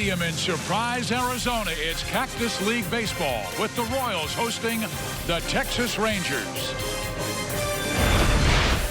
Stadium in Surprise, Arizona. It's Cactus League Baseball with the Royals hosting the Texas Rangers.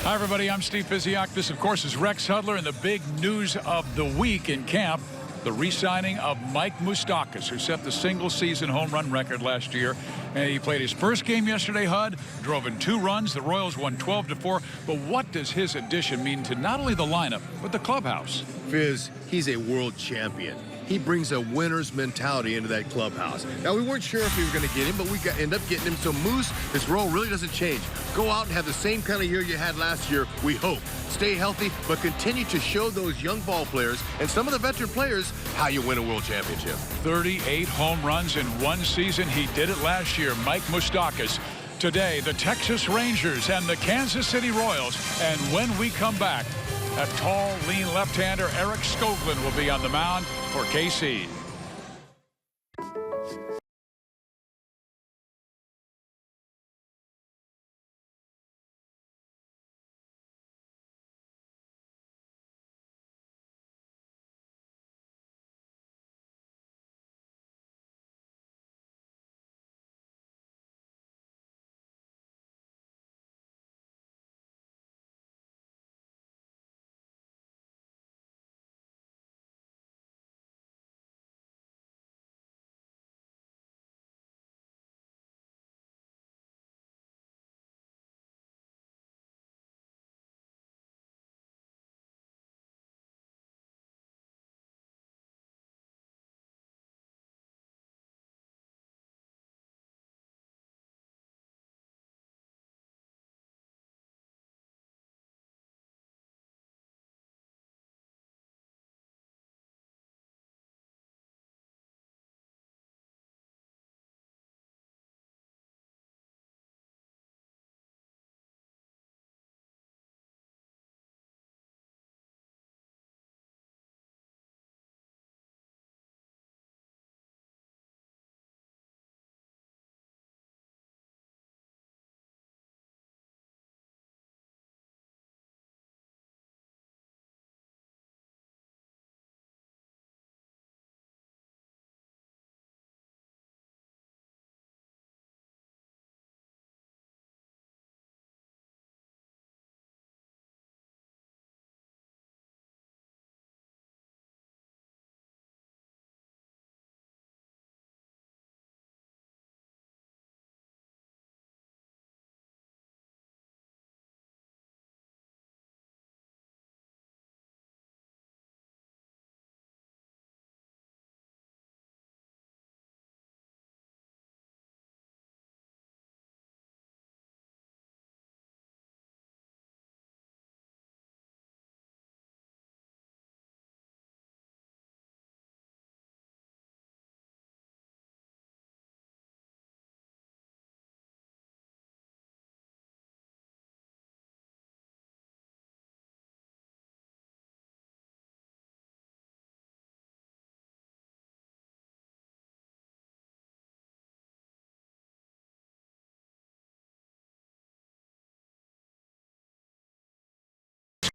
Hi, everybody. I'm Steve Physiak. This, of course, is Rex Hudler, and the big news of the week in camp, the re-signing of Mike Moustakas, who set the single-season home run record last year. And he played his first game yesterday, Hud, drove in 2 runs. The Royals won 12-4. But what does his addition mean to not only the lineup, but the clubhouse? Fizz, he's a world champion. He brings a winner's mentality into that clubhouse. Now, we weren't sure if we were going to get him, but we end up getting him. So, Moose, his role really doesn't change. Go out and have the same kind of year you had last year, we hope. Stay healthy, but continue to show those young ball players and some of the veteran players how you win a world championship. 38 home runs in 1 season. He did it last year. Mike Moustakas. Today, the Texas Rangers and the Kansas City Royals. And when we come back, a tall, lean left-hander Eric Skoglund will be on the mound for KC.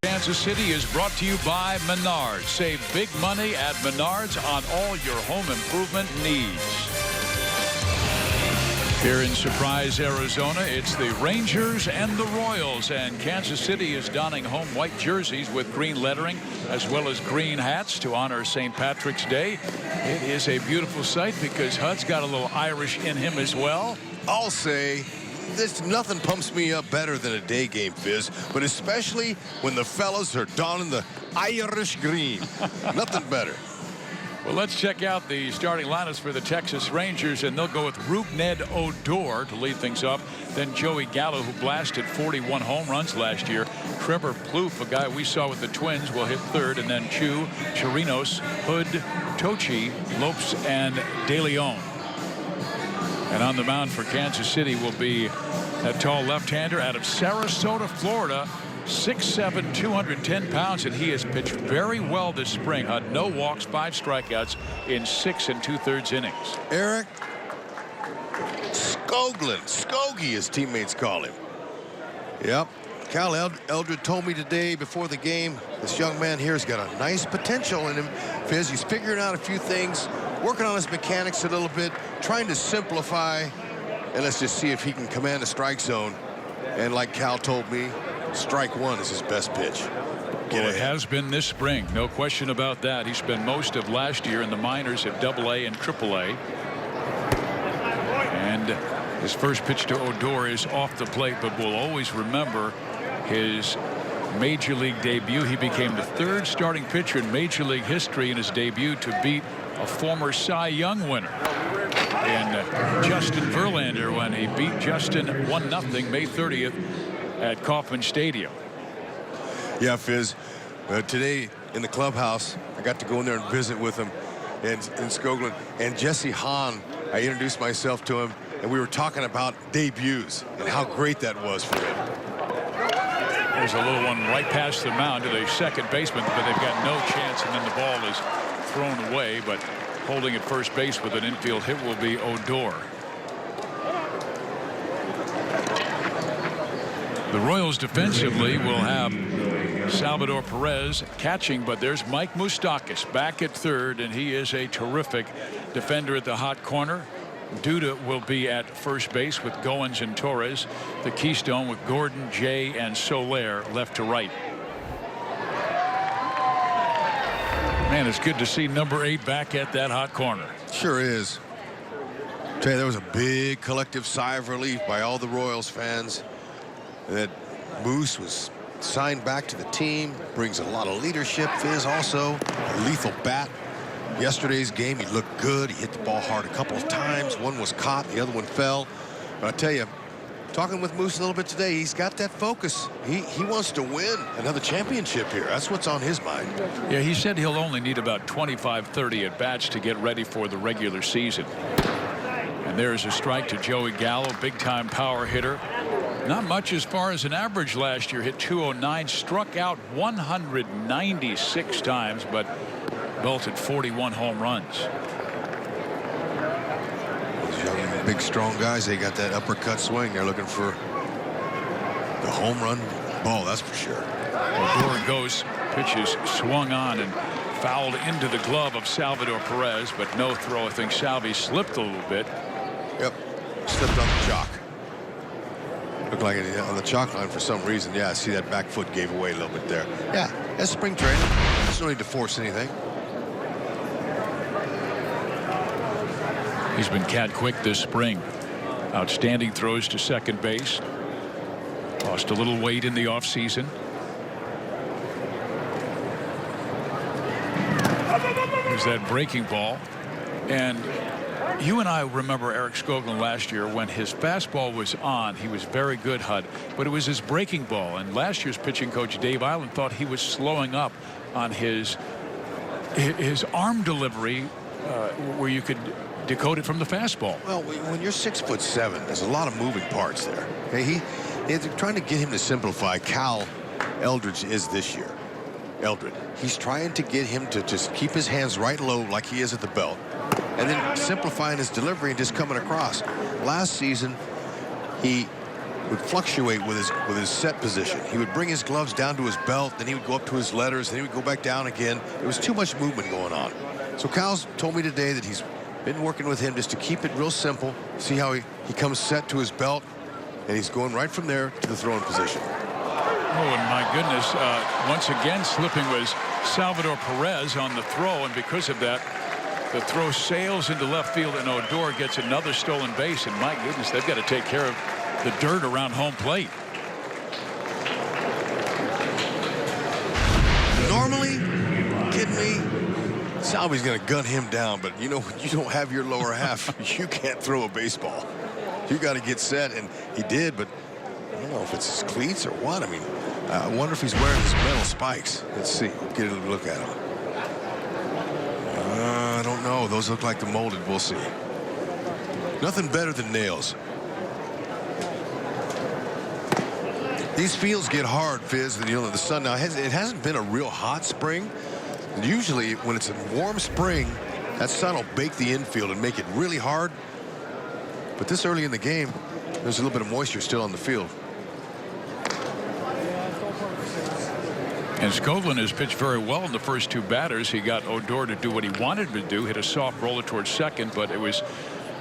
Kansas City is brought to you by Menards. Save big money at Menards on all your home improvement needs. Here in Surprise, Arizona, it's the Rangers and the Royals, and Kansas City is donning home white jerseys with green lettering as well as green hats to honor St. Patrick's Day. It is a beautiful sight because Hud's got a little Irish in him as well. I'll say, there's nothing pumps me up better than a day game, Fizz, but especially when the fellas are donning the Irish green. Nothing better. Well, let's check out the starting lineups for the Texas Rangers, and they'll go with Rougned Odor to lead things up. Then Joey Gallo, who blasted 41 home runs last year. Trevor Plouffe, a guy we saw with the Twins, will hit third. And then Chu, Chirinos, Hood, Tochi, Lopes, and De Leon. And on the mound for Kansas City will be that tall left-hander out of Sarasota, Florida. 6'7", 210 pounds, and he has pitched very well this spring. Had no walks, 5 strikeouts in 6 2/3 innings. Eric Skoglund, Skogie, his teammates call him. Yep, Cal Eldred told me today before the game, this young man here has got a nice potential in him. Fizz, he's figuring out a few things, working on his mechanics a little bit, trying to simplify, and let's just see if he can command a strike zone. And like Cal told me, strike one is his best pitch. Well, it has been this spring, no question about that. He spent most of last year in the minors at AA and AAA. And his first pitch to Odor is off the plate, but we'll always remember his major league debut. He became the third starting pitcher in major league history in his debut to beat a former Cy Young winner in Justin Verlander when he beat Justin 1-0 May 30th at Kauffman Stadium. Yeah, Fizz. Today in the clubhouse, I got to go in there and visit with him in Skoglund. And Jesse Hahn, I introduced myself to him, and we were talking about debuts and how great that was for him. There's a little one right past the mound to the second baseman, but they've got no chance, and then the ball is thrown away. But holding at first base with an infield hit will be Odor. The Royals defensively will have Salvador Perez catching, but there's Mike Moustakas back at third, and he is a terrific defender at the hot corner. Duda will be at first base with Goins and Torres. The Keystone with Gordon, Jay, and Soler left to right. Man, it's good to see number 8 back at that hot corner. Sure is. Tell you, there was a big collective sigh of relief by all the Royals fans that Moose was signed back to the team. Brings a lot of leadership. Fizz also a lethal bat. Yesterday's game, he looked good. He hit the ball hard a couple of times. One was caught, the other one fell. But I tell you, talking with Moose a little bit today, he's got that focus. He wants to win another championship here. That's what's on his mind. Yeah, he said he'll only need about 25-30 at bats to get ready for the regular season. And there's a strike to Joey Gallo, big time power hitter. Not much as far as an average last year. Hit 209, struck out 196 times, but belted 41 home runs. Those young, big, strong guys, they got that uppercut swing. They're looking for the home run ball, that's for sure. Odor goes, pitches swung on and fouled into the glove of Salvador Perez, but no throw. I think Salvi slipped a little bit. Yep, slipped on the chalk. Looked like it on the chalk line for some reason. Yeah, I see that back foot gave away a little bit there. Yeah, that's spring training. There's no need to force anything. He's been cat quick this spring. Outstanding throws to second base. Lost a little weight in the offseason. There's that breaking ball. And you and I remember Eric Skoglund last year when his fastball was on. He was very good, Hud, but it was his breaking ball. And last year's pitching coach Dave Island thought he was slowing up on his arm delivery where you could decode it from the fastball. Well, when you're 6'7", there's a lot of moving parts there. Okay, they're trying to get him to simplify. Cal Eldridge is this year. Eldred, he's trying to get him to just keep his hands right low like he is at the belt, and then simplifying his delivery and just coming across. Last season, he would fluctuate with his set position. He would bring his gloves down to his belt, then he would go up to his letters, then he would go back down again. There was too much movement going on. So Cal's told me today that he's been working with him just to keep it real simple. See how he comes set to his belt, and he's going right from there to the throwing position. Oh, and my goodness, once again slipping was Salvador Perez on the throw, and because of that, the throw sails into left field, and Odor gets another stolen base, and my goodness, they've got to take care of the dirt around home plate. Normally, kidding me, Salvi's going to gun him down, but you know, when you don't have your lower half, you can't throw a baseball. You got to get set, and he did, but I don't know if it's his cleats or what. I mean, I wonder if he's wearing his metal spikes. Let's see. We'll get a look at him. I don't know. Those look like the molded. We'll see. Nothing better than nails. These fields get hard, Fizz, you know, the sun. Now, it hasn't been a real hot spring. Usually, when it's a warm spring, that sun will bake the infield and make it really hard. But this early in the game, there's a little bit of moisture still on the field. And Skoglund has pitched very well in the first 2 batters. He got Odor to do what he wanted to do, hit a soft roller towards second, but it was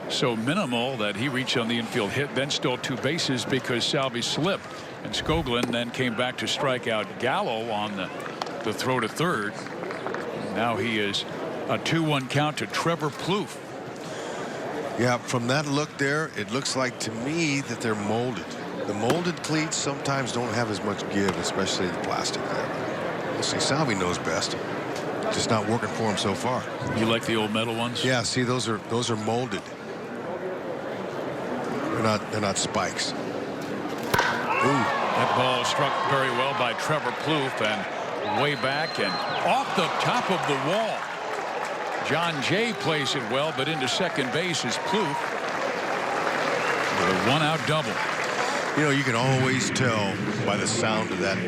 so minimal that he reached on the infield hit, then stole 2 bases because Salvi slipped. And Skoglund then came back to strike out Gallo on the throw to third. Now he is a 2-1 count to Trevor Plouffe. Yeah, from that look there, it looks like to me that they're molded. The molded cleats sometimes don't have as much give, especially the plastic there. We'll see. Salvi knows best. Just not working for him so far. You like the old metal ones? Yeah, see, those are molded. They're not spikes. Ooh. That ball struck very well by Trevor Plouffe and way back and off the top of the wall. John Jay plays it well, but into second base is Plouffe with a 1-out double. You know, you can always tell by the sound of that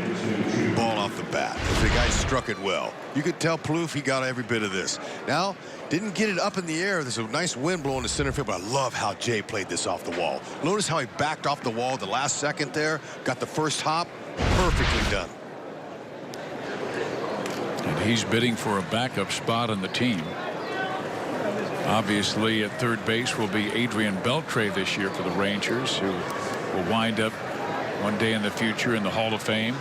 ball off the bat if the guy struck it well. You could tell Plouffe, he got every bit of this. Now, didn't get it up in the air. There's a nice wind blowing to center field, but I love how Jay played this off the wall. Notice how he backed off the wall the last second there, got the first hop, perfectly done. And he's bidding for a backup spot on the team. Obviously, at third base will be Adrian Beltre this year for the Rangers, who will wind up one day in the future in the Hall of Fame.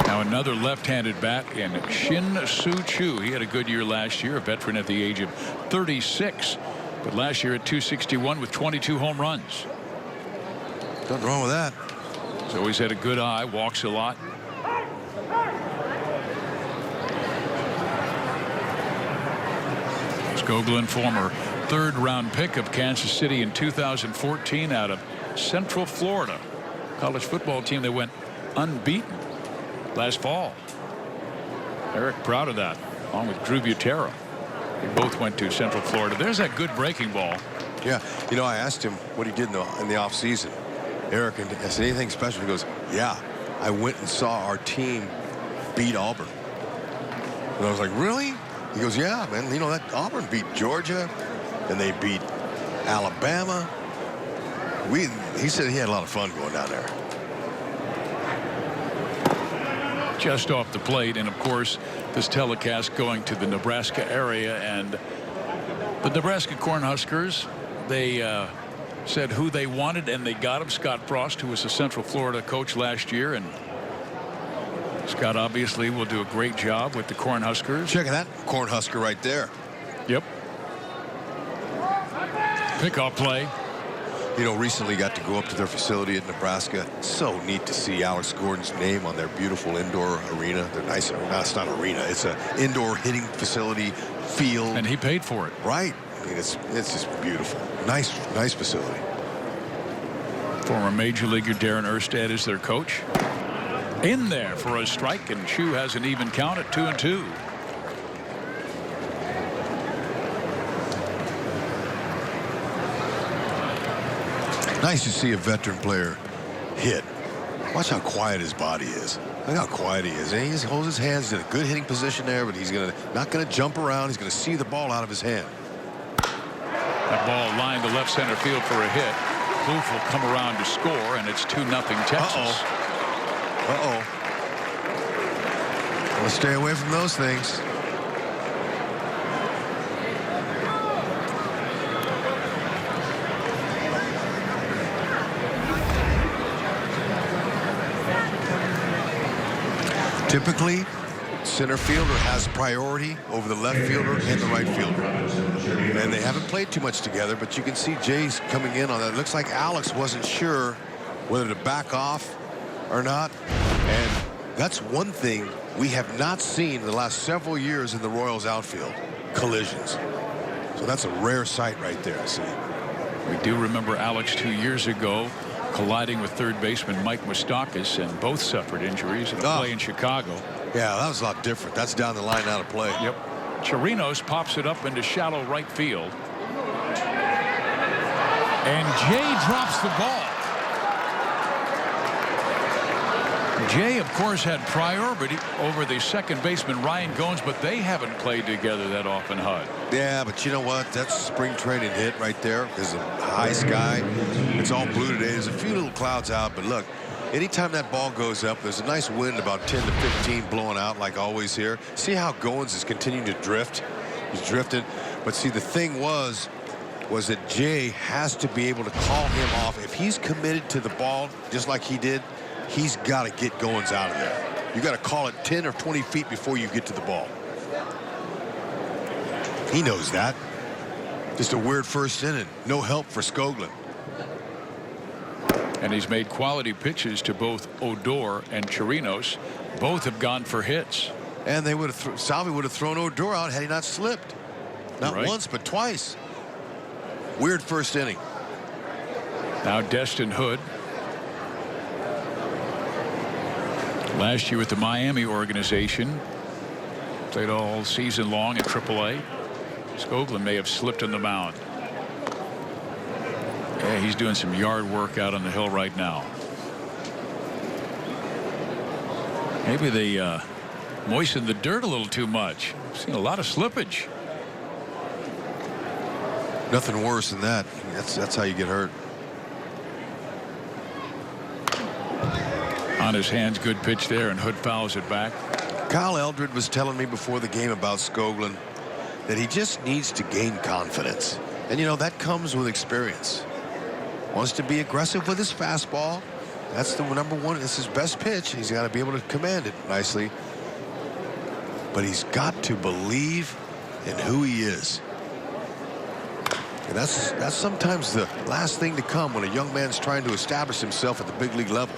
Now another left-handed bat in Shin Soo Choo. He had a good year last year, a veteran at the age of 36, but last year at 261 with 22 home runs. Nothing wrong with that. He's always had a good eye, walks a lot. Skoglund, former third-round pick of Kansas City in 2014 out of Central Florida. College football team that went unbeaten last fall. Eric proud of that, along with Drew Butera. They both went to Central Florida. There's that good breaking ball. Yeah, you know, I asked him what he did in the off season. Eric, and I said, anything special? He goes, yeah, I went and saw our team beat Auburn. And I was like, really? He goes, yeah, man. You know, that Auburn beat Georgia, and they beat Alabama. He said he had a lot of fun going down there. Just off the plate, and of course this telecast going to the Nebraska area, and the Nebraska Cornhuskers, they said who they wanted and they got him. Scott Frost, who was the Central Florida coach last year, and Scott obviously will do a great job with the Cornhuskers. Check that Cornhusker right there. Yep. Pickoff play. You know, recently got to go up to their facility in Nebraska. So neat to see Alex Gordon's name on their beautiful indoor arena. They're nice. No, it's not arena. It's an indoor hitting facility, field. And he paid for it. Right. I mean, it's just beautiful. Nice facility. Former Major Leaguer Darren Erstad is their coach. In there for a strike, and Choo has an even count at 2-2. Nice to see a veteran player hit. Watch how quiet his body is. Look how quiet he is. And he just holds his hands in a good hitting position there, but he's not going to jump around. He's going to see the ball out of his hand. That ball lined to left center field for a hit. Plouffe will come around to score, and it's 2-0 Texas. Uh-oh. Let's stay away from those things. Typically, center fielder has priority over the left fielder and the right fielder. And they haven't played too much together, but you can see Jay's coming in on that. It looks like Alex wasn't sure whether to back off or not. And that's one thing we have not seen in the last several years in the Royals outfield, collisions. So that's a rare sight right there, see. We do remember Alex 2 years ago colliding with third baseman Mike Moustakas, and both suffered injuries in a play in Chicago. Yeah, that was a lot different. That's down the line, out of play. Yep. Chirinos pops it up into shallow right field. And Jay drops the ball. Jay, of course, had priority over the second baseman Ryan Goins, but they haven't played together that often, Hud. Yeah, but you know what? That's a spring training hit right there. There's a high sky. It's all blue today. There's a few little clouds out, but look, Anytime that ball goes up, there's a nice wind about 10 to 15 blowing out like always here. See how Goins is continuing to drift? He's drifting. But see, the thing was that Jay has to be able to call him off. If he's committed to the ball just like he did, he's got to get Goins out of there. You got to call it 10 or 20 feet before you get to the ball. He knows that. Just a weird first inning. No help for Skoglund. And he's made quality pitches to both Odor and Chirinos. Both have gone for hits. And they would have Salvi would have thrown Odor out had he not slipped. Not once, but twice. Weird first inning. Now Destin Hood. Last year with the Miami organization. Played all season long at AAA. Skoglund may have slipped on the mound. Yeah, he's doing some yard work out on the hill right now. Maybe they moistened the dirt a little too much. I've seen a lot of slippage. Nothing worse than that. That's how you get hurt. On his hands, good pitch there, and Hood fouls it back. Kyle Eldred was telling me before the game about Skoglund that he just needs to gain confidence. And, you know, that comes with experience. Wants to be aggressive with his fastball. That's the number one. It's his best pitch. He's got to be able to command it nicely. But he's got to believe in who he is. And that's sometimes the last thing to come when a young man's trying to establish himself at the big league level.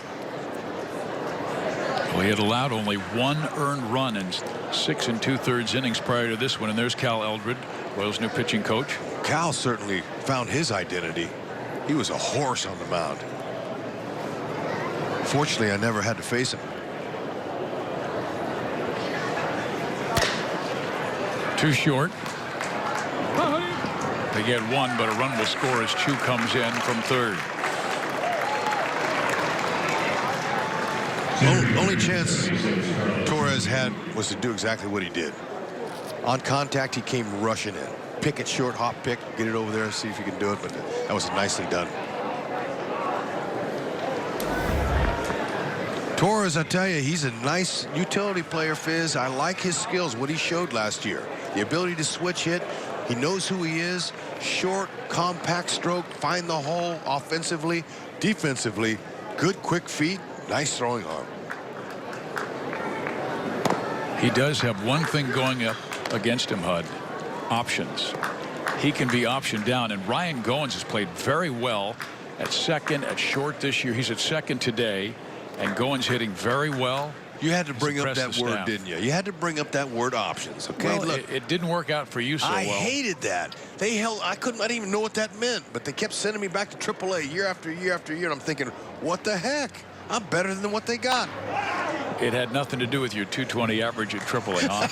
Well, he had allowed only one earned run in 6 2/3 innings prior to this one. And there's Cal Eldred, Royals' new pitching coach. Cal certainly found his identity. He was a horse on the mound. Fortunately, I never had to face him. Too short. They get one, but a run will score as Chu comes in from third. Only chance Torres had was to do exactly what he did. On contact, he came rushing in. Pick it short, hop pick, get it over there, see if you can do it. But that was nicely done. Torres, I tell you, he's a nice utility player, Fizz. I like his skills, what he showed last year. The ability to switch hit. He knows who he is. Short, compact stroke, find the hole offensively, defensively. Good, quick feet, nice throwing arm. He does have one thing going up against him, Hud. Options. He can be optioned down, and Ryan Goins has played very well at second, at short this year. He's at second today, and Goins hitting very well. You had to bring up that word, didn't you? You had to bring up that word, options. Okay, well, look, it didn't work out for you so well. I hated that. They held. I didn't even know what that meant, but they kept sending me back to AAA year after year after year, and I'm thinking, what the heck? I'm better than what they got. It had nothing to do with your 220 average at AAA, huh?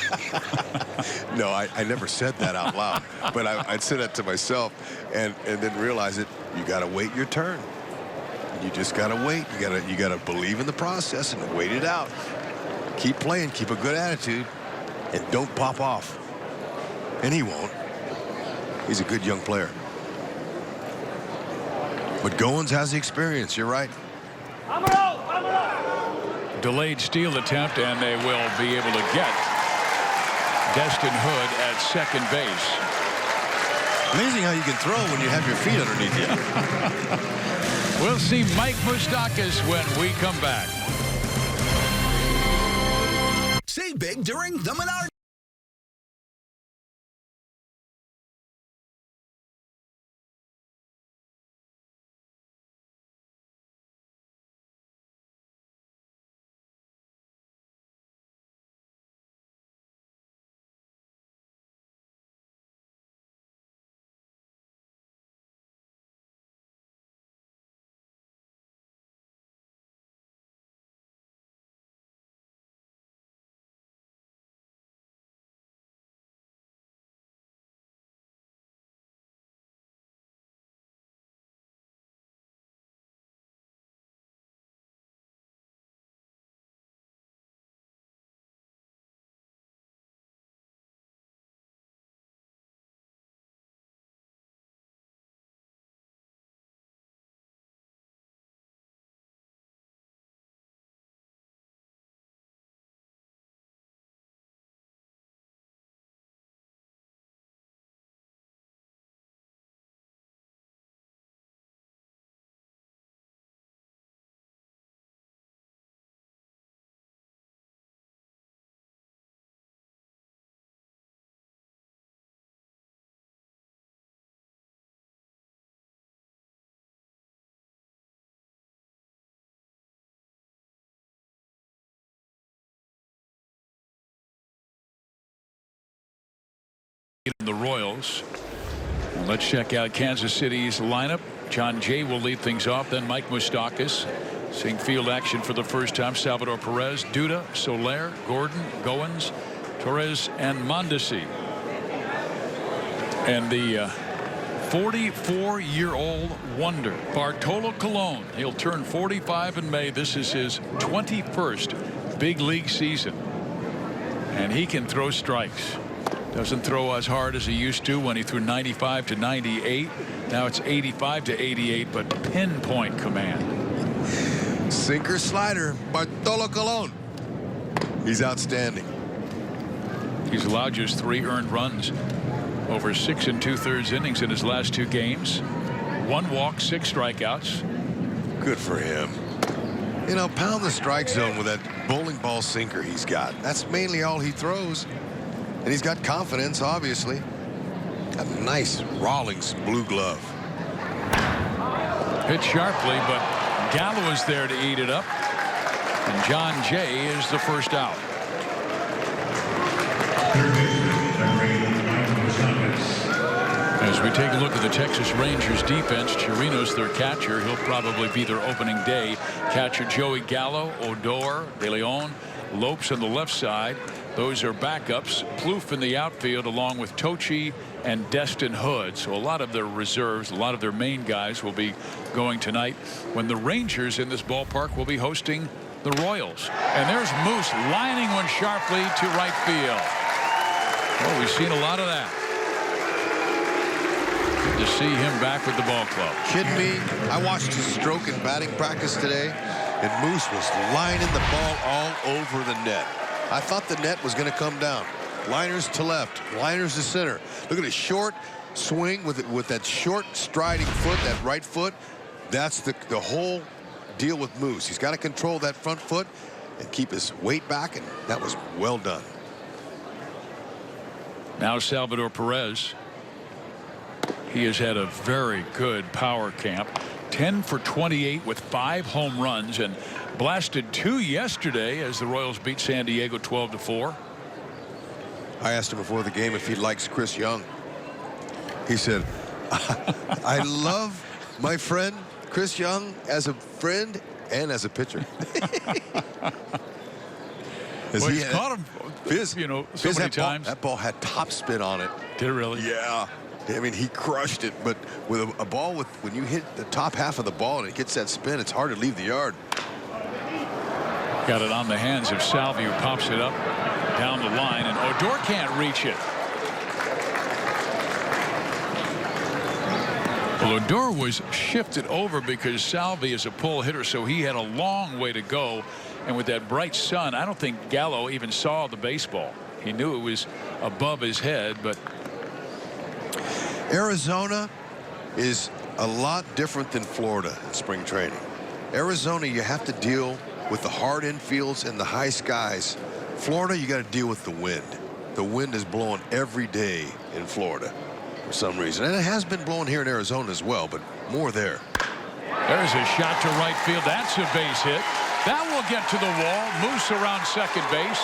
No, I never said that out loud, but I'd say that to myself, and then realize it. You got to wait your turn. You just got to wait. You got to believe in the process and wait it out. Keep playing, keep a good attitude, and don't pop off. And he won't. He's a good young player. But Goins has the experience. You're right. Delayed steal attempt, and they will be able to get Destin Hood at second base. Amazing how you can throw when you have your feet underneath you. We'll see Mike Moustakas when we come back. Save big during the Menard Royals. And let's check out Kansas City's lineup. John Jay will lead things off. Then Mike Moustakas. Seeing field action for the first time. Salvador Perez, Duda, Soler, Gordon, Goins, Torres, and Mondesi. And the 44-year-old wonder, Bartolo Colon. He'll turn 45 in May. This is his 21st big league season. And he can throw strikes. Doesn't throw as hard as he used to when he threw 95 to 98. Now it's 85 to 88, but pinpoint command. Sinker slider, Bartolo Colon. He's outstanding. He's allowed just 3 earned runs over 6 2/3 innings in his last 2 games. 1 walk, 6 strikeouts. Good for him. You know, pound the strike zone with that bowling ball sinker he's got. That's mainly all he throws. And he's got confidence, obviously. A nice Rawlings blue glove. Hit sharply, but Gallo is there to eat it up. And John Jay is the first out. As we take a look at the Texas Rangers defense, Chirino's their catcher. He'll probably be their opening day catcher. Joey Gallo, Odor, De Leon, Lopes on the left side. Those are backups. Plouffe in the outfield along with Tochi and Destin Hood. So a lot of their reserves, a lot of their main guys will be going tonight when the Rangers in this ballpark will be hosting the Royals. And there's Moose lining one sharply to right field. Oh, we've seen a lot of that. Good to see him back with the ball club. Kidding me? I watched his stroke and batting practice today, and Moose was lining the ball all over the net. I thought the net was going to come down. Liners to left, liners to center. Look at his short swing with that short striding foot, that right foot. That's the whole deal with Moose. He's got to control that front foot and keep his weight back, and that was well done. Now Salvador Perez. He has had a very good power camp. 10 for 28 with 5 home runs and blasted 2 yesterday as the Royals beat San Diego 12-4. I asked him before the game if he likes Chris Young. He said, I love my friend Chris Young as a friend and as a pitcher. Well, he's caught him, you know, so many times. That ball had top spin on it. Did it really? Yeah. I mean, he crushed it, but with a ball when you hit the top half of the ball and it gets that spin, it's hard to leave the yard. Got it on the hands of Salvi, who pops it up down the line, and Odor can't reach it. Well, Odor was shifted over because Salvi is a pull hitter, so he had a long way to go. And with that bright sun, I don't think Gallo even saw the baseball. He knew it was above his head, but Arizona is a lot different than Florida in spring training. Arizona, you have to deal with the hard infields and the high skies. Florida, you got to deal with the wind. The wind is blowing every day in Florida for some reason. And it has been blowing here in Arizona as well, but more there. There's a shot to right field. That's a base hit. That will get to the wall. Moose around second base.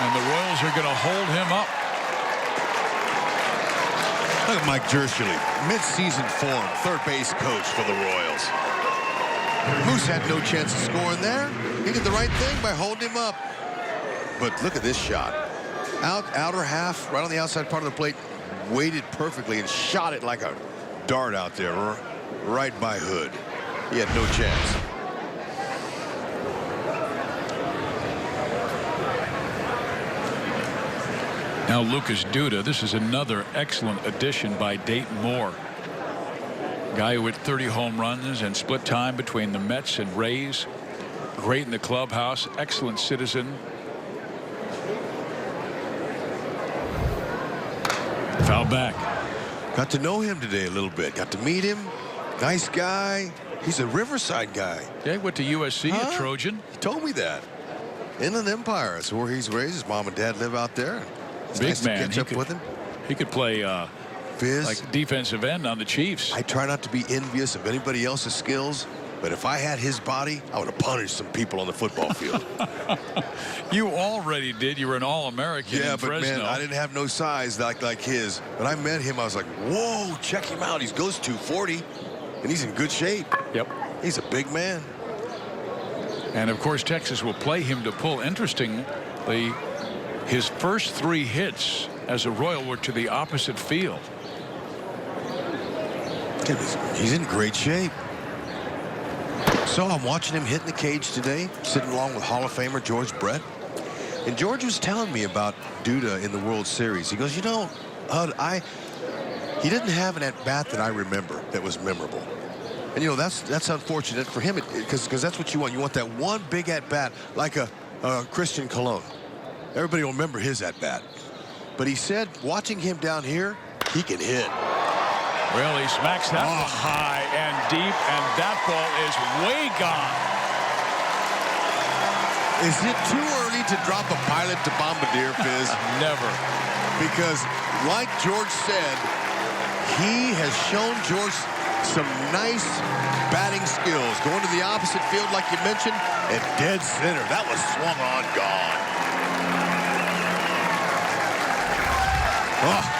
And the Royals are going to hold him up. Look at Mike Jershely, mid-season form, third base coach for the Royals. Moose had no chance of scoring there. He did the right thing by holding him up. But look at this shot. Outer half, right on the outside part of the plate, waited perfectly and shot it like a dart out there, right by Hood. He had no chance. Now Lucas Duda. This is another excellent addition by Dayton Moore. Guy who hit 30 home runs and split time between the Mets and Rays. Great in the clubhouse. Excellent citizen. Foul back. Got to know him today a little bit. Got to meet him. Nice guy. He's a Riverside guy. Yeah, went to USC, a Trojan. He told me that. Inland Empire is where he's raised. His mom and dad live out there. It's Big nice man. to catch up with him. He could play Fizz. like defensive end on the Chiefs. I try not to be envious of anybody else's skills, But if I had his body, I would have punished some people on the football field. You already did. You were an All-American in but Fresno. man, I didn't have no size like his. When I met him, I was like, whoa, check him out. He goes 240, and he's in good shape. Yep. He's a big man. And, of course, Texas will play him to pull. Interestingly, his first 3 hits as a Royal were to the opposite field. He's in great shape. So I'm watching him hit in the cage today, sitting along with Hall of Famer George Brett. And George was telling me about Duda in the World Series. He goes, you know, he didn't have an at-bat that I remember that was memorable. And, you know, that's unfortunate for him because that's what you want. You want that one big at-bat like a Christian Colon. Everybody will remember his at-bat. But he said, watching him down here, he can hit. Well, he smacks that one high and deep, and that ball is way gone. Is it too early to drop a pilot to Bombardier, Fizz? Never. Because, like George said, he has shown George some nice batting skills. Going to the opposite field, like you mentioned, and dead center. That was swung on, gone. Oh.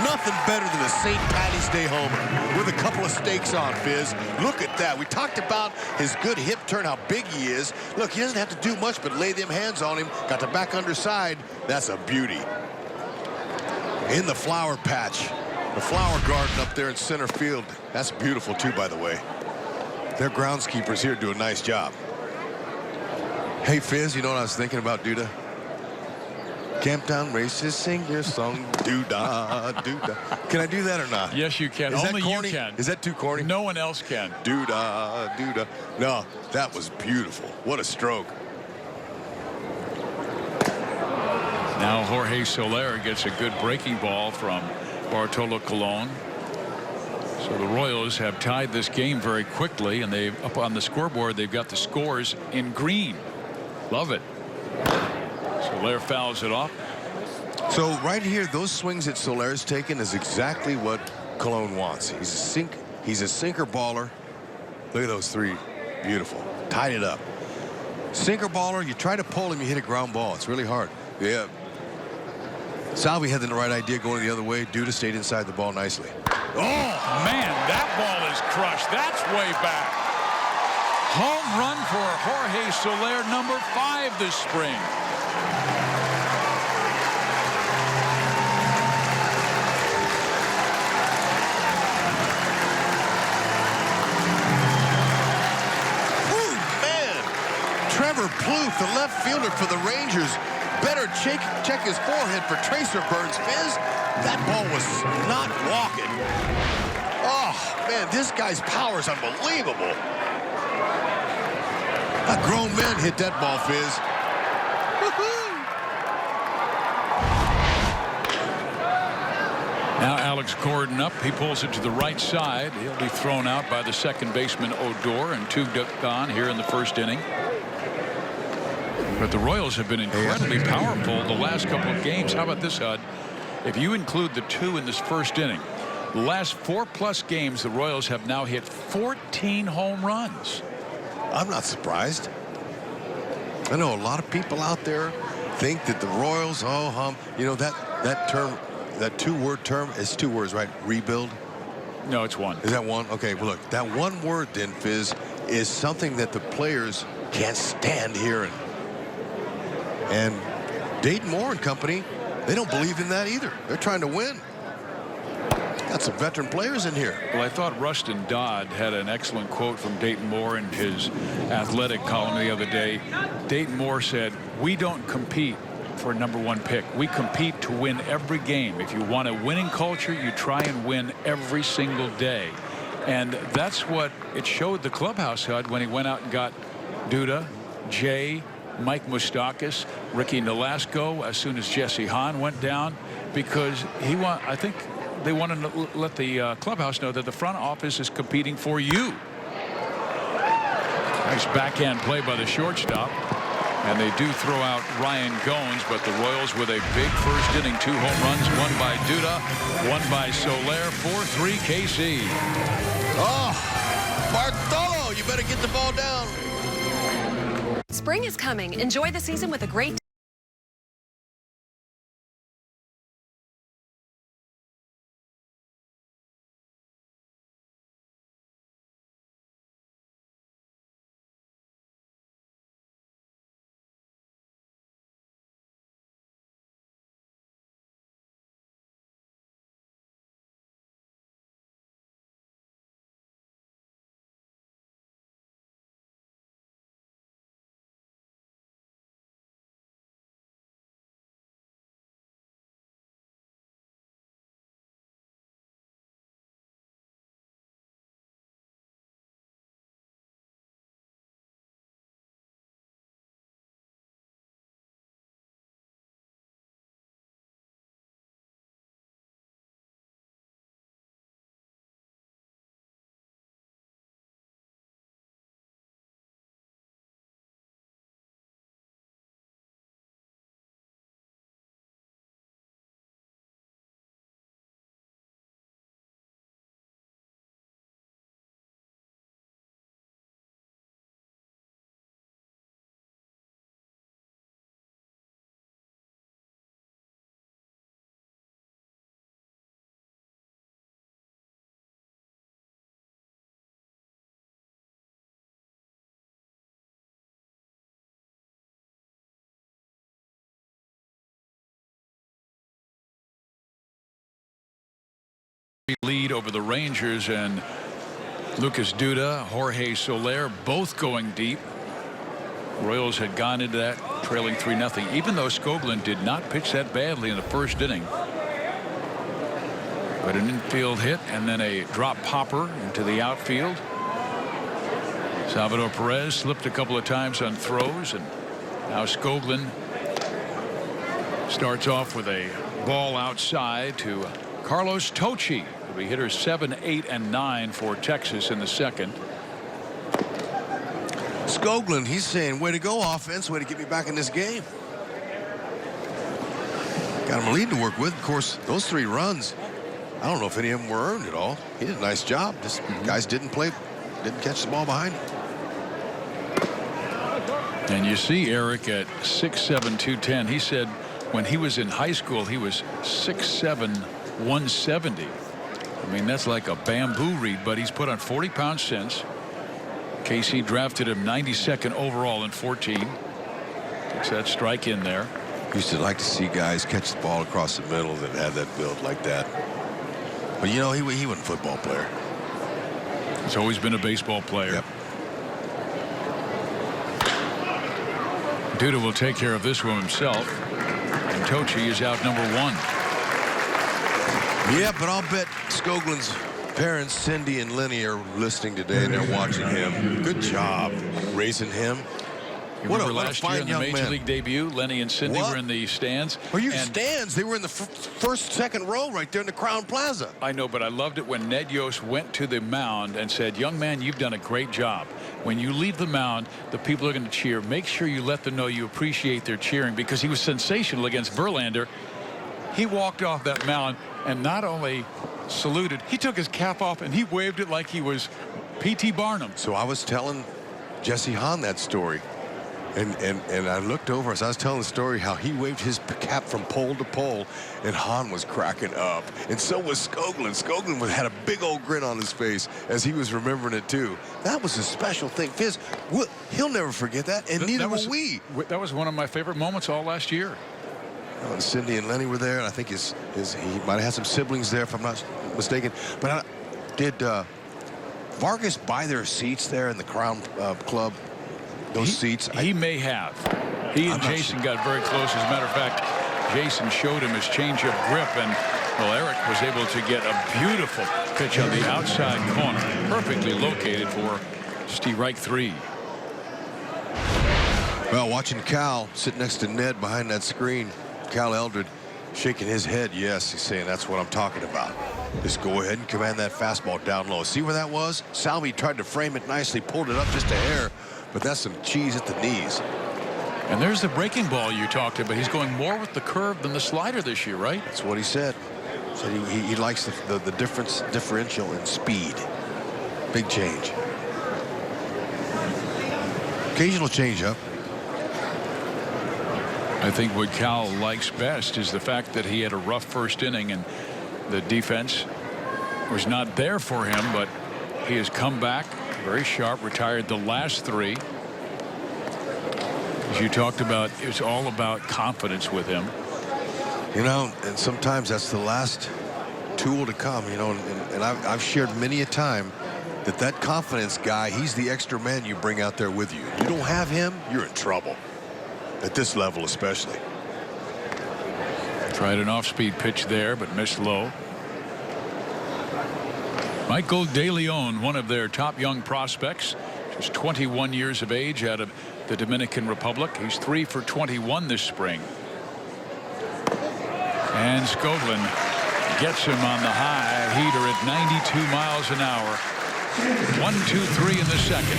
Nothing better than a St. Patty's Day homer with a couple of steaks on, Fizz. Look at that. We talked about his good hip turn, how big he is. Look, he doesn't have to do much but lay them hands on him. Got the back underside. That's a beauty. In the flower patch. The flower garden up there in center field. That's beautiful, too, by the way. Their groundskeepers here do a nice job. Hey, Fizz, you know what I was thinking about, Duda? Camptown races, sing your song, Duda, Duda. Can I do that or not? Yes, you can. Is Only that corny? you can. Is that too corny? No one else can. Duda, Duda. No, that was beautiful. What a stroke. Now Jorge Soler gets a good breaking ball from Bartolo Colon. So the Royals have tied this game very quickly, and they up on the scoreboard, they've got the scores in green. Love it. Soler fouls it off. So right here, those swings that Soler's taken is exactly what Colon wants. He's a sinker baller. Look at those 3. Beautiful. Tied it up. Sinker baller, you try to pull him, you hit a ground ball. It's really hard. Yeah. Salvi had the right idea going the other way. Duda stayed inside the ball nicely. Oh, man, that ball is crushed. That's way back. Home run for Jorge Soler, number 5 this spring. Trevor Plouffe, the left fielder for the Rangers, better check his forehead for tracer burns, Fizz. That ball was not walking. Oh, man, this guy's power is unbelievable. A grown man hit that ball, Fizz. Now Alex Gordon up. He pulls it to the right side. He'll be thrown out by the second baseman Odor, and 2 gone here in the first inning. But the Royals have been incredibly powerful the last couple of games. How about this, Hud? If you include the 2 in this first inning, the last 4+ games, the Royals have now hit 14 home runs. I'm not surprised. I know a lot of people out there think that the Royals, you know, that term, that 2-word term, is 2 words, right? Rebuild? No, it's 1. Is that 1? Okay, well, look, that 1 word then, Fizz, is something that the players can't stand hearing. And Dayton Moore and company, they don't believe in that either. They're trying to win. Got some veteran players in here. Well, I thought Rustin Dodd had an excellent quote from Dayton Moore in his athletic column the other day. Dayton Moore said, "We don't compete for #1 pick. We compete to win every game. If you want a winning culture, you try and win every single day." And that's what it showed the clubhouse, Hud, when he went out and got Duda, Jay, Mike Moustakas, Ricky Nolasco, as soon as Jesse Hahn went down, because I think they wanted to let the clubhouse know that the front office is competing for you. Nice backhand play by the shortstop. And they do throw out Ryan Goins, but the Royals with a big first inning, 2 home runs, 1 by Duda, 1 by Soler, 4-3 KC. Oh, Bartolo, you better get the ball down. Spring is coming. Enjoy the season with a great lead over the Rangers, and Lucas Duda, Jorge Soler, both going deep. Royals had gone into that trailing 3-0, even though Skoglund did not pitch that badly in the first inning. But an infield hit and then a drop popper into the outfield. Salvador Perez slipped a couple of times on throws, and now Skoglund starts off with a ball outside to Carlos Tocci. Will be hitters 7, 8, and 9 for Texas in the second. Skoglund, he's saying, way to go, offense, way to get me back in this game. Got him a lead to work with. Of course, those 3 runs, I don't know if any of them were earned at all. He did a nice job. Just guys didn't catch the ball behind him. And you see Eric at 6'7", 210. He said when he was in high school, he was 6'7", 170. I mean, that's like a bamboo reed, but he's put on 40 pounds since. KC drafted him 92nd overall in 14. Takes that strike in there. Used to like to see guys catch the ball across the middle that had that build like that. But you know, he wasn't a football player. He's always been a baseball player. Yep. Duda will take care of this one himself. And Tocci is out number 1. Yeah, but I'll bet Skoglund's parents, Cindy and Lenny, are listening today and they're watching him. Good job raising him. What a last year in the Major League debut, Lenny and Cindy were in the stands. Are you stands? They were in the first, second row right there in the Crown Plaza. I know, but I loved it when Ned Yost went to the mound and said, young man, you've done a great job. When you leave the mound, the people are going to cheer. Make sure you let them know you appreciate their cheering, because he was sensational against Verlander. He walked off that mound and not only saluted, he took his cap off and he waved it like he was P.T. Barnum. So I was telling Jesse Hahn that story. And I looked over as I was telling the story how he waved his cap from pole to pole, and Hahn was cracking up. And so was Skoglund. Skoglund had a big old grin on his face as he was remembering it too. That was a special thing. Fizz, he'll never forget that, and neither will we. That was one of my favorite moments all last year. And Cindy and Lenny were there, and I think he might have had some siblings there, if I'm not mistaken. But did Vargas buy their seats there in the Crown Club? Those seats? He may have. He and Jason got very close. As a matter of fact, Jason showed him his changeup grip, and well, Eric was able to get a beautiful pitch on the outside corner, perfectly located for strike 3. Well, watching Cal sit next to Ned behind that screen, Cal Eldred shaking his head. Yes, he's saying that's what I'm talking about. Just go ahead and command that fastball down low. See where that was? Salvi tried to frame it nicely, pulled it up just a hair, but that's some cheese at the knees. And there's the breaking ball you talked about. He's going more with the curve than the slider this year, right? That's what he said. Said he likes the differential in speed. Big change. Occasional changeup. I think what Cal likes best is the fact that he had a rough first inning and the defense was not there for him, but he has come back very sharp, retired the last 3. As you talked about, it's all about confidence with him. You know, and sometimes that's the last tool to come, you know, and I've shared many a time that confidence guy, he's the extra man you bring out there with you. You don't have him, you're in trouble. At this level especially. Tried an off-speed pitch there, but missed low. Michel De Leon, one of their top young prospects, just 21 years of age, out of the Dominican Republic. He's 3 for 21 this spring. And Scoveland gets him on the high heater at 92 miles an hour. 1, 2, 3 in the second.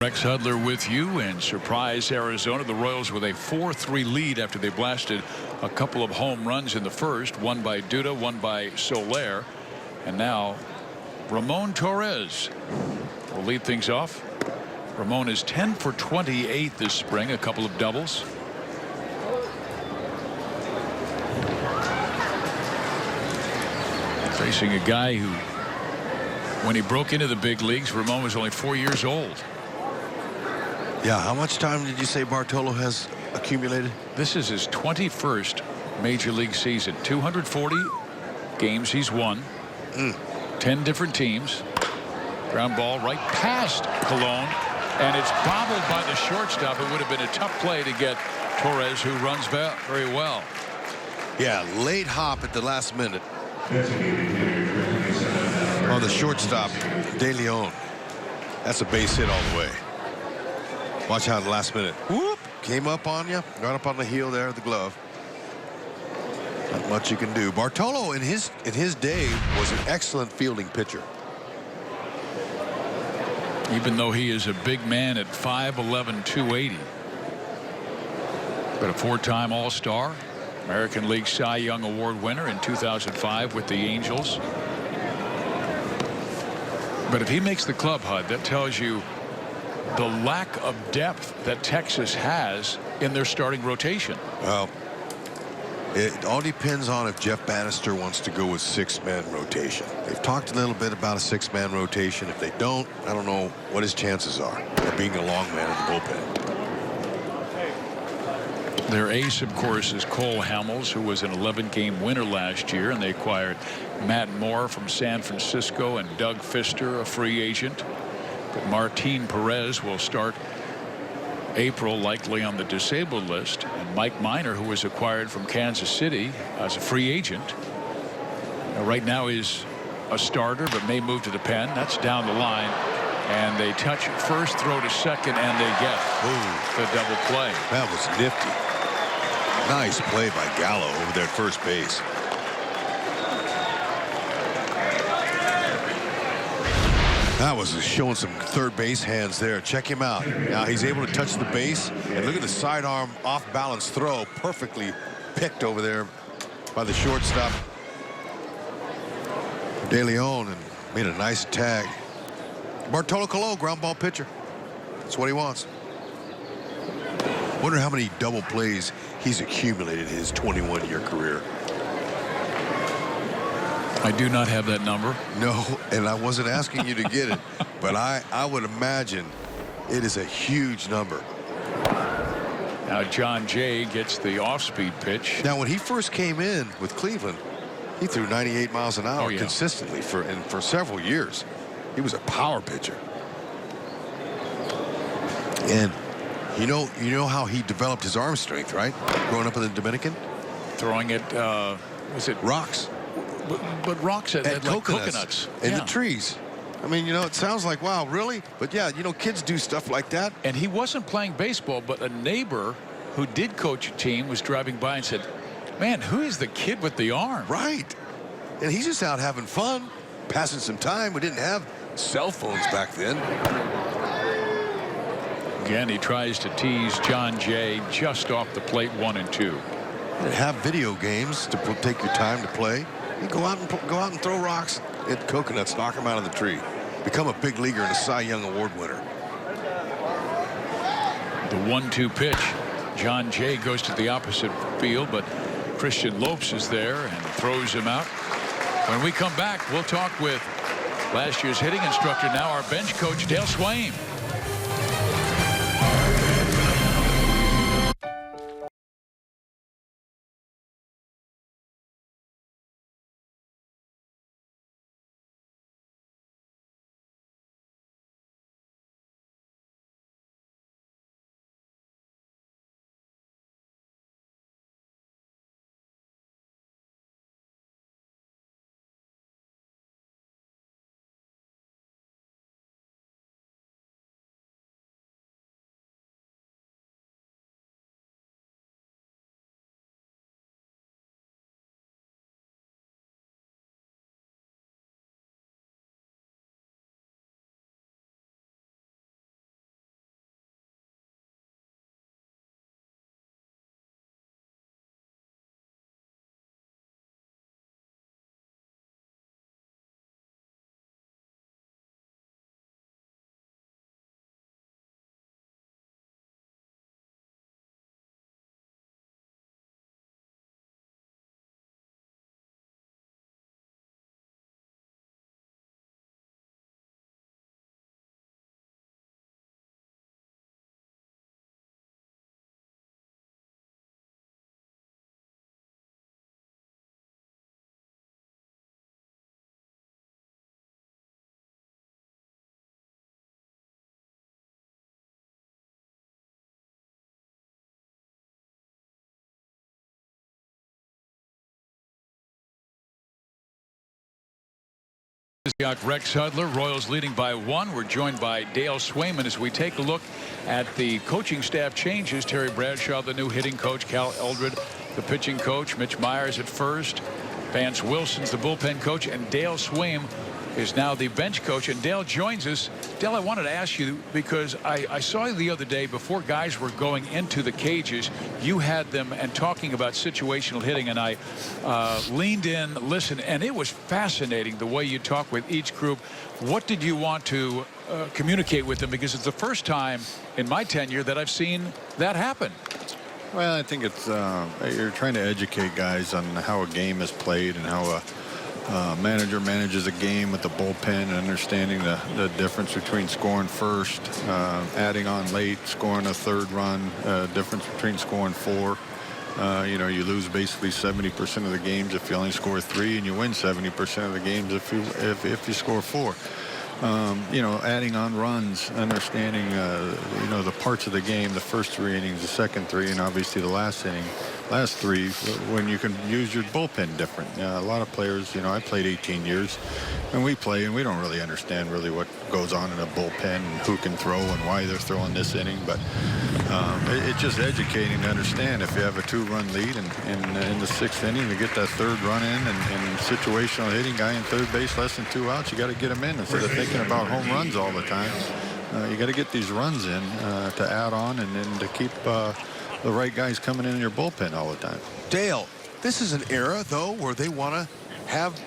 Rex Hudler with you, and surprise Arizona. The Royals with a 4-3 lead after they blasted a couple of home runs in the first, one by Duda, one by Soler, and now Ramon Torres will lead things off. Ramon is 10 for 28 this spring, a couple of doubles. Facing a guy who, when he broke into the big leagues, Ramon was only 4 years old. Yeah, how much time did you say Bartolo has accumulated? This is his 21st major league season. 240 games he's won. 10 different teams. Ground ball right past Colon, and it's bobbled by the shortstop. It would have been a tough play to get Torres, who runs very well. Yeah, late hop at the last minute on the shortstop, De Leon. That's a base hit all the way. Watch how the last minute, whoop, came up on you, got up on the heel there of the glove. Not much you can do. Bartolo in his day was an excellent fielding pitcher. Even though he is a big man at 5'11", 280. But a 4-time All-Star, American League Cy Young Award winner in 2005 with the Angels. But if he makes the club, Hud, that tells you the lack of depth that Texas has in their starting rotation. Well, it all depends on if Jeff Bannister wants to go with 6-man rotation. They've talked a little bit about a 6-man rotation. If they don't, I don't know what his chances are of being a long man in the bullpen. Their ace, of course, is Cole Hamels, who was an 11-game winner last year, and they acquired Matt Moore from San Francisco and Doug Fister, a free agent. But Martin Perez will start April, likely on the disabled list, and Mike Minor, who was acquired from Kansas City as a free agent. Right now is a starter, but may move to the pen. That's down the line. And they touch first, throw to second, and they get the double play. That was nifty. Nice play by Gallo over there at first base. That was showing some third base hands there. Check him out. Now he's able to touch the base. And look at the sidearm off-balance throw. Perfectly picked over there by the shortstop, De Leon, and made a nice tag. Bartolo Colon, ground ball pitcher. That's what he wants. Wonder how many double plays he's accumulated in his 21-year career. I do not have that number. No, and I wasn't asking you to get it, but I would imagine it is a huge number. Now John Jay gets the off-speed pitch. Now, when he first came in with Cleveland, he threw 98 miles an hour consistently for several years. He was a power pitcher. And you know how he developed his arm strength, right? Growing up in the Dominican? Throwing it, was it rocks? But rocks at like coconuts. In the trees. I mean, it sounds like, wow, really? But yeah, kids do stuff like that. And he wasn't playing baseball, but a neighbor who did coach a team was driving by and said, man, who is the kid with the arm? Right. And he's just out having fun, passing some time. We didn't have cell phones back then. Again, he tries to tease John Jay just off the plate, 1-2. Have video games to take your time to play. You go out and throw rocks at coconuts, knock them out of the tree. Become a big leaguer and a Cy Young Award winner. The 1-2 pitch. John Jay goes to the opposite field, but Christian Lopes is there and throws him out. When we come back, we'll talk with last year's hitting instructor, now our bench coach, Dale Swaim. Got Rex Hudler, Royals leading by 1. We're joined by Dale Swayman as we take a look at the coaching staff changes. Terry Bradshaw, the new hitting coach, Cal Eldred, the pitching coach, Mitch Myers at first, Vance Wilson's the bullpen coach, and Dale Swaim is now the bench coach. And Dale joins us. Dale, I wanted to ask you, because I saw you the other day before guys were going into the cages, you had them and talking about situational hitting, and I leaned in, listened, and it was fascinating the way you talk with each group. What did you want to communicate with them? Because it's the first time in my tenure that I've seen that happen. Well, I think it's you're trying to educate guys on how a game is played and how a manager manages a game with the bullpen, and understanding the difference between scoring first, adding on late, scoring a third run, difference between scoring 4. You lose basically 70% of the games if you only score 3, and you win 70% of the games if you score 4. Adding on runs, understanding, the parts of the game, the first 3 innings, the second 3, and obviously the last inning, last 3 when you can use your bullpen different. A lot of players, you know, I played 18 years, and we play, and we don't really understand really what goes on in a bullpen and who can throw and why they're throwing this inning. But it's just educating to understand if you have a 2-run lead and in the 6th inning to get that 3rd run in and situational hitting, guy in 3rd base, less than 2 outs, you got to get them in instead of thinking about home runs all the time. You got to get these runs in to add on and then to keep the right guys coming in your bullpen all the time. Dale, this is an era, though, where they want to have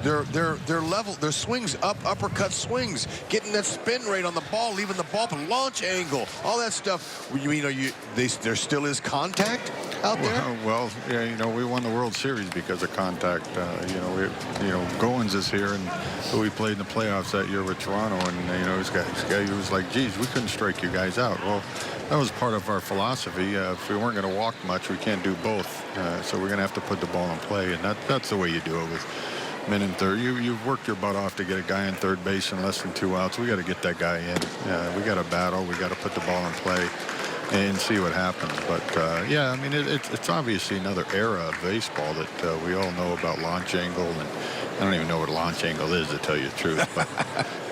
their swings up, uppercut swings, getting that spin rate on the ball, leaving the ball, launch angle, all that stuff. There still is contact out there. Well, yeah, you know, we won the World Series because of contact. Goins is here, and we played in the playoffs that year with Toronto, and you know, this guy was like, geez, we couldn't strike you guys out. Well, that was part of our philosophy. If we weren't going to walk much, we can't do both. So we're going to have to put the ball in play, and that's the way you do it with men in 3rd. You've worked your butt off to get a guy in 3rd base in less than 2 outs. We got to get that guy in. We got to battle. We got to put the ball in play and see what happens. But yeah, I mean, it's obviously another era of baseball that we all know about launch angle, and I don't even know what a launch angle is, to tell you the truth. But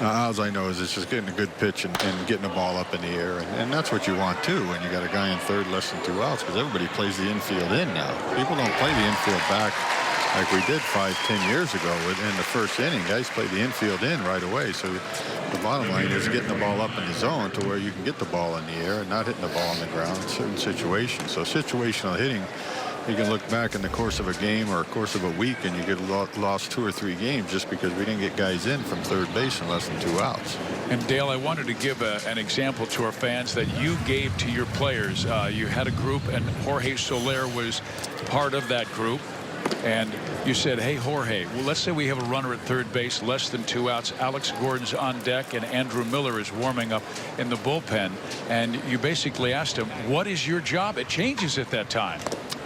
all I know is it's just getting a good pitch and getting the ball up in the air, and that's what you want too when you got a guy in 3rd less than 2 outs, because everybody plays the infield in now. People don't play the infield back like we did 5-10 years ago in the 1st inning. Guys play the infield in right away. So the bottom line is getting the ball up in the zone to where you can get the ball in the air and not hitting the ball on the ground in certain situations. So situational hitting, you can look back in the course of a game or a course of a week and you get lost 2 or 3 games just because we didn't get guys in from 3rd base in less than 2 outs. And Dale, I wanted to give an example to our fans that you gave to your players. You had a group, and Jorge Soler was part of that group. And you said, hey, Jorge, well, let's say we have a runner at 3rd base, less than 2 outs. Alex Gordon's on deck, and Andrew Miller is warming up in the bullpen. And you basically asked him, what is your job? It changes at that time.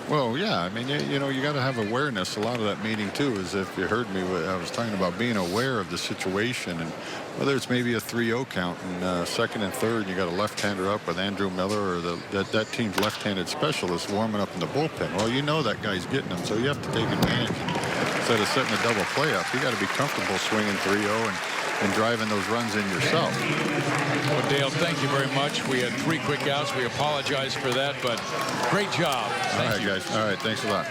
Well, yeah, I mean, you know, you got to have awareness. A lot of that meeting, too, is if you heard me, I was talking about being aware of the situation, and whether it's maybe a 3-0 count in 2nd and 3rd, you got a left-hander up with Andrew Miller or that team's left-handed specialist warming up in the bullpen. Well, you know that guy's getting them, so you have to take advantage. Instead of setting a double play up, you got to be comfortable swinging 3-0 and driving those runs in yourself. Well, Dale, thank you very much. We had 3 quick outs. We apologize for that, but great job. Thank you. Guys. All right, thanks a lot.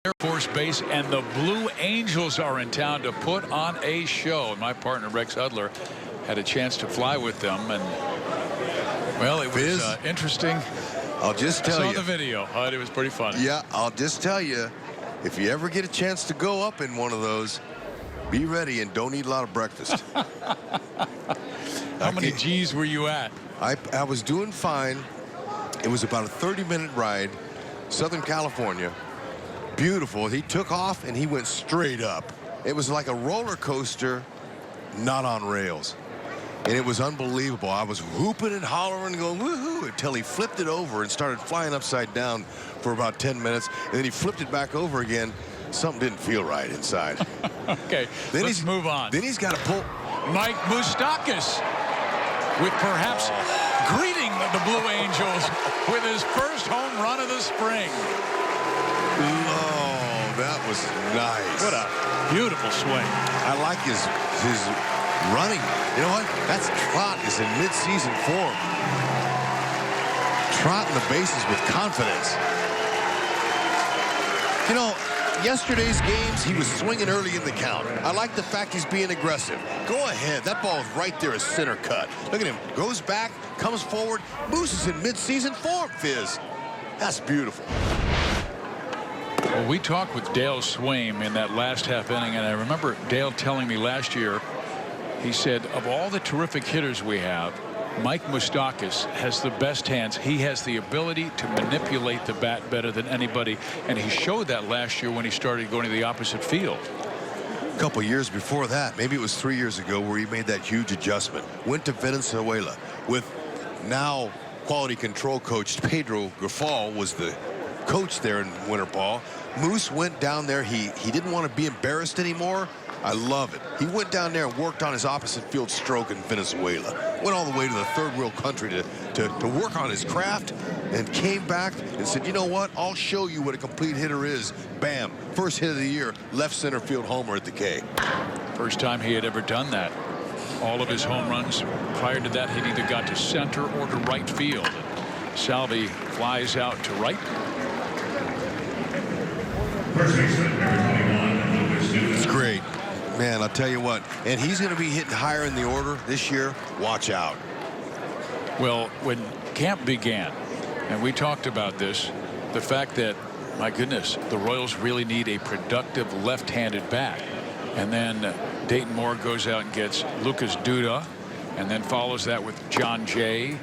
Air Force Base, and the Blue Angels are in town to put on a show. And my partner Rex Hudler had a chance to fly with them, and well, it was interesting. I'll just tell you. I saw the video. It was pretty fun. Yeah, I'll just tell you, if you ever get a chance to go up in one of those, be ready and don't eat a lot of breakfast. How many G's were you at? I was doing fine. It was about a 30-minute ride, Southern California. Beautiful. He took off and he went straight up. It was like a roller coaster, not on rails. and it was unbelievable. I was whooping and hollering, going woohoo, until he flipped it over and started flying upside down for about 10 minutes, and then he flipped it back over again. Something didn't feel right inside. Okay, then let's move on. Then he's got to pull. Mike Moustakas with perhaps greeting the Blue Angels with his first home run of the spring. Oh, that was nice. What a beautiful swing. I like his running. You know what? That's Trot is in mid-season form. Trotting the bases with confidence. You know, yesterday's games, he was swinging early in the count. I like the fact he's being aggressive. Go ahead. That ball is right there, a center cut. Look at him. Goes back, comes forward. Moose is in mid-season form, Fizz. That's beautiful. Well, we talked with Dale Swaim in that last half inning, and I remember Dale telling me last year, he said, of all the terrific hitters we have, Mike Moustakas has the best hands. He has the ability to manipulate the bat better than anybody, and he showed that last year when he started going to the opposite field. A couple years before that, maybe it was 3 years ago, where he made that huge adjustment. Went to Venezuela with now quality control coach Pedro Grifal was the coach there in winter ball. Moose went down there. He didn't want to be embarrassed anymore. I love it. He went down there and worked on his opposite field stroke in Venezuela. Went all the way to the third world country to work on his craft, and came back and said, you know what? I'll show you what a complete hitter is. Bam. First hit of the year, left center field homer at the K. First time he had ever done that. All of his home runs prior to that, he'd either got to center or to right field. Salvi flies out to right. It's great. Man, I'll tell you what. And he's going to be hitting higher in the order this year. Watch out. Well, when camp began, and we talked about this, the fact that, my goodness, the Royals really need a productive left-handed bat. And then Dayton Moore goes out and gets Lucas Duda, and then follows that with John Jay,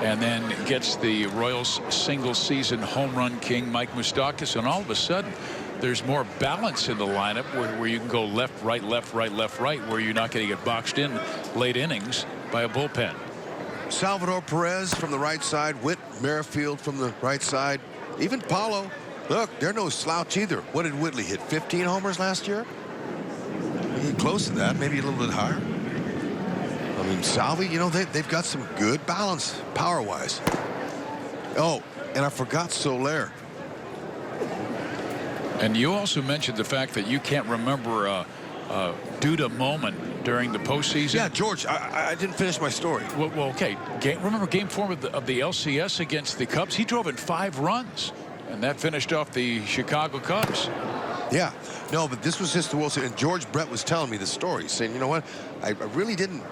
and then gets the Royals single-season home run king Mike Moustakas, and all of a sudden there's more balance in the lineup where you can go left, right, left, right, left, right, where you're not going to get boxed in late innings by a bullpen. Salvador Perez from the right side, Whit Merrifield from the right side, even Paulo. Look, they're no slouch either. What did Whitley hit? 15 homers last year? Close to that, maybe a little bit higher. I mean, Salvi, you know, they've got some good balance power-wise. Oh, and I forgot Soler. And you also mentioned the fact that you can't remember a Duda moment during the postseason. Yeah, George, I didn't finish my story. Well, okay. Remember Game 4 of the LCS against the Cubs? He drove in 5 runs, and that finished off the Chicago Cubs. Yeah. No, but this was just the World Series. And George Brett was telling me the story, saying, you know what, I really didn't,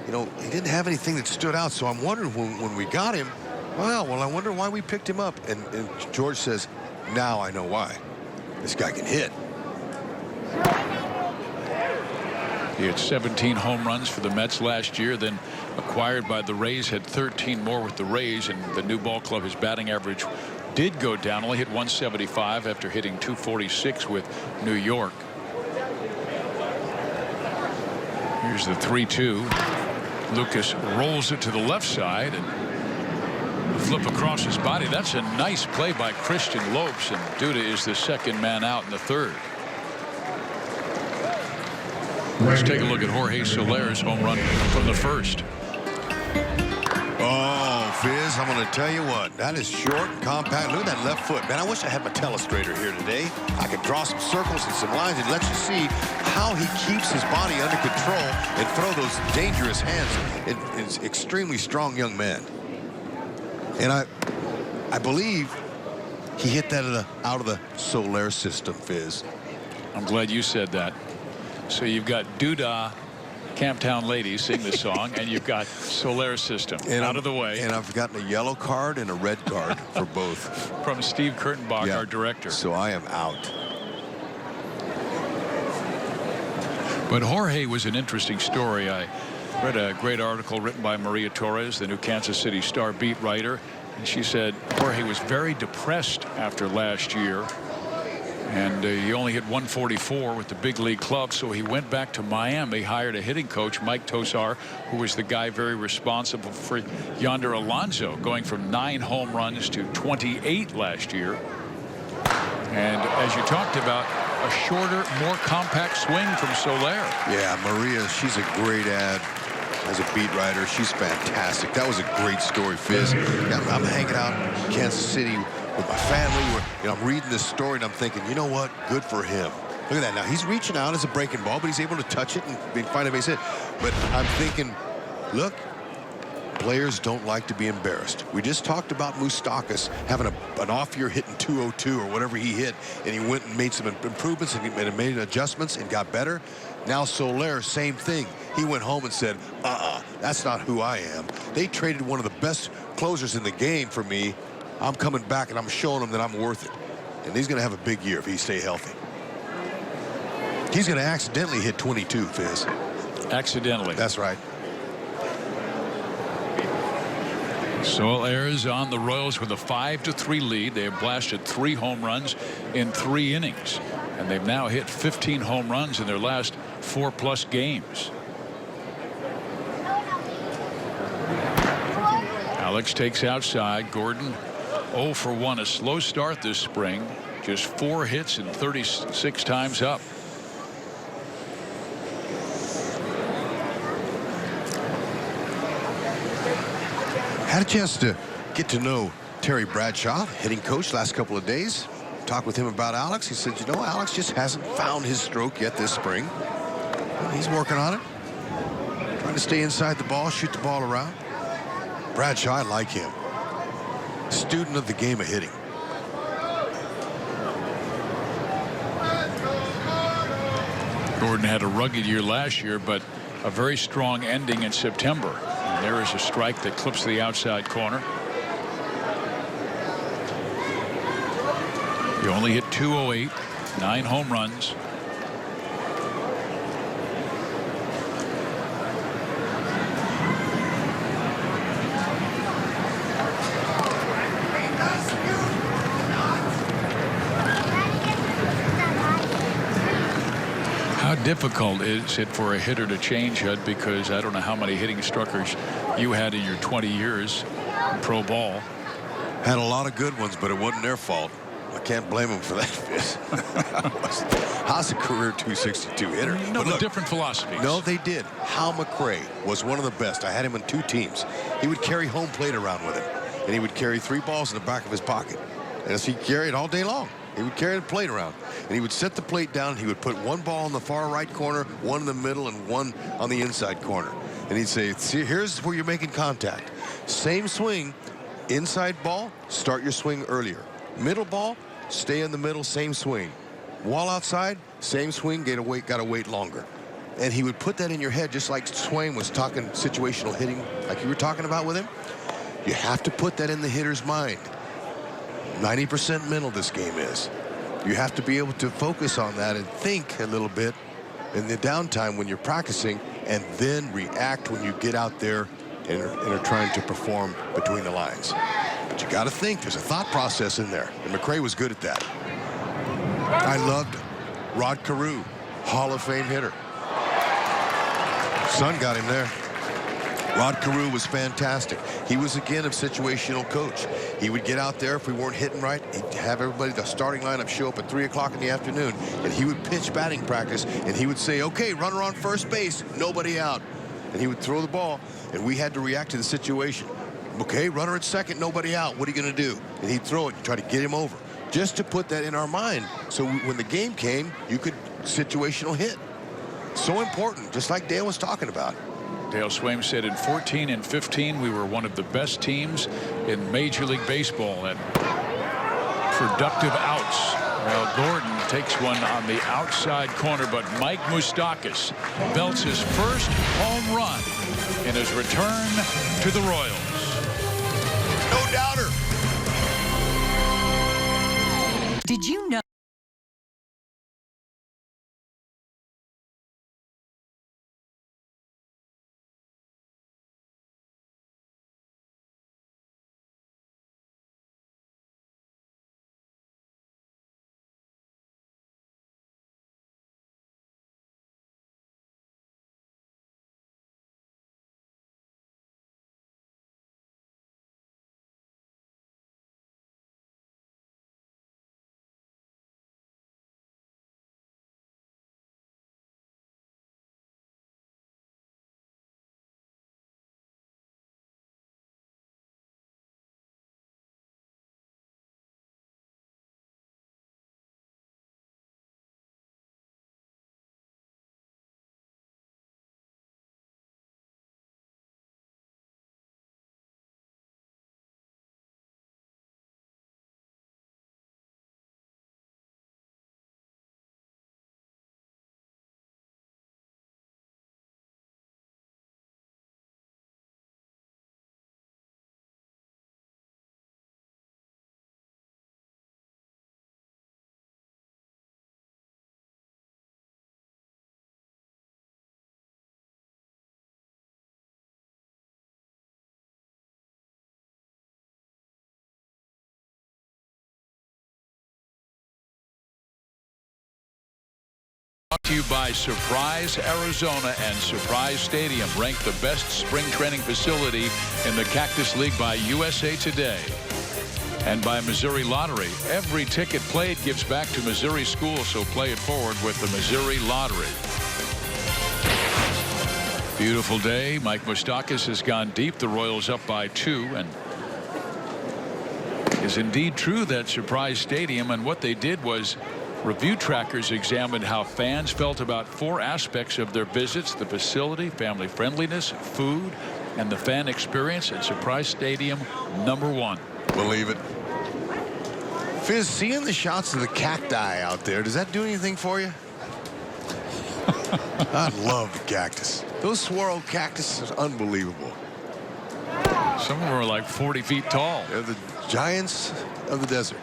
you know, he didn't have anything that stood out. So I'm wondering when we got him, well, I wonder why we picked him up. And George says, now I know why. This guy can hit. He had 17 home runs for the Mets last year, then acquired by the Rays, had 13 more with the Rays, and the new ball club, his batting average did go down, only hit 175 after hitting 246 with New York. Here's the 3-2. Lucas rolls it to the left side, and a flip across his body. That's a nice play by Christian Lopes, and Duda is the second man out in the third. Let's take a look at Jorge Soler's home run from the first. Oh, Fizz, I'm going to tell you what. That is short and compact. Look at that left foot. Man, I wish I had my telestrator here today. I could draw some circles and some lines and let you see how he keeps his body under control and throw those dangerous hands. It's an extremely strong young man. And I believe he hit that out of the Soler system, Fizz. I'm glad you said that. So you've got Duda, Camptown Ladies sing the song, and you've got Soler system out of the way. And I've gotten a yellow card and a red card for both. From Steve Kurtenbach, our director. So I am out. But Jorge was an interesting story. I read a great article written by Maria Torres, the new Kansas City Star beat writer. And she said Jorge was very depressed after last year. And he only hit 144 with the big league club, so he went back to Miami, hired a hitting coach, Mike Tosar, who was the guy very responsible for Yonder Alonso going from 9 home runs to 28 last year. And as you talked about, a shorter, more compact swing from Soler. Yeah, Maria, she's a great ad as a beat writer. She's fantastic. That was a great story, Fizz. I'm hanging out in Kansas City with my family. I'm reading this story and I'm thinking, you know what? Good for him. Look at that. Now he's reaching out as a breaking ball, but he's able to touch it and find a base hit. But I'm thinking, look, players don't like to be embarrassed. We just talked about Moustakas having an off year hitting 202 or whatever he hit, and he went and made some improvements and made adjustments and got better. Now Soler, same thing. He went home and said, that's not who I am. They traded one of the best closers in the game for me. I'm coming back and I'm showing him that I'm worth it. And he's going to have a big year if he stays healthy. He's going to accidentally hit 22, Fizz. Accidentally. That's right. Soler's on the Royals with a 5-3 lead. They have blasted 3 home runs in 3 innings. And they've now hit 15 home runs in their last 4+ games. Alex takes outside. Gordon 0 for 1, a slow start this spring. Just 4 hits and 36 times up. Had a chance to get to know Terry Bradshaw, hitting coach, last couple of days. Talked with him about Alex. He said, you know, Alex just hasn't found his stroke yet this spring. He's working on it. Trying to stay inside the ball, shoot the ball around. Bradshaw, I like him. Student of the game of hitting. Gordon had a rugged year last year, but a very strong ending in September. And there is a strike that clips the outside corner. He only hit 208, 9 home runs. How difficult is it for a hitter to change, Hud? Because I don't know how many hitting struckers you had in your 20 years in pro ball. Had a lot of good ones, but it wasn't their fault. I can't blame them for that. Haas a career 262 hitter. No, but look, different philosophies. No, they did. Hal McRae was one of the best. I had him in 2 teams. He would carry home plate around with him, and he would carry 3 balls in the back of his pocket. And as he carried all day long, he would carry the plate around, and he would set the plate down. He would put 1 ball in the far right corner, 1 in the middle, and 1 on the inside corner. And he'd say, see, here's where you're making contact. Same swing, inside ball, start your swing earlier. Middle ball, stay in the middle, same swing. Wall outside, same swing, gotta wait longer. And he would put that in your head, just like Swain was talking situational hitting, like you were talking about with him. You have to put that in the hitter's mind. 90% mental this game is. You have to be able to focus on that and think a little bit in the downtime when you're practicing, and then react when you get out there and are trying to perform between the lines. But you got to think. There's a thought process in there, and McRae was good at that. I loved Rod Carew, Hall of Fame hitter. Son got him there. Rod Carew was fantastic. He was, again, a situational coach. He would get out there if we weren't hitting right. He'd have everybody, the starting lineup, show up at 3 o'clock in the afternoon, and he would pitch batting practice, and he would say, okay, runner on first base, nobody out. And he would throw the ball, and we had to react to the situation. Okay, runner at second, nobody out. What are you going to do? And he'd throw it and try to get him over, just to put that in our mind. So when the game came, you could situational hit. So important, just like Dale was talking about. Dale Swaim said in 14 and 15 we were one of the best teams in Major League Baseball at productive outs. Well, Gordon takes one on the outside corner, but Mike Moustakas belts his first home run in his return to the Royals. No doubter. Did you know? Brought to you by Surprise, Arizona and Surprise Stadium, ranked the best spring training facility in the Cactus League by USA Today. And by Missouri Lottery. Every ticket played gives back to Missouri schools, so play it forward with the Missouri Lottery. Beautiful day. Mike Moustakas has gone deep. The Royals up by 2, and is indeed true that Surprise Stadium, and what they did was review trackers examined how fans felt about 4 aspects of their visits: the facility, family friendliness, food, and the fan experience. And Surprise Stadium #1. Believe it. Fizz, seeing the shots of the cacti out there, does that do anything for you? I love the cactus. Those swirl cactus are unbelievable. Some of them are like 40 feet tall. They're the giants of the desert.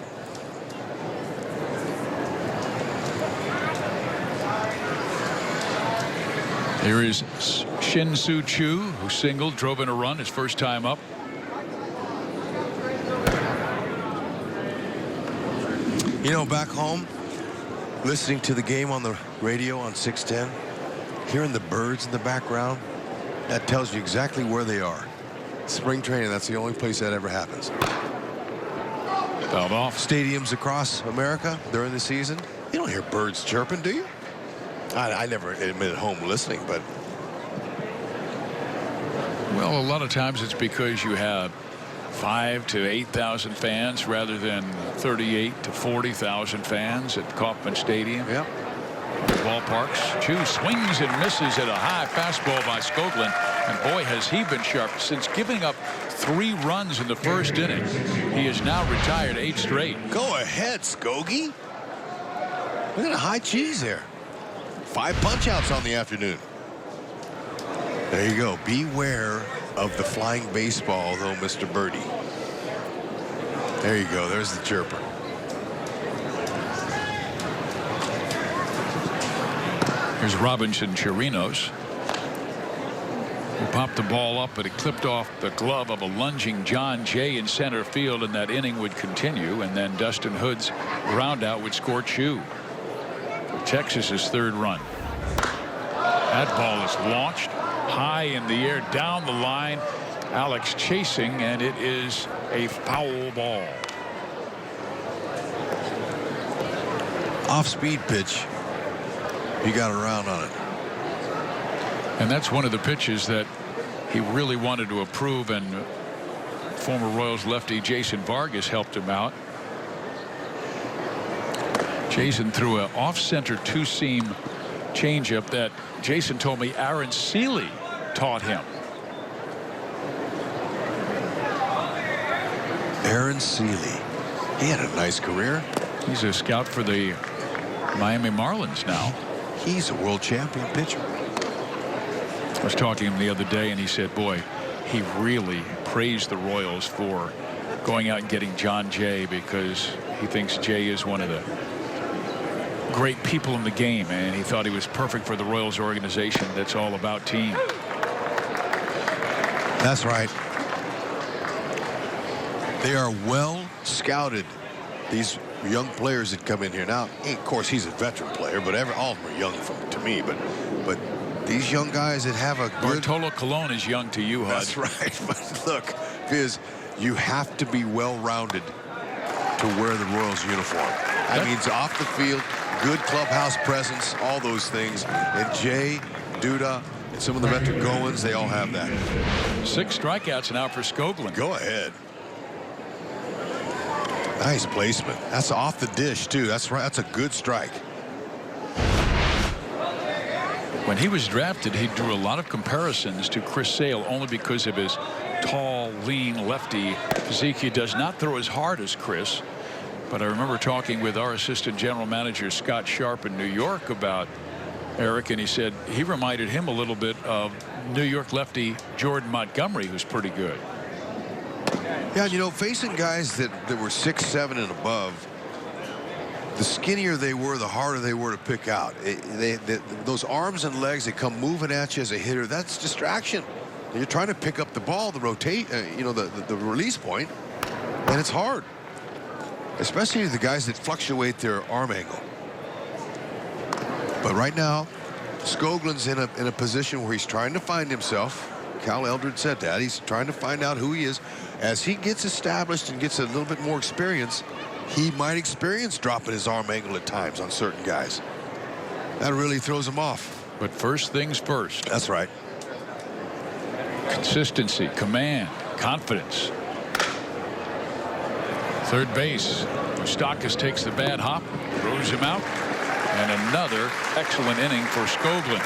Here is Shin-Soo Choo, who singled, drove in a run his first time up. You know, back home, listening to the game on the radio on 610, hearing the birds in the background, that tells you exactly where they are. Spring training, that's the only place that ever happens. Fouled off. Stadiums across America during the season, you don't hear birds chirping, do you? I never admit at home listening, but... Well, a lot of times it's because you have 5,000 to 8,000 fans rather than 38,000 to 40,000 fans at Kauffman Stadium. Yep. Ballparks. Choo swings and misses at a high fastball by Skoglund, and boy, has he been sharp. Since giving up 3 runs in the first inning, he has now retired 8 straight. Go ahead, Skogie. Look at the high cheese there. 5 punch-outs on the afternoon. There you go. Beware of the flying baseball, though, Mr. Birdie. There you go. There's the chirper. Here's Robinson Chirinos, who popped the ball up, but it clipped off the glove of a lunging John Jay in center field, and that inning would continue. And then Dustin Hood's ground out would score Choo. Texas's 3rd run. That ball is launched high in the air, down the line. Alex chasing, and it is a foul ball. Off-speed pitch. He got around on it. And that's one of the pitches that he really wanted to approve, and former Royals lefty Jason Vargas helped him out. Jason threw an off-center 2-seam changeup that Jason told me Aaron Seeley taught him. Aaron Seeley. He had a nice career. He's a scout for the Miami Marlins now. He's a world champion pitcher. I was talking to him the other day, and he said, boy, he really praised the Royals for going out and getting John Jay, because he thinks Jay is one of the great people in the game, and he thought he was perfect for the Royals organization that's all about team. That's right. They are well scouted, these young players that come in here. Now, of course, he's a veteran player, but all of them are young to me. But these young guys that have a good... Bartolo Colon is young to you, Hud. That's right. But look, Fizz, you have to be well-rounded to wear the Royals uniform. That means off the field, good clubhouse presence, all those things. And Jay, Duda, and some of the veteran Goins, they all have that. 6 strikeouts now for Skoglund. Go ahead. Nice placement. That's off the dish, too. That's right. That's a good strike. When he was drafted, he drew a lot of comparisons to Chris Sale, only because of his tall, lean lefty physique. He does not throw as hard as Chris. But I remember talking with our assistant general manager, Scott Sharp, in New York about Eric, and he said he reminded him a little bit of New York lefty Jordan Montgomery, who's pretty good. Yeah, you know, facing guys that were 6'7" and above, the skinnier they were, the harder they were to pick out. Those arms and legs that come moving at you as a hitter, that's distraction. You're trying to pick up the ball, the release point, and it's hard. Especially the guys that fluctuate their arm angle. But right now, Skoglund's in a position where he's trying to find himself. Cal Eldred said that. He's trying to find out who he is. As he gets established and gets a little bit more experience, he might experience dropping his arm angle at times on certain guys. That really throws him off. But first things first. That's right. Consistency, command, confidence. Third base. Moustakas takes the bad hop, throws him out, and another excellent inning for Skoglund.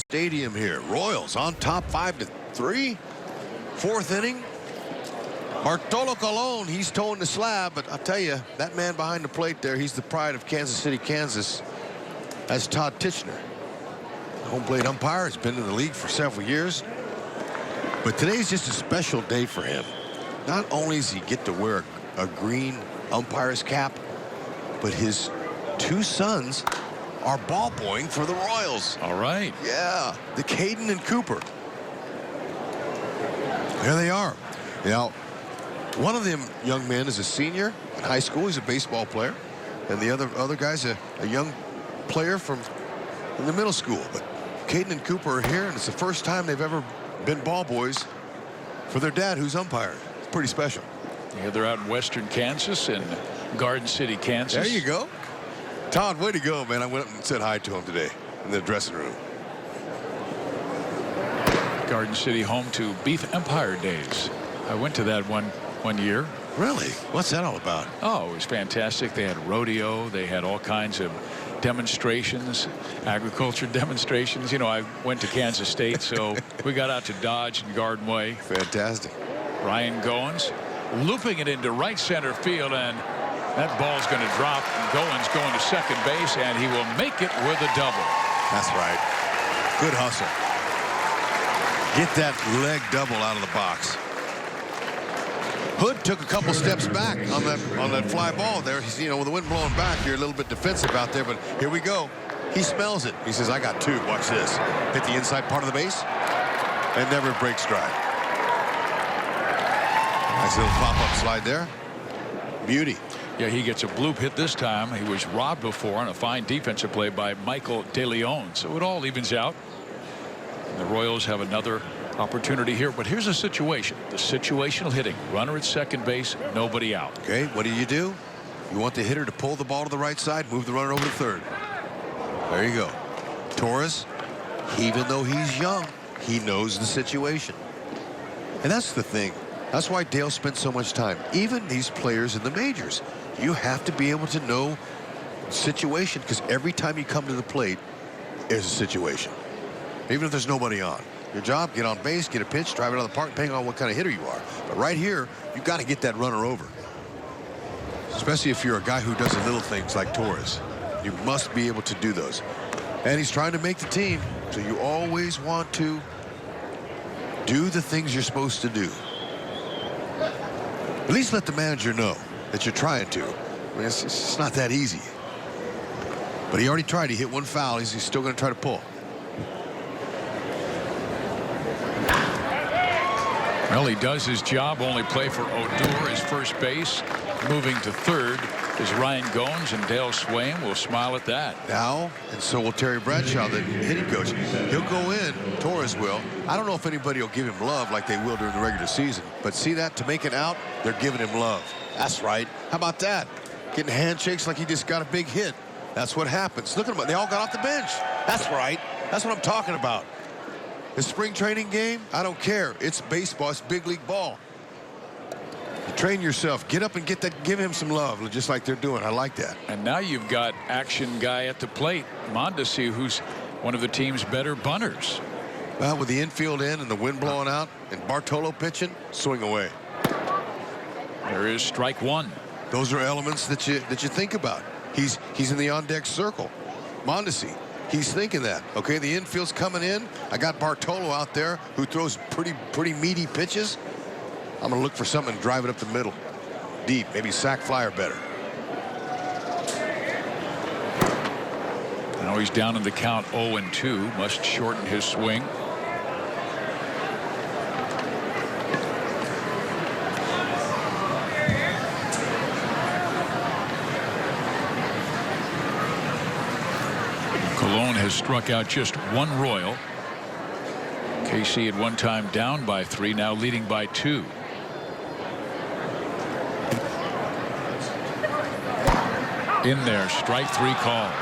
Stadium here. Royals on top 5-3. Fourth inning. Bartolo Colon, he's towing the slab, but I'll tell you, that man behind the plate there, he's the pride of Kansas City, Kansas. That's Todd Tichenor. Home plate umpire, has been in the league for several years. But today's just a special day for him. Not only does he get to wear a green umpire's cap, but his two sons are ball boying for the Royals. All right. Yeah, the Caden and Cooper. There they are. Now, one of them young men is a senior in high school. He's a baseball player. And the other guy's a young player from the middle school. But Caden and Cooper are here, and it's the first time they've ever been ball boys for their dad, who's umpiring. It's pretty special. Yeah, they're out in western Kansas and Garden City, Kansas. There you go. Todd, way to go, man. I went up and said hi to him today in the dressing room. Garden City, home to Beef Empire Days. I went to that one year. Really? What's that all about? Oh, it was fantastic. They had rodeo. They had all kinds of demonstrations, agriculture demonstrations. You know, I went to Kansas State, so we got out to Dodge and Garden Way. Fantastic. Ryan Goins looping it into right center field, and that ball's going to drop. Goins going to second base, and he will make it with a double. That's right. Good hustle. Get that leg double out of the box. Hood took a couple steps back on that fly ball there. He's, you know, with the wind blowing back, you're a little bit defensive out there, but here we go. He smells it. He says, I got two. Watch this. Hit the inside part of the base and never break stride. Nice little pop-up slide there. Beauty. Yeah, he gets a bloop hit this time. He was robbed before on a fine defensive play by Michel De Leon. So it all evens out. And the Royals have another opportunity here. But here's a situation. The situational hitting. Runner at second base, nobody out. Okay, what do? You want the hitter to pull the ball to the right side, move the runner over to third. There you go. Torres, even though he's young, he knows the situation. And that's the thing. That's why Dale spent so much time. Even these players in the majors, you have to be able to know the situation, because every time you come to the plate, there's a situation. Even if there's nobody on. Your job, get on base, get a pitch, drive it out of the park, depending on what kind of hitter you are. But right here, you've got to get that runner over. Especially if you're a guy who does the little things like Torres. You must be able to do those. And he's trying to make the team, so you always want to do the things you're supposed to do. At least let the manager know that you're trying to. I mean, it's not that easy. But he already tried. He hit one foul. He's still going to try to pull. Well, he does his job. Only play for Odor as first base. Moving to third is Ryan Goins, and Dale Swain will smile at that. Now, and so will Terry Bradshaw, the hitting coach. He'll go in, Torres will. I don't know if anybody will give him love like they will during the regular season. But see that? To make it out, they're giving him love. That's right. How about that? Getting handshakes like he just got a big hit. That's what happens. Look at them. They all got off the bench. That's right. That's what I'm talking about. The spring training game, I don't care. It's baseball. It's big league ball. You train yourself. Get up and get that. Give him some love, just like they're doing. I like that. And now you've got action guy at the plate, Mondesi, who's one of the team's better bunters. Well, with the infield in and the wind blowing out and Bartolo pitching, swing away. There is strike one. Those are elements that you think about. He's in the on-deck circle. Mondesi, he's thinking that. Okay, the infield's coming in. I got Bartolo out there who throws pretty meaty pitches. I'm going to look for something and drive it up the middle. Deep, maybe sack fly or better. Now he's down in the count 0-2. Must shorten his swing. Colon has struck out just one Royal. KC at one time down by 3, now leading by 2. In there, strike 3 calls.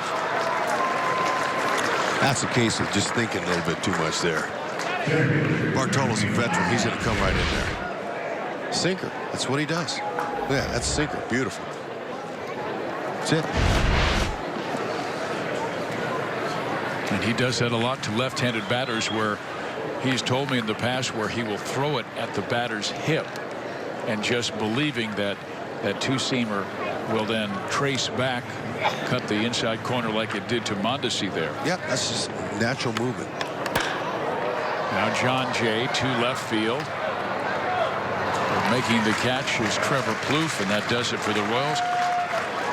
That's a case of just thinking a little bit too much there. Bartolo's a veteran. He's going to come right in there. Sinker. That's what he does. Yeah, that's a sinker. Beautiful. That's it. And he does that a lot to left-handed batters, where he's told me in the past where he will throw it at the batter's hip and just believing that that two-seamer will then trace back, cut the inside corner like it did to Mondesi there. Yeah, that's just natural movement. Now John Jay to left field. Making the catch is Trevor Plouffe, and that does it for the Royals.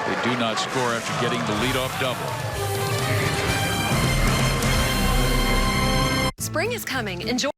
They do not score after getting the leadoff double. Spring is coming. Enjoy.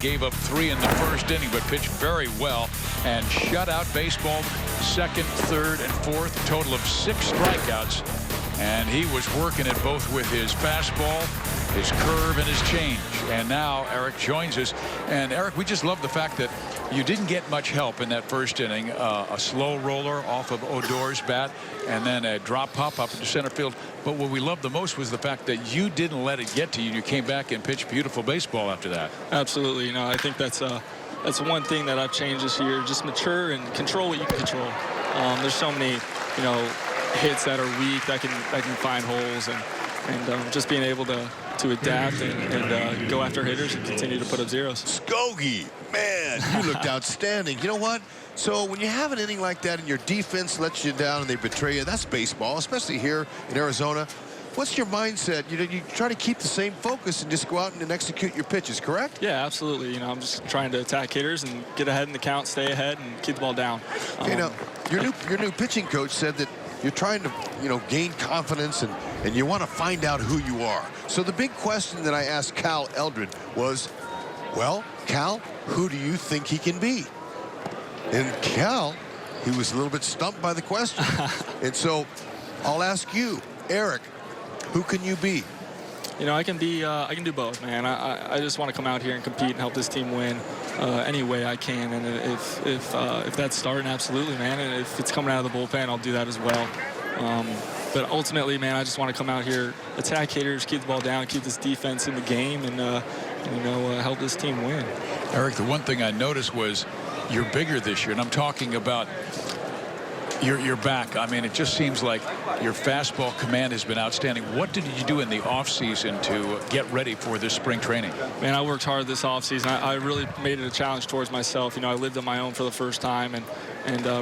Gave up 3 in the first inning, but pitched very well and shut out baseball second, third, and fourth. A total of 6 strikeouts. And he was working it both with his fastball, his curve, and his change. And now Eric joins us. And Eric, we just love the fact that you didn't get much help in that first inning. A slow roller off of Odor's bat, and then a drop pop up into center field. But what we loved the most was the fact that you didn't let it get to you. You came back and pitched beautiful baseball after that. Absolutely. You know, I think that's one thing that I've changed this year. Just mature and control what you can control. There's so many, you know, hits that are weak that can find holes, and just being able to adapt and go after hitters and continue to put up zeros. Skogie, man, you looked outstanding. You know what? So when you have an inning like that and your defense lets you down and they betray you, that's baseball, especially here in Arizona. What's your mindset? You know, you try to keep the same focus and just go out and execute your pitches, correct? Yeah, absolutely. You know, I'm just trying to attack hitters and get ahead in the count, stay ahead, and keep the ball down. You know, your new pitching coach said that you're trying to, you know, gain confidence and you want to find out who you are. So the big question that I asked Cal Eldred was, well, Cal, who do you think he can be? And Cal, he was a little bit stumped by the question. And so I'll ask you, Eric, who can you be? You know, I can do both, man. I just want to come out here and compete and help this team win any way I can. And if that's starting, absolutely, man. And if it's coming out of the bullpen, I'll do that as well. But ultimately, man, I just want to come out here, attack hitters, keep the ball down, keep this defense in the game, and you know, help this team win. Eric, the one thing I noticed was you're bigger this year, and I'm talking about your back. I mean, it just seems like your fastball command has been outstanding. What did you do in the offseason to get ready for this spring training? Man, I worked hard this offseason. I really made it a challenge towards myself. You know, I lived on my own for the first time, and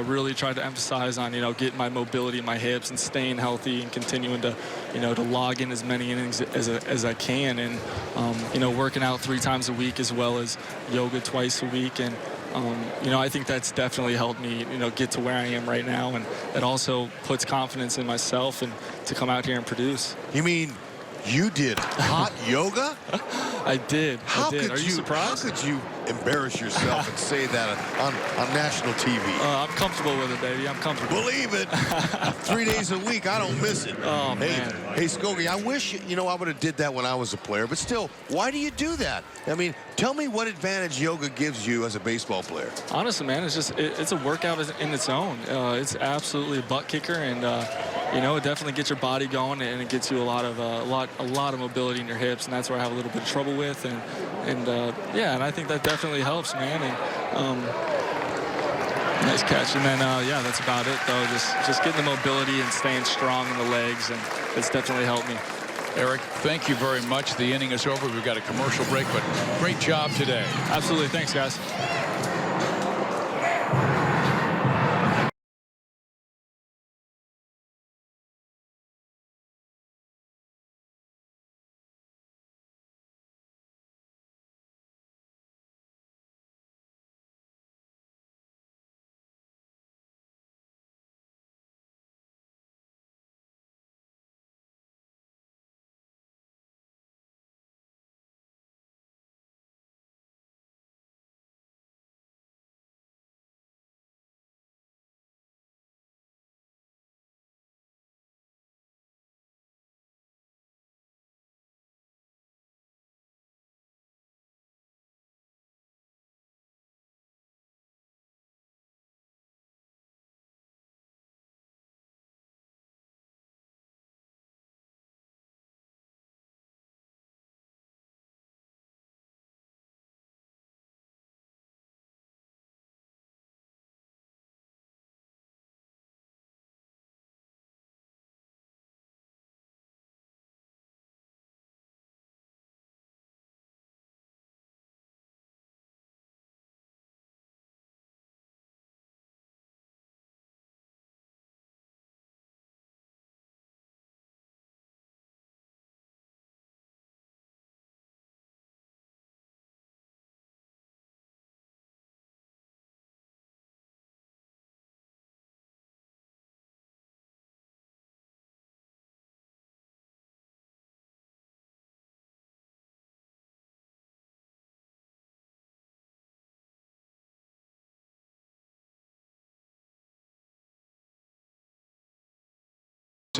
really tried to emphasize on, you know, getting my mobility in my hips and staying healthy and continuing to, you know, to log in as many innings as I can, and you know, working out 3 times a week as well as yoga twice a week. And you know, I think that's definitely helped me, you know, get to where I am right now, and it also puts confidence in myself and to come out here and produce. You mean you did hot yoga? I did. Are you surprised? How could you embarrass yourself and say that on national TV? I'm comfortable with it, baby. I'm comfortable. Believe it. 3 days a week, I don't miss it. Oh, man. Hey, Skogie, I wish, you know, I would have did that when I was a player, but still, why do you do that? I mean, tell me what advantage yoga gives you as a baseball player. Honestly, man, it's just it's a workout in its own. It's absolutely a butt kicker, and you know, it definitely gets your body going, and it gets you a lot of mobility in your hips, and that's where I have a little bit of trouble with, and yeah, and I think that definitely helps, man. And nice catch. And then yeah, that's about it though. Just getting the mobility and staying strong in the legs, and it's definitely helped me. Eric, thank you very much. The inning is over. We've got a commercial break, but great job today. Absolutely. Thanks, guys.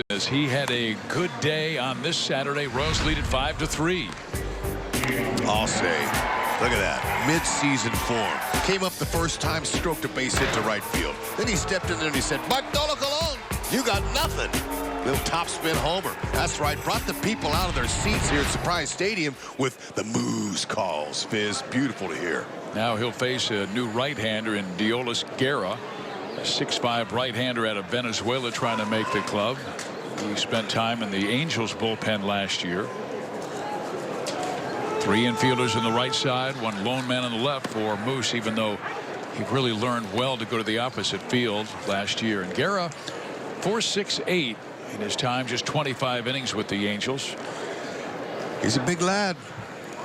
As he had a good day on this Saturday. Royals lead at 5-3. I'll say Look at that, mid-season form. Came up the first time, stroked a base hit to right field. Then he stepped in there and he said, Bartolo Colon, you got nothing. Little topspin homer. That's right, brought the people out of their seats here at Surprise Stadium with the moose calls. Fizz, beautiful to hear. Now he'll face a new right-hander in Diolis Guerra, a 6'5" right-hander out of Venezuela trying to make the club. He spent time in the Angels bullpen last year. 3 infielders on the right side, 1 lone man on the left for Moose, even though he really learned well to go to the opposite field last year. And Guerra, 4.68 in his time, just 25 innings with the Angels. He's a big lad.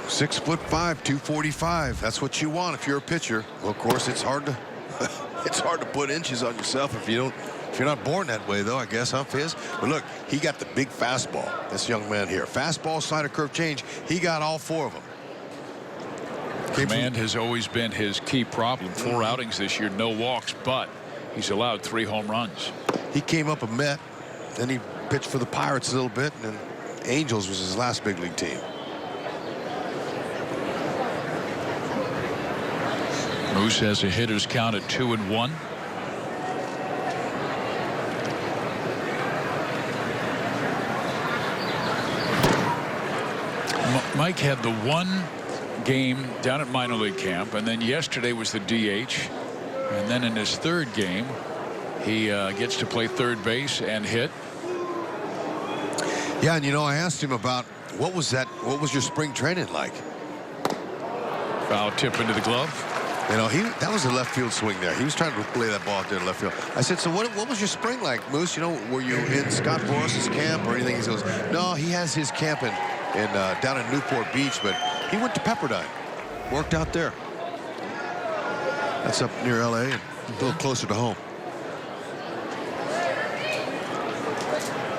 6'5", 245. That's what you want if you're a pitcher. Well, of course, it's hard to it's hard to put inches on yourself if you're not born that way, though, I guess, huh, Fizz? But look, he got the big fastball, this young man here. Fastball, slider, curve, change. He got all 4 of them. Command has always been his key problem. 4 outings this year, no walks, but he's allowed 3 home runs. He came up a Met, then he pitched for the Pirates a little bit, and then Angels was his last big league team. Moose has a hitter's count at 2-1. Mike had the 1 game down at minor league camp, and then yesterday was the DH, and then in his 3rd game he gets to play third base and hit. Yeah, and you know, I asked him about what was your spring training like? Foul tip into the glove. You know, that was a left field swing there. He was trying to play that ball out there in left field. I said, so what was your spring like, Moose? You know, were you in Scott Boras's camp or anything? He goes, no, he has his camp down in Newport Beach, but he went to Pepperdine, worked out there. That's up near L.A. and a little closer to home.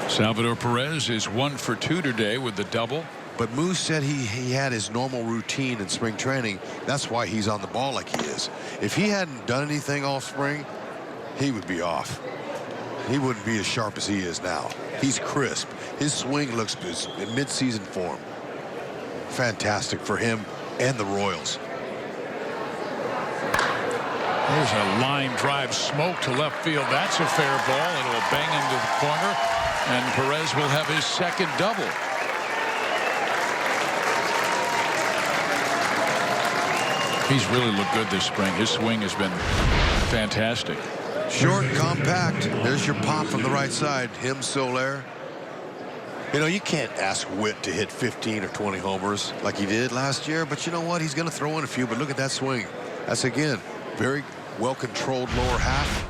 Salvador Perez is 1 for 2 today with the double. But Moose said he had his normal routine in spring training. That's why he's on the ball like he is. If he hadn't done anything all spring, he would be off. He wouldn't be as sharp as he is now. He's crisp. His swing looks in mid-season form. Fantastic for him and the Royals. There's a line drive smoke to left field. That's a fair ball. It'll bang into the corner, and Perez will have his 2nd double. He's really looked good this spring. His swing has been fantastic. Short, compact. There's your pop from the right side. Him, Soler. You know, you can't ask Witt to hit 15 or 20 homers like he did last year, but you know what? He's going to throw in a few, but look at that swing. That's, again, very well-controlled lower half.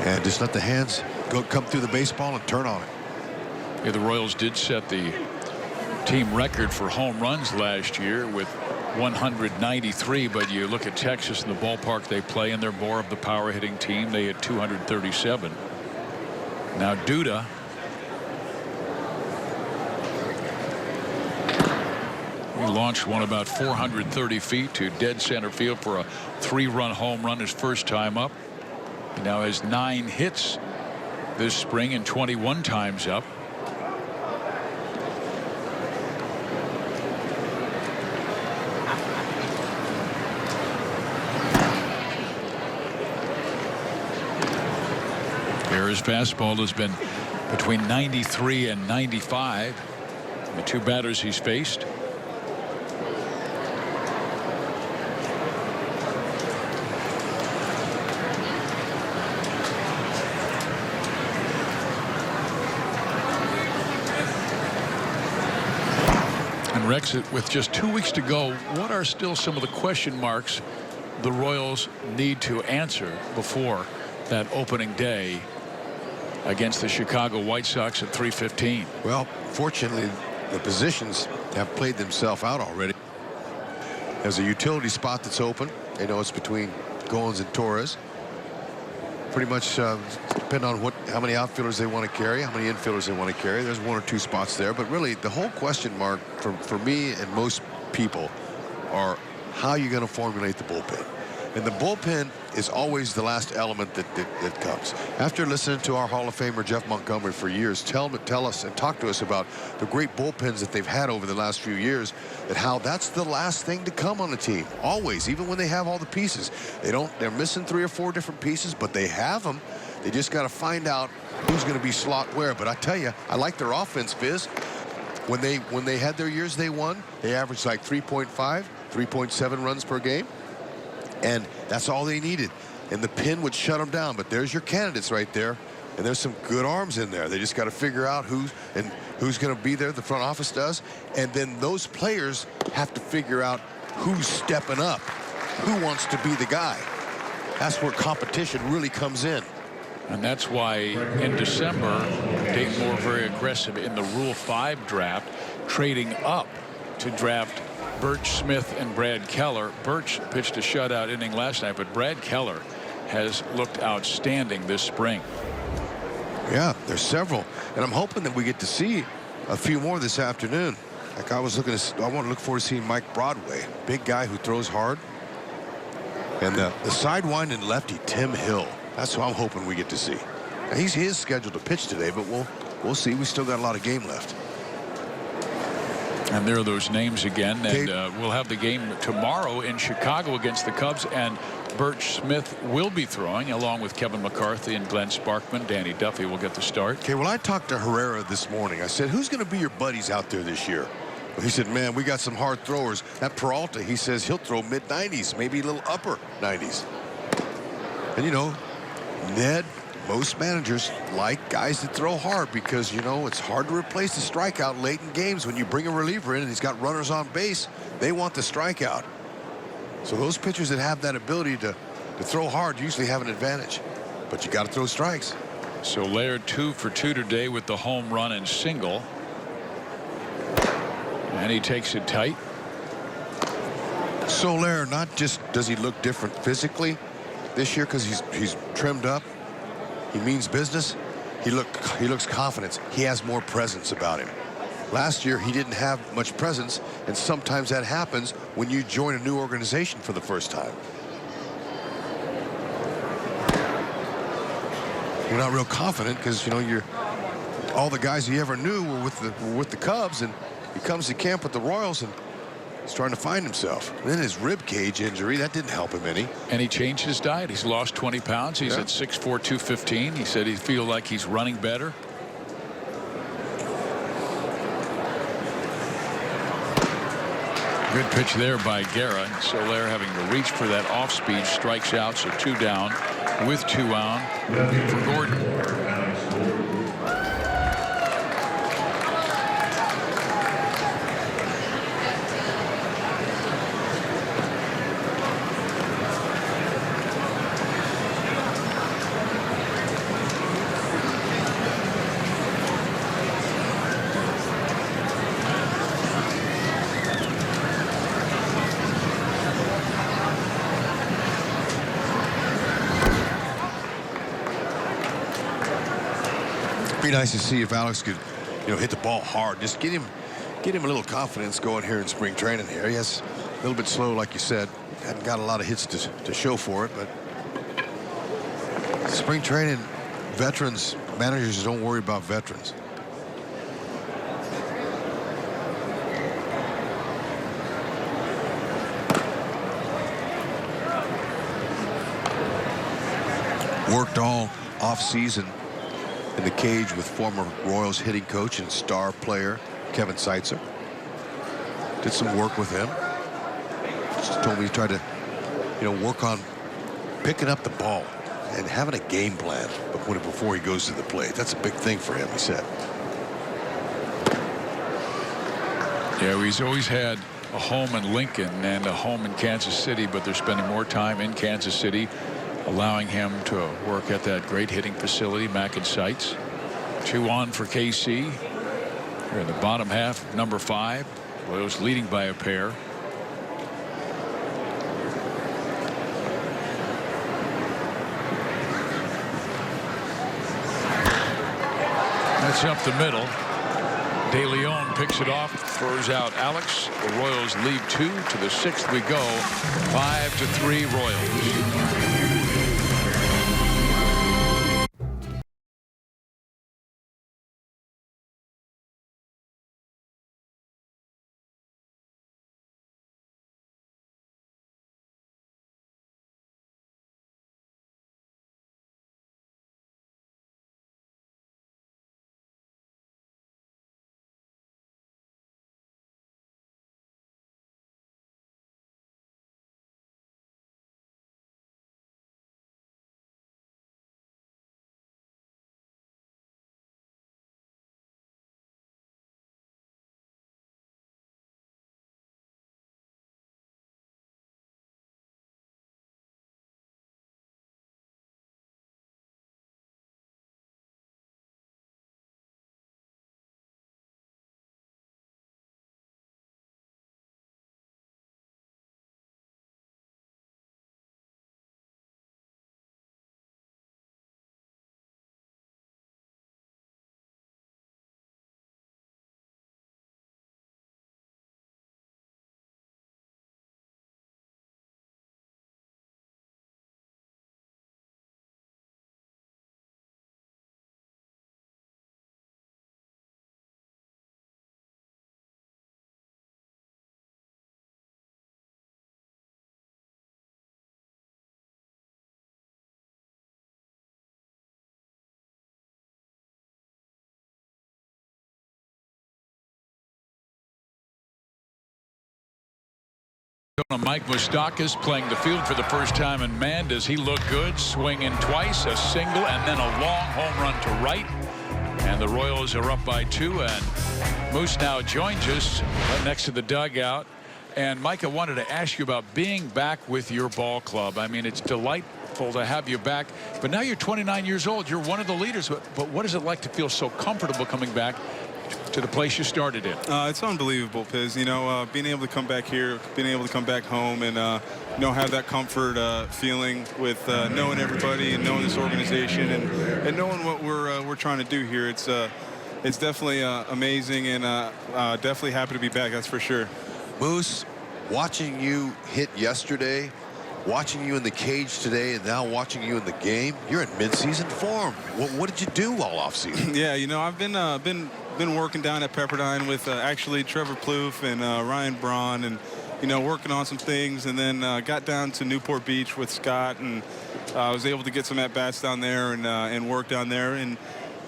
And just let the hands come through the baseball and turn on it. Yeah, the Royals did set the team record for home runs last year with 193, but you look at Texas and the ballpark they play, and they're more of the power hitting team. They had 237. Now Duda. He launched one about 430 feet to dead center field for a 3-run home run his first time up. He now has 9 hits this spring and 21 times up. His fastball has been between 93 and 95. The 2 batters he's faced. And Rex, with just 2 weeks to go, what are still some of the question marks the Royals need to answer before that opening day against the Chicago White Sox at 3:15? Well, fortunately, the positions have played themselves out already. There's a utility spot that's open. They know it's between Goins and Torres. Pretty much depending on how many outfielders they want to carry, how many infielders they want to carry. There's 1 or 2 spots there. But really, the whole question mark for me and most people are how you're going to formulate the bullpen. And the bullpen is always the last element that comes. After listening to our Hall of Famer Jeff Montgomery for years, tell us and talk to us about the great bullpens that they've had over the last few years, that how that's the last thing to come on the team. Always, even when they have all the pieces. They're missing 3 or 4 different pieces, but they have them. They just got to find out who's going to be slot where. But I tell you, I like their offense, Fizz. When they had their years they won, they averaged like 3.5, 3.7 runs per game. And that's all they needed. And the pin would shut them down. But there's your candidates right there. And there's some good arms in there. They just got to figure out who's going to be there. The front office does. And then those players have to figure out who's stepping up. Who wants to be the guy? That's where competition really comes in. And that's why in December, Dayton Moore very aggressive in the Rule 5 draft, trading up to draft Birch Smith and Brad Keller. Birch pitched a shutout inning last night, but Brad Keller has looked outstanding this spring. Yeah, there's several. And I'm hoping that we get to see a few more this afternoon. Like I want to look forward to seeing Mike Broadway. Big guy who throws hard. And the sidewinding lefty, Tim Hill. That's who I'm hoping we get to see. Now, he is scheduled to pitch today, but we'll see. We still got a lot of game left. And there are those names again. And we'll have the game tomorrow in Chicago against the Cubs. And Birch Smith will be throwing, along with Kevin McCarthy and Glenn Sparkman. Danny Duffy will get the start. Okay, well, I talked to Herrera this morning. I said, who's going to be your buddies out there this year? Well, he said, man, we got some hard throwers. That Peralta, he says he'll throw mid-90s, maybe a little upper 90s. And, you know, Ned, most managers like guys that throw hard because, you know, it's hard to replace the strikeout late in games. When you bring a reliever in and he's got runners on base, they want the strikeout. So those pitchers that have that ability to throw hard usually have an advantage. But you got to throw strikes. So Laird 2 for 2 today with the home run and single. And he takes it tight. Soler, not just does he look different physically this year because he's trimmed up. He means business. He looks confident. He has more presence about him. Last year, he didn't have much presence, and sometimes that happens when you join a new organization for the first time. You're not real confident because, you know, all the guys he ever knew were with the Cubs, and he comes to camp with the Royals and he's trying to find himself. And then his rib cage injury, that didn't help him any. And he changed his diet. He's lost 20 pounds. He's at 6'4", 215. He said he feels like he's running better. Good pitch there by Guerra. Soler having to reach for that off speed, strikes out, so 2 down with 2 on for Gordon. Be nice to see if Alex could, you know, hit the ball hard. Just get him a little confidence going here in spring training here. He has a little bit slow, like you said. Hadn't got a lot of hits to show for it, but spring training, veterans, managers don't worry about veterans. Worked all off-season in the cage with former Royals hitting coach and star player Kevin Seitzer. Did some work with him. Just told me he tried to, you know, work on picking up the ball and having a game plan before he goes to the plate. That's a big thing for him, he said. Yeah, he's always had a home in Lincoln and a home in Kansas City, but they're spending more time in Kansas City, allowing him to work at that great hitting facility, Mack and Sites. 2 on for KC. Here in the bottom half, number 5. Royals leading by a pair. That's up the middle. De Leon picks it off, throws out Alex. The Royals lead 2. To the 6th we go. 5-3 Royals. Mike Moustakas playing the field for the first time, and man, does he look good. Swinging twice, a single, and then a long home run to right. And the Royals are up by 2, and Moose now joins us right next to the dugout. And Mike, I wanted to ask you about being back with your ball club. I mean, it's delightful to have you back, but now you're 29 years old. You're one of the leaders, but what is it like to feel so comfortable coming back to the place you started in? It's unbelievable, Piz. You know, being able to come back here, being able to come back home, and you know, have that comfort feeling with knowing everybody and knowing this organization and knowing what we're trying to do here. It's definitely amazing, and definitely happy to be back. That's for sure. Moose, watching you hit yesterday, watching you in the cage today, and now watching you in the game, you're in mid-season form. What did you do all off-season? Yeah, you know, I've been working down at Pepperdine with actually Trevor Plouffe and Ryan Braun, and you know, working on some things, and then got down to Newport Beach with Scott, and I was able to get some at-bats down there and work down there. And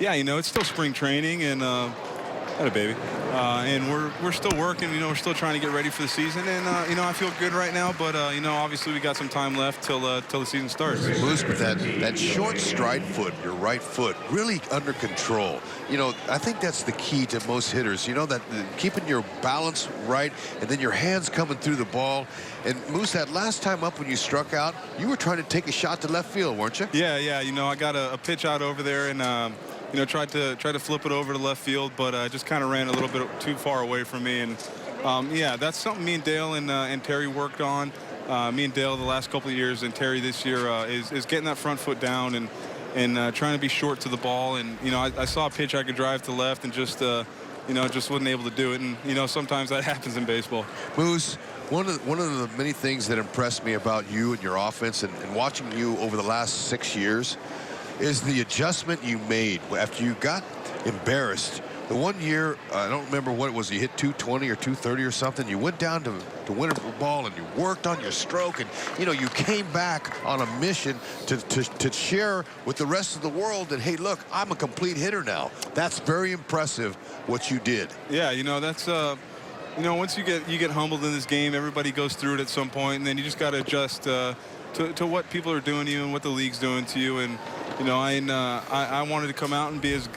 yeah, you know, it's still spring training, and had a baby, and we're still working. You know, we're still trying to get ready for the season, and you know, I feel good right now, but you know, obviously we got some time left till the season starts. Moose, but that short stride foot, your right foot, really under control. You know, I think that's the key to most hitters. You know, that keeping your balance right, and then your hands coming through the ball. And Moose, that last time up when you struck out, you were trying to take a shot to left field, weren't you? Yeah. You know, I got a pitch out over there, and you know, tried to flip it over to left field, but just kind of ran a little bit too far away from me. And yeah, that's something me and Dale and Terry worked on. Me and Dale the last couple of years, and Terry this year is getting that front foot down and trying to be short to the ball. And you know, I saw a pitch I could drive to left, and just you know, just wasn't able to do it. And you know, sometimes that happens in baseball. Moose, one of the many things that impressed me about you and your offense, and watching you over the last 6 years, is the adjustment you made after you got embarrassed. The one year, I don't remember what it was, you hit 220 or 230 or something. You went down to win a ball, and you worked on your stroke, and you know, you came back on a mission to share with the rest of the world that, hey, look, I'm a complete hitter now. That's very impressive what you did. Yeah, you know, that's you know, once you get humbled in this game, everybody goes through it at some point, and then you just got to adjust to what people are doing to you and what the league's doing to you. And you know, I wanted to come out and be as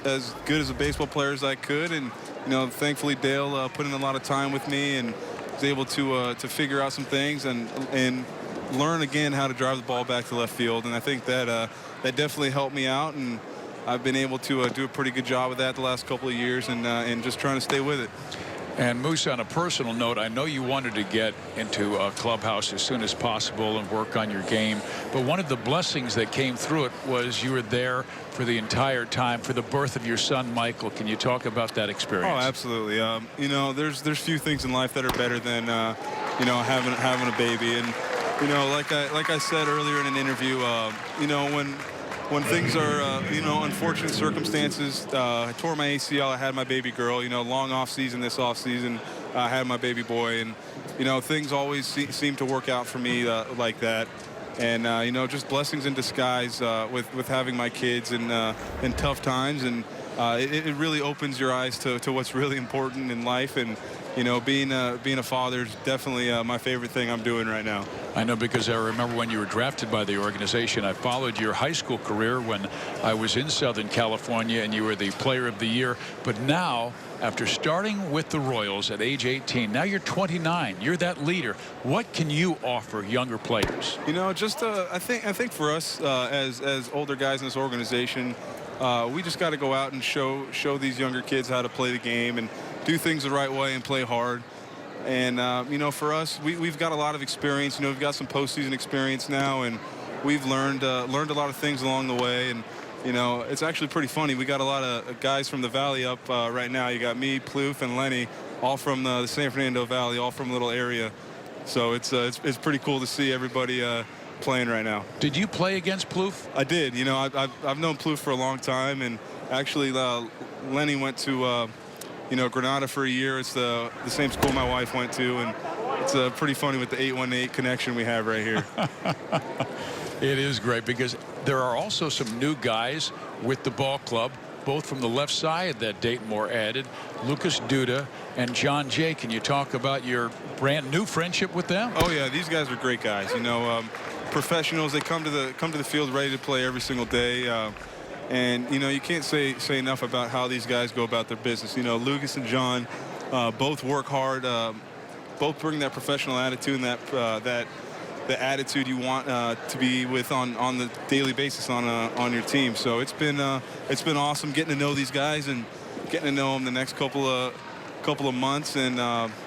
good as a baseball player as I could, and you know, thankfully Dale put in a lot of time with me and was able to figure out some things and learn again how to drive the ball back to left field. And I think that that definitely helped me out, and I've been able to do a pretty good job of that the last couple of years, and just trying to stay with it. And Moose, on a personal note, I know you wanted to get into a clubhouse as soon as possible and work on your game, but one of the blessings that came through it was you were there for the entire time for the birth of your son, Michael. Can you talk about that experience? Oh, absolutely. You know, there's few things in life that are better than you know, having a baby. And you know, like I said earlier in an interview, you know, when things are, you know, unfortunate circumstances, I tore my ACL, I had my baby girl, you know, long off season this off season, I had my baby boy, and, you know, things always seem to work out for me like that. And, you know, just blessings in disguise with having my kids in tough times. And it really opens your eyes to what's really important in life. And, you know, being a father is definitely my favorite thing I'm doing right now. I know, because I remember when you were drafted by the organization. I followed your high school career when I was in Southern California, and you were the player of the year. But now, after starting with the Royals at age 18, now you're 29. You're that leader. What can you offer younger players? You know, just I think for us as older guys in this organization, we just got to go out and show these younger kids how to play the game and do things the right way and play hard. And you know, for us, we've got a lot of experience. You know, we've got some postseason experience now, and we've learned a lot of things along the way. And you know, it's actually pretty funny. We got a lot of guys from the Valley up right now. You got me, Plouffe, and Lenny, all from the San Fernando Valley, all from a little area. So it's pretty cool to see everybody playing right now. Did you play against Plouffe? I did. You know, I've known Plouffe for a long time, and actually Lenny went to you know, Granada for a year. It's the same school my wife went to, and it's pretty funny with the 818 connection we have right here. It is great, because there are also some new guys with the ball club, both from the left side that Dayton Moore added, Lucas Duda and John Jay. Can you talk about your brand new friendship with them? Oh yeah, these guys are great guys. You know, professionals. They come to the field ready to play every single day. And, you know, you can't say enough about how these guys go about their business. You know, Lucas and John both work hard, both bring that professional attitude and the attitude you want to be with on the daily basis on your team. So it's been awesome getting to know these guys and getting to know them the next couple of months. And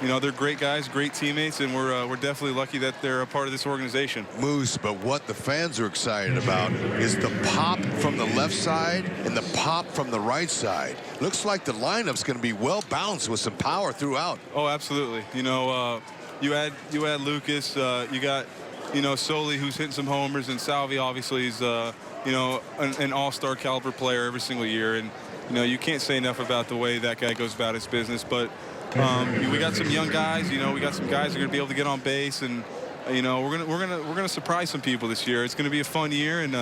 you know, they're great guys, great teammates, and we're definitely lucky that they're a part of this organization. Moose, but what the fans are excited about is the pop from the left side and the pop from the right side. Looks like the lineup's going to be well balanced with some power throughout. Oh, absolutely. You know, you add Lucas, you got, you know, Soli, who's hitting some homers, and Salvi obviously is you know, an all-star caliber player every single year. And you know, you can't say enough about the way that guy goes about his business. But we got some young guys. You know, we got some guys who are going to be able to get on base, and you know, we're gonna surprise some people this year. It's going to be a fun year, and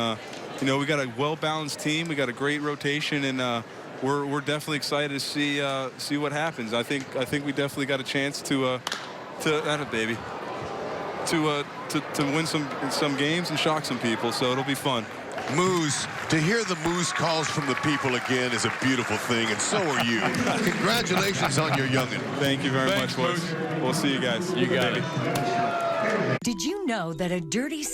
you know, we got a well-balanced team. We got a great rotation, and we're definitely excited to see what happens. I think we definitely got a chance to win some games and shock some people. So it'll be fun. Moose, to hear the Moose calls from the people again is a beautiful thing, and so are you. Congratulations on your youngin'. Thank you very much, boys. We'll see you guys. You got it. Did you know that a dirty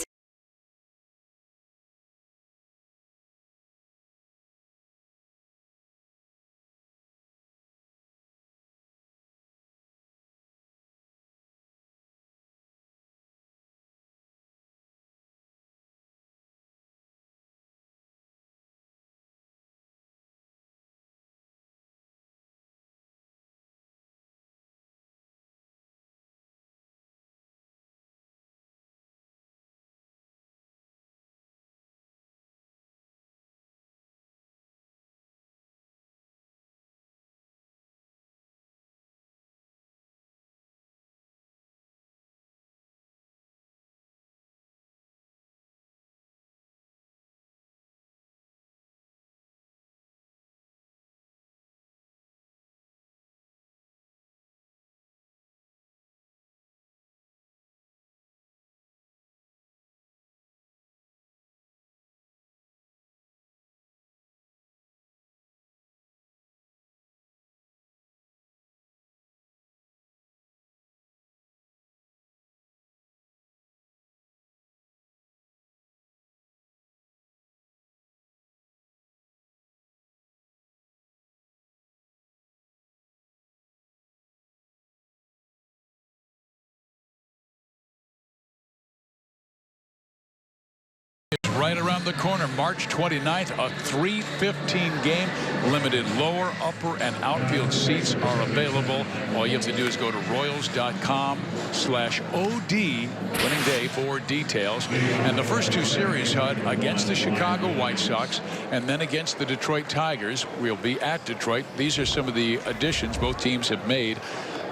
right around the corner. March 29th, a 3:15 game. Limited lower, upper, and outfield seats are available. All you have to do is go to Royals.com/OD winning day for details. And the first two series, HUD, against the Chicago White Sox and then against the Detroit Tigers. We'll be at Detroit. These are some of the additions both teams have made.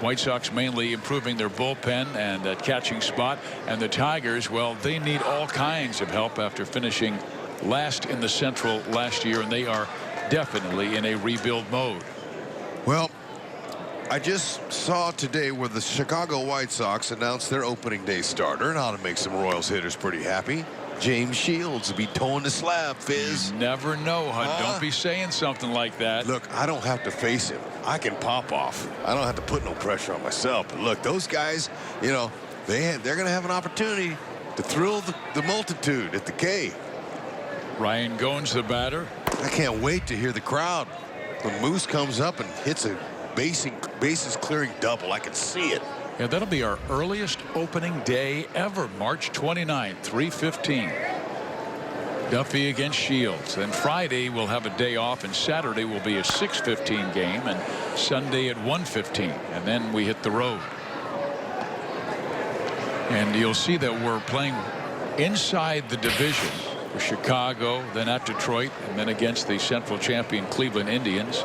White Sox mainly improving their bullpen and that catching spot. And the Tigers, well, they need all kinds of help after finishing last in the Central last year, and they are definitely in a rebuild mode. Well, I just saw today where the Chicago White Sox announced their opening day starter, and ought to make some Royals hitters pretty happy. James Shields will be towing the slab, Fizz. You never know, HUD. Don't be saying something like that. Look, I don't have to face him. I can pop off. I don't have to put no pressure on myself. But look, those guys, you know, they're going to have an opportunity to thrill the multitude at the K. Ryan Goins, the batter. I can't wait to hear the crowd when Moose comes up and hits a bases clearing double. I can see it. Yeah, that'll be our earliest opening day ever, March 29th, 3:15. Duffy against Shields. Then Friday we'll have a day off, and Saturday will be a 6:15 game, and Sunday at 1:15, and then we hit the road. And you'll see that we're playing inside the division for Chicago, then at Detroit, and then against the Central champion Cleveland Indians.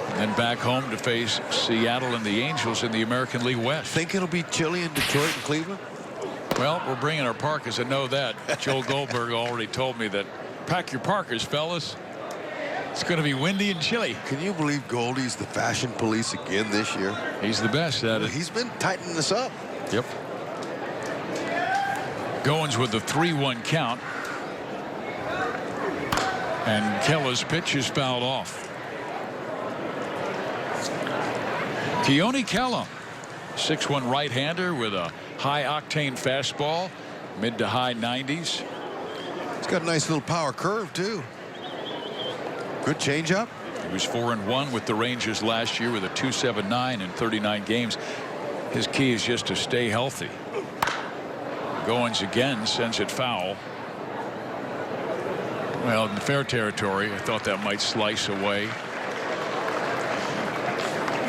And then back home to face Seattle and the Angels in the American League West. Think it'll be chilly in Detroit and Cleveland? Well, we're bringing our parkas. I know that. Joe Goldberg already told me that. Pack your parkas, fellas. It's going to be windy and chilly. Can you believe Goldie's the fashion police again this year? He's the best at it. He's been tightening this up. Yep. Goins with the 3-1 count. And Kella's pitch is fouled off. Keone Kela, 6'1" right-hander with a high-octane fastball, mid to high 90s. He's got a nice little power curve, too. Good changeup. He was 4-1 with the Rangers last year with a 2.79 in 39 games. His key is just to stay healthy. Goins again sends it foul. Well, in fair territory, I thought that might slice away.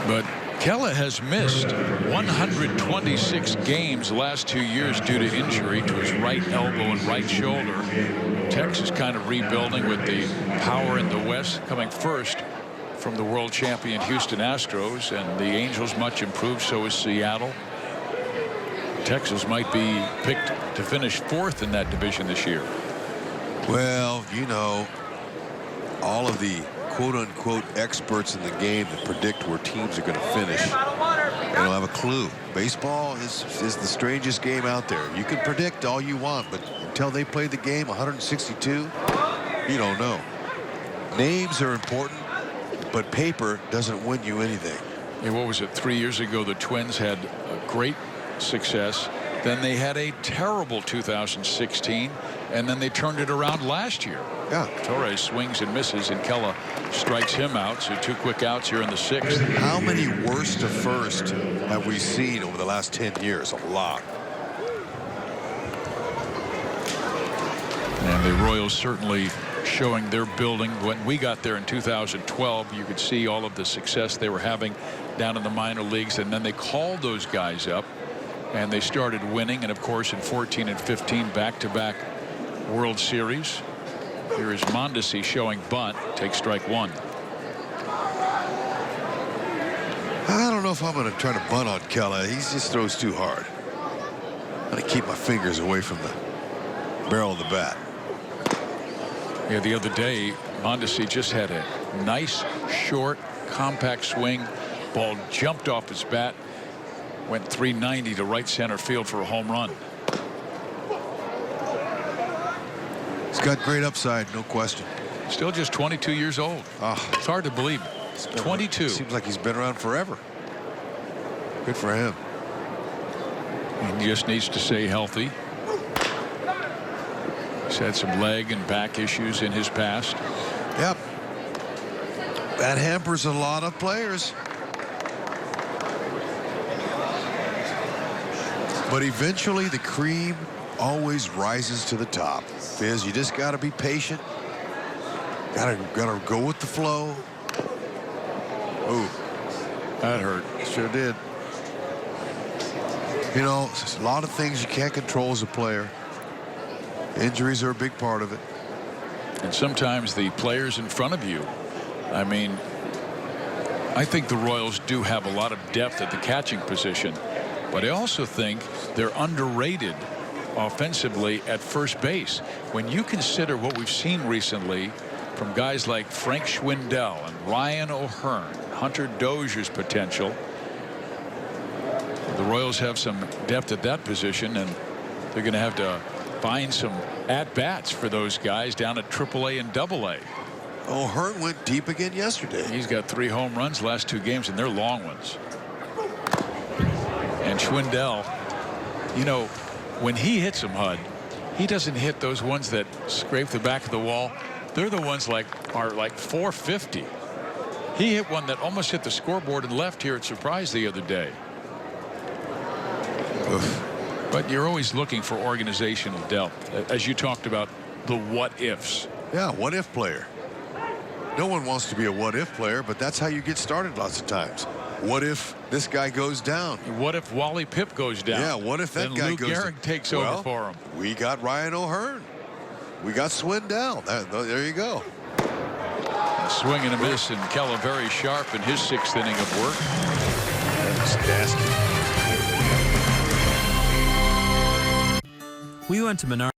But Kela has missed 126 games the last 2 years due to injury to his right elbow and right shoulder. Texas kind of rebuilding with the power in the West coming first from the world champion Houston Astros, and the Angels much improved. So is Seattle. Texas might be picked to finish fourth in that division this year. Well, you know, all of the quote-unquote experts in the game that predict where teams are going to finish, they don't have a clue. Baseball is the strangest game out there. You can predict all you want, but until they play the game 162, you don't know. Names are important, but paper doesn't win you anything. And what was it, 3 years ago, the Twins had a great success. Then they had a terrible 2016, and then they turned it around last year. Yeah. Torres swings and misses, and Kela strikes him out. So 2 quick outs here in the 6th. How many worst to first have we seen over the last 10 years? A lot. And the Royals certainly showing their building. When we got there in 2012, you could see all of the success they were having down in the minor leagues, and then they called those guys up and they started winning. And of course in 14 and 15 back-to-back World Series. Here is Mondesi showing bunt. Take strike 1. I don't know if I'm going to try to bunt on Kela. He just throws too hard. I'm going to keep my fingers away from the barrel of the bat. Yeah, the other day Mondesi just had a nice short compact swing. Ball jumped off his bat, went 390 to right center field for a home run. He's got great upside, no question. Still just 22 years old. It's hard to believe. 22. Seems like he's been around forever. Good for him. He just needs to stay healthy. He's had some leg and back issues in his past. Yep. That hampers a lot of players. But eventually the cream always rises to the top. Fizz, you just got to be patient. Gotta go with the flow. Ooh, that hurt. Sure did. You know, there's a lot of things you can't control as a player. Injuries are a big part of it. And sometimes the players in front of you, I mean, I think the Royals do have a lot of depth at the catching position, but I also think they're underrated offensively at first base. When you consider what we've seen recently from guys like Frank Schwindel and Ryan O'Hearn, Hunter Dozier's potential, the Royals have some depth at that position, and they're going to have to find some at-bats for those guys down at AAA and AA. O'Hearn went deep again yesterday. He's got 3 home runs last 2 games, and they're long ones. And Schwindel, you know, when he hits them, Hud, he doesn't hit those ones that scrape the back of the wall. They're the ones are like 450. He hit one that almost hit the scoreboard and left here at Surprise the other day. Oof. But you're always looking for organizational depth, as you talked about the what-ifs. Yeah, what-if player. No one wants to be a what-if player, but that's how you get started lots of times. What if this guy goes down? What if Wally Pipp goes down? Yeah, what if that guy Lou goes down? Gehrig takes over for him. We got Ryan O'Hearn. We got Swindell. There you go. A swing and a miss, and Calaveras sharp in his 6th inning of work. That's nasty. We went to Menard.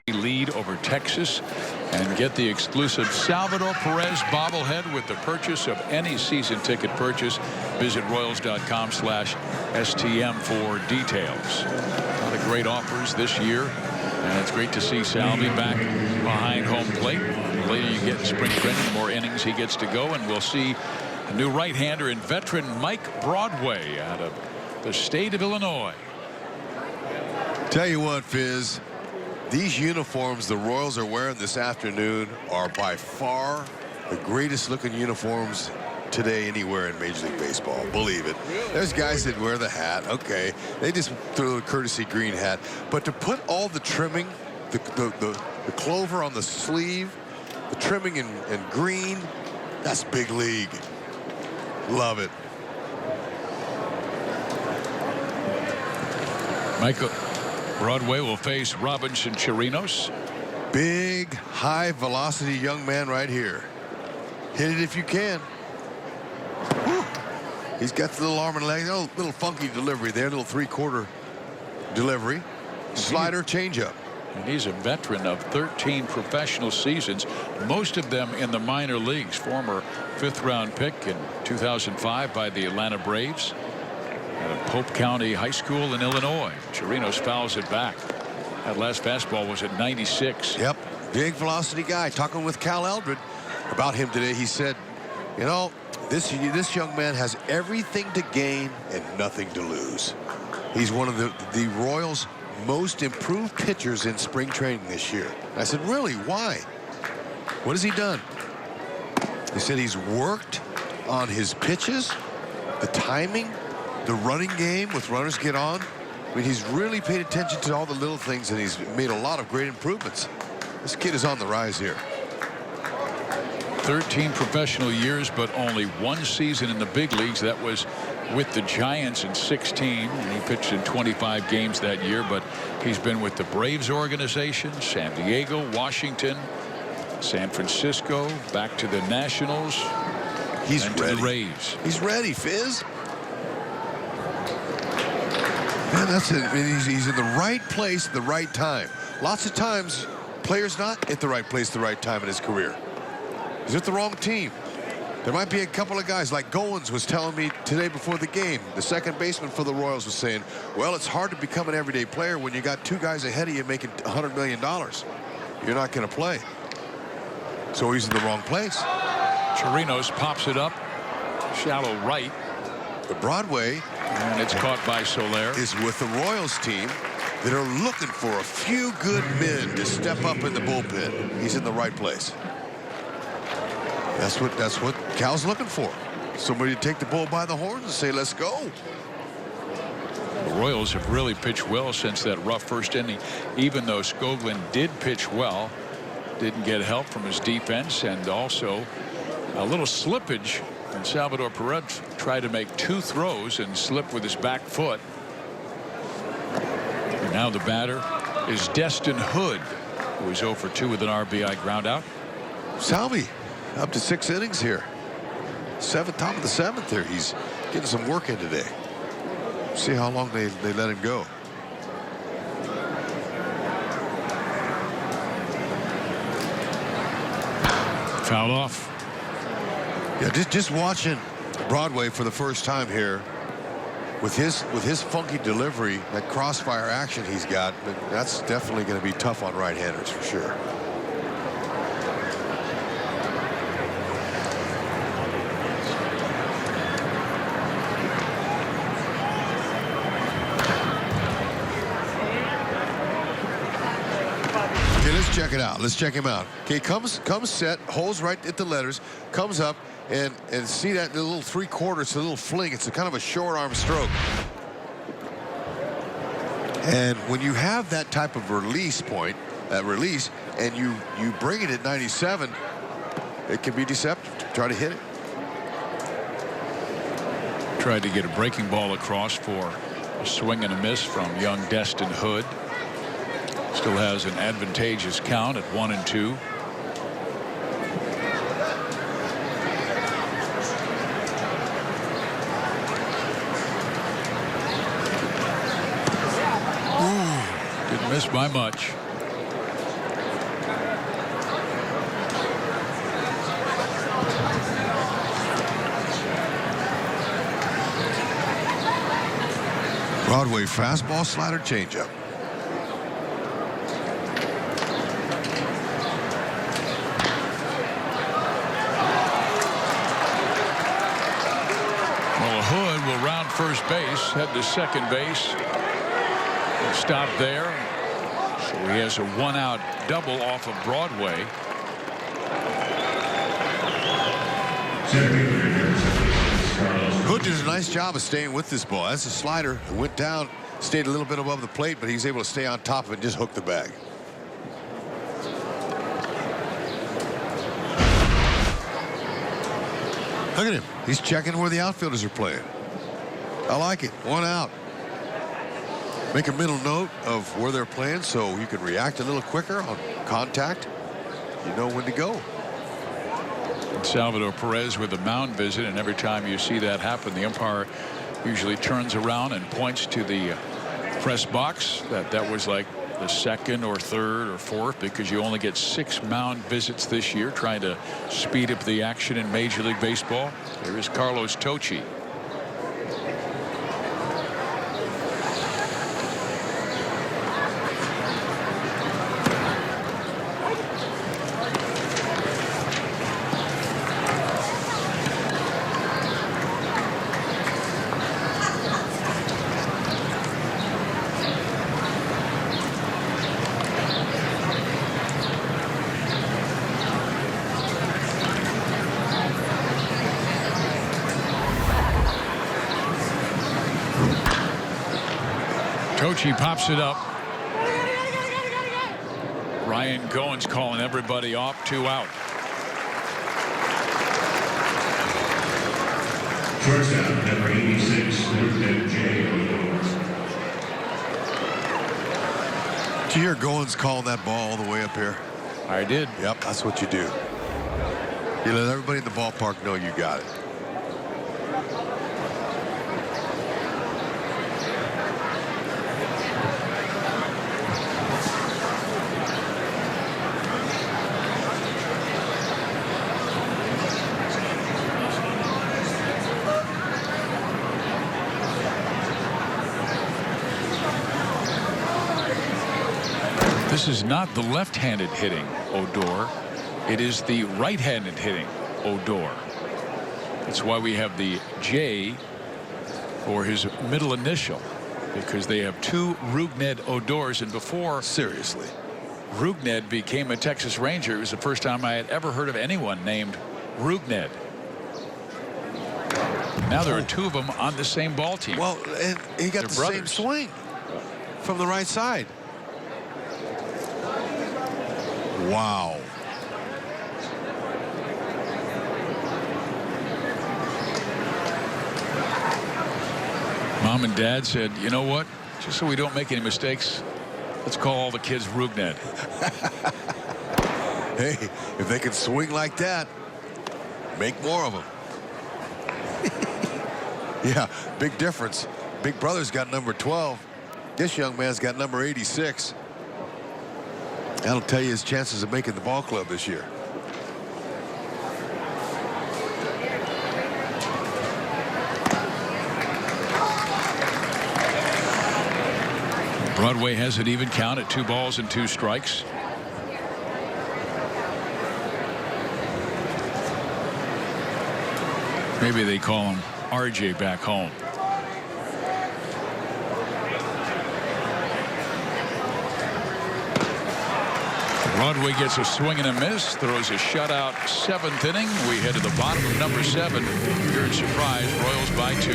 Lead over Texas and get the exclusive Salvador Perez bobblehead with the purchase of any season ticket purchase. Visit Royals.com/STM for details. A lot of great offers this year, and it's great to see Salvi back behind home plate. The later you get in spring training, the more innings he gets to go, and we'll see a new right-hander in veteran Mike Broadway out of the state of Illinois. Tell you what, Fizz, these uniforms the Royals are wearing this afternoon are by far the greatest looking uniforms today anywhere in Major League Baseball. Believe it. There's guys that wear the hat. Okay, they just throw a courtesy green hat. But to put all the trimming, the clover on the sleeve, the trimming in green, that's big league. Love it. Michael Broadway will face Robinson Chirinos. Big, high-velocity young man right here. Hit it if you can. Whew. He's got the little arm and leg. Oh, little funky delivery there. Little 3/4 delivery. Slider, changeup. And he's a veteran of 13 professional seasons, most of them in the minor leagues. Former 5th-round pick in 2005 by the Atlanta Braves. At Pope County High School in Illinois. Chirinos fouls it back. That last fastball was at 96. Yep, big velocity guy. Talking with Cal Eldred about him today, he said, you know, This young man has everything to gain and nothing to lose. He's one of the Royals' most improved pitchers in spring training this year. I said, really? Why? What has he done? He said he's worked on his pitches, the timing, the running game with runners get on. I mean, he's really paid attention to all the little things, and he's made a lot of great improvements. This kid is on the rise here. 13 professional years, but only one season in the big leagues. That was with the Giants in 16, and he pitched in 25 games that year. But he's been with the Braves organization, San Diego, Washington, San Francisco, back to the Nationals. He's and ready. To the Rays. He's ready, Fizz. Man, that's it. I mean, he's in the right place at the right time. Lots of times, players not at the right place at the right time in his career. He's at the wrong team. There might be a couple of guys like Goins was telling me today before the game. The second baseman for the Royals was saying, well, it's hard to become an everyday player when you got two guys ahead of you making $100 million. You're not going to play. So he's in the wrong place. Chirinos pops it up. Shallow right. But Broadway. And it's caught by Soler. Is with the Royals team that are looking for a few good men to step up in the bullpen. He's in the right place. That's what Cal's looking for. Somebody to take the bull by the horns and say, let's go. The Royals have really pitched well since that rough first inning. Even though Skoglund did pitch well, didn't get help from his defense, and also a little slippage. And Salvador Perez tried to make two throws and slipped with his back foot. And now the batter is Destin Hood, who is 0 for 2 with an RBI ground out. Salvi up to 6 innings here. Top of the 7th here. He's getting some work in today. See how long they let him go. Fouled off. Yeah, just watching Broadway for the first time here with his funky delivery, that crossfire action he's got, that's definitely going to be tough on right-handers for sure. Okay, let's check it out. Let's check him out. Okay, comes set, holds right at the letters, comes up, and see that little 3/4, it's a little fling. It's a kind of a short arm stroke. And when you have that type of release point, and you bring it at 97, it can be deceptive. Try to hit it. Tried to get a breaking ball across for a swing and a miss from young Destin Hood. Still has an advantageous count at 1-2. Didn't miss by much. Broadway fastball, slider, changeup. Well, Hood will round first base, head to second base. Stop there. So he has a one-out double off of Broadway. Hood did a nice job of staying with this ball. That's a slider. It went down, stayed a little bit above the plate, but he's able to stay on top of it and just hook the bag. Look at him. He's checking where the outfielders are playing. I like it. One out. Make a mental note of where they're playing so you can react a little quicker on contact. You know when to go. Salvador Perez with a mound visit, and every time you see that happen, the umpire usually turns around and points to the press box. That was like the second or third or fourth, because you only get 6 mound visits this year, trying to speed up the action in Major League Baseball. There is Carlos Tocci. Coach, he pops it up. Ryan Goins calling everybody off. 2 out. Shortstop, number 86, J. Did you hear Goins calling that ball all the way up here? I did. Yep, that's what you do. You let everybody in the ballpark know you got it. This is not the left-handed hitting Odor. It is the right-handed hitting Odor. That's why we have the J for his middle initial, because they have 2 Rougned Odors. And before Seriously, Rougned became a Texas Ranger, it was the first time I had ever heard of anyone named Rougned. Now there are 2 of them on the same ball team. well, and he got They're the brothers. same swing from the right side. Wow. Mom and Dad said, you know what? Just so we don't make any mistakes, let's call all the kids Rougned. Hey, if they can swing like that, make more of them. Yeah, big difference. Big brother's got number 12. This young man's got number 86. That'll tell you his chances of making the ball club this year. Broadway has an even count at 2 balls and 2 strikes. Maybe they call him RJ back home. Broadway gets a swing and a miss, throws a shutout 7th inning. We head to the bottom of number 7. Here in Surprise, Royals by 2.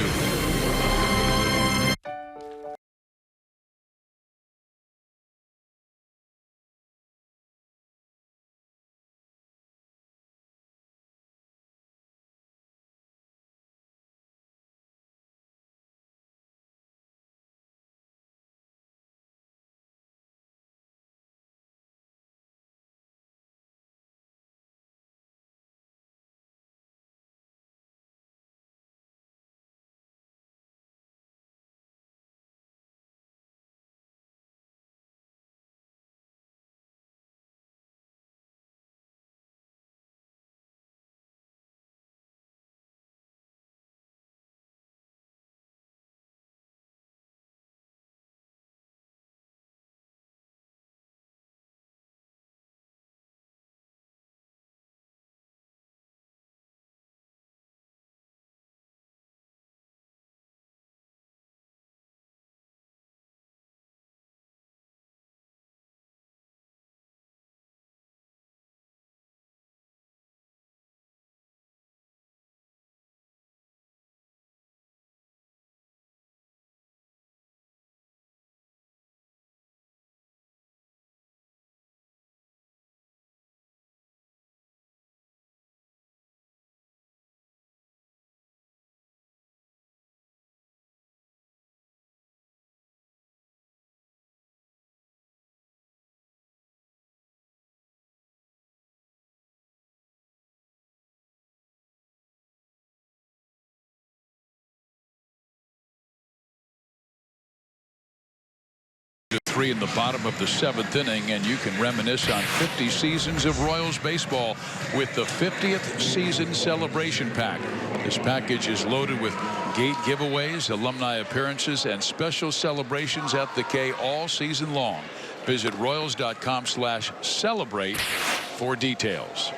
Three in the bottom of the 7th inning, and you can reminisce on 50 seasons of Royals baseball with the 50th season celebration pack. This package is loaded with gate giveaways, alumni appearances, and special celebrations at the K all season long. Visit Royals.com/celebrate for details.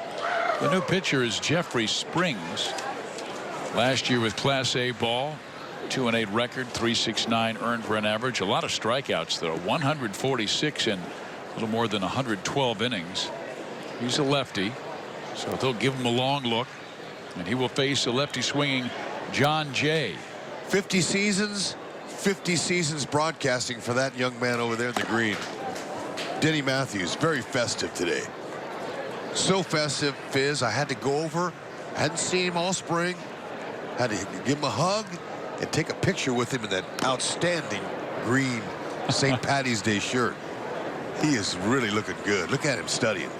The new pitcher is Jeffrey Springs. Last year with Class A ball, 2-8 record, 369 earned run average. A lot of strikeouts though, 146 in a little more than 112 innings. He's a lefty, so they'll give him a long look, and he will face a lefty swinging John Jay. 50 seasons, 50 seasons broadcasting for that young man over there in the green. Denny Matthews, very festive today. So festive, Fizz, I had to go over. I hadn't seen him all spring. Had to give him a hug and take a picture with him in that outstanding green St. Patty's Day shirt. He is really looking good. Look at him studying.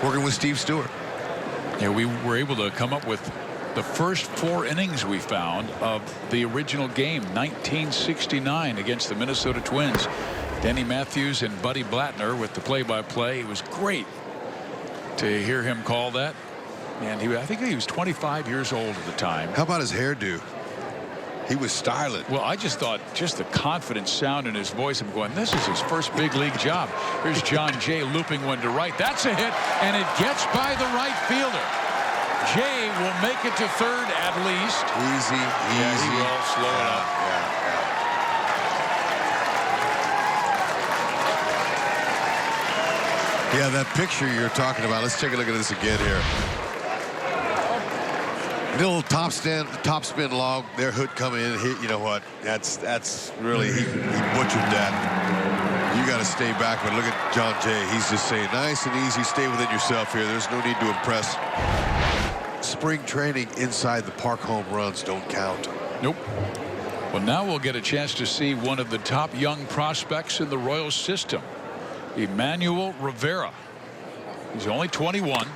Working with Steve Stewart. Yeah, we were able to come up with the first 4 innings we found of the original game, 1969 against the Minnesota Twins. Denny Matthews and Buddy Blattner with the play-by-play. It was great to hear him call that. And I think he was 25 years old at the time. How about his hairdo? He was styling. Well, I just thought just the confident sound in his voice. I'm going, this is his first big league job. Here's John Jay looping one to right. That's a hit, and it gets by the right fielder. Jay will make it to third at least. Easy, yeah, easy. He will slow it up. Yeah, that picture you're talking about. Let's take a look at this again here. Little top spin log. Their hood coming in. Hit. You know what? That's really he butchered that. You got to stay back. But look at John Jay. He's just saying, nice and easy. Stay within yourself here. There's no need to impress. Spring training inside the park home runs don't count. Nope. Well, now we'll get a chance to see one of the top young prospects in the Royals system, Emmanuel Rivera. He's only 21.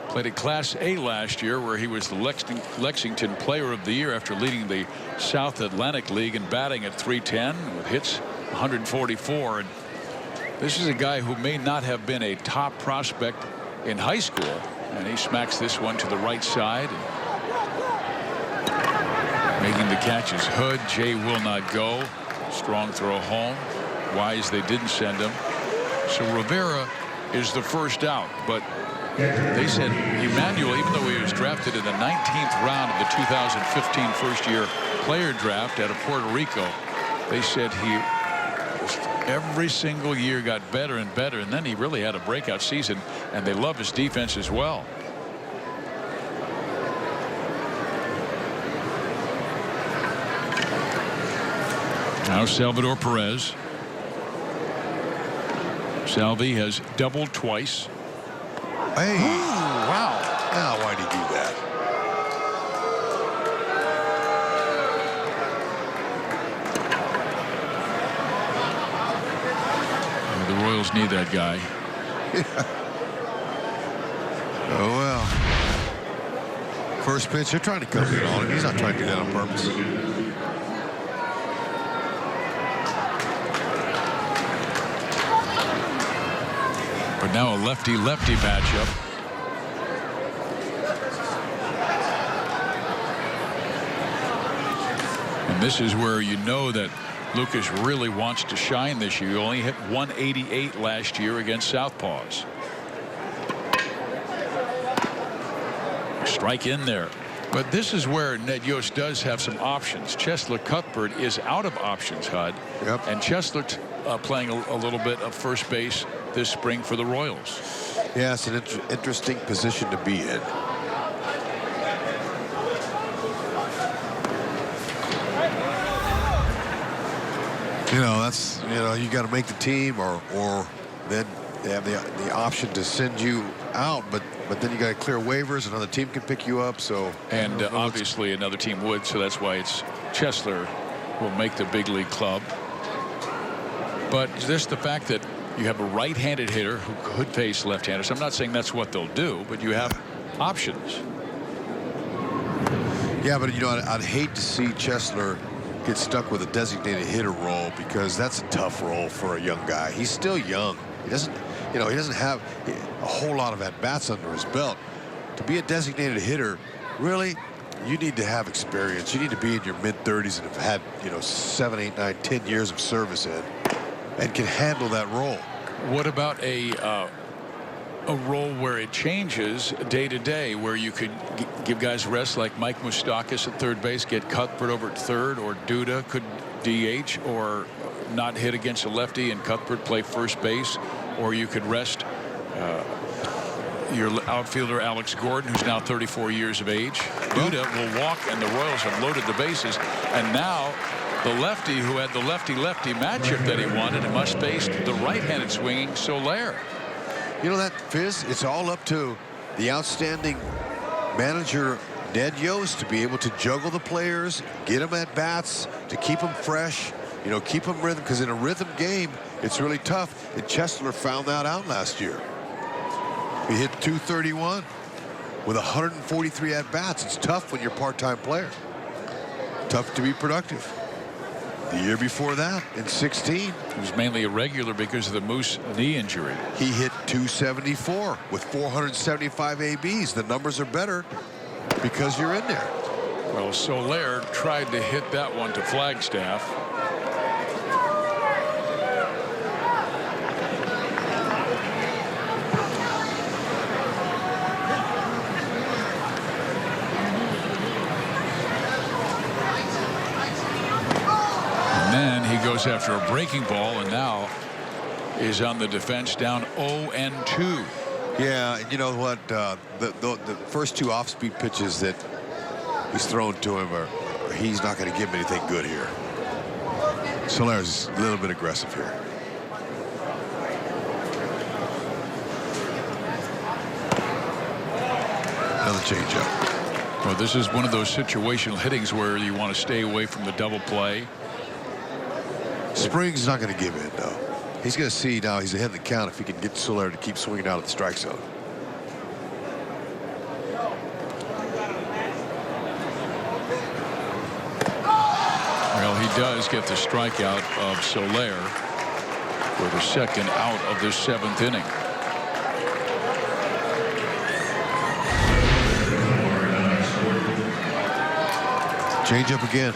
Played at Class A last year, where he was the Lexington Player of the Year after leading the South Atlantic League and batting at .310 with hits 144. And this is a guy who may not have been a top prospect in high school, and he smacks this one to the right side. And making the catch is Hood. Jay will not go. Strong throw home. Wise they didn't send him. So Rivera is the first out, but they said Emmanuel, even though he was drafted in the 19th round of the 2015 first-year player draft out of Puerto Rico, they said he every single year got better and better, and then he really had a breakout season, and they love his defense as well. Now Salvador Perez. Salvi has doubled twice. Hey. Ooh, wow. Now, why'd he do that? The Royals need that guy. Oh, well. First pitch, they're trying to come in on him. He's not trying to do that on purpose. But now a lefty-lefty matchup. And this is where you know that Lucas really wants to shine this year. He only hit 188 last year against Southpaws. Strike in there. But this is where Ned Yost does have some options. Cheslor Cuthbert is out of options, Hud. Yep. And Cheslor playing a little bit of first base this spring for the Royals. Yeah, it's an interesting position to be in. You got to make the team, or then they have the option to send you out, but then you got to clear waivers. Another team can pick you up. So and obviously another team would, so that's why it's Cheslor will make the big league club. But just the fact that you have a right-handed hitter who could face left-handers. I'm not saying that's what they'll do, but you have options. Yeah, but I'd hate to see Cheslor get stuck with a designated hitter role, because that's a tough role for a young guy. He's still young. He doesn't have a whole lot of at-bats under his belt. To be a designated hitter, really, you need to have experience. You need to be in your mid-30s and have had 7, 8, 9, 10 years of service in, and can handle that role. What about a role where it changes day to day, where you could give guys rest, like Mike Moustakas at third base, get Cuthbert over at third, or Duda could DH or not hit against a lefty and Cuthbert play first base, or you could rest your outfielder Alex Gordon, who's now 34 years of age. Duda will walk, and the Royals have loaded the bases. And now the lefty who had the lefty-lefty matchup that he wanted and must face the right-handed swinging Soler. You know that, Fizz, it's all up to the outstanding manager Ned Yost to be able to juggle the players, get them at bats, to keep them fresh, you know, keep them rhythm, because in a rhythm game, it's really tough. And Chesler found that out last year. He hit 231 with 143 at bats. It's tough when you're a part-time player. Tough to be productive. The year before that, in 16, he was mainly irregular because of the Moose knee injury. He hit 274 with 475 ABs. The numbers are better because you're in there. Well, Soler tried to hit that one to Flagstaff. Goes after a breaking ball and now is on the defense, down 0-2. Yeah, you know what? The first two off-speed pitches that he's thrown to him he's not going to give him anything good here. Soler's a little bit aggressive here. Another changeup. Well, this is one of those situational hittings where you want to stay away from the double play. Springs is not going to give in, though. He's going to see now he's ahead of the count if he can get Soler to keep swinging out of the strike zone. Well, he does get the strikeout of Soler for the second out of this 7th inning. Change up again.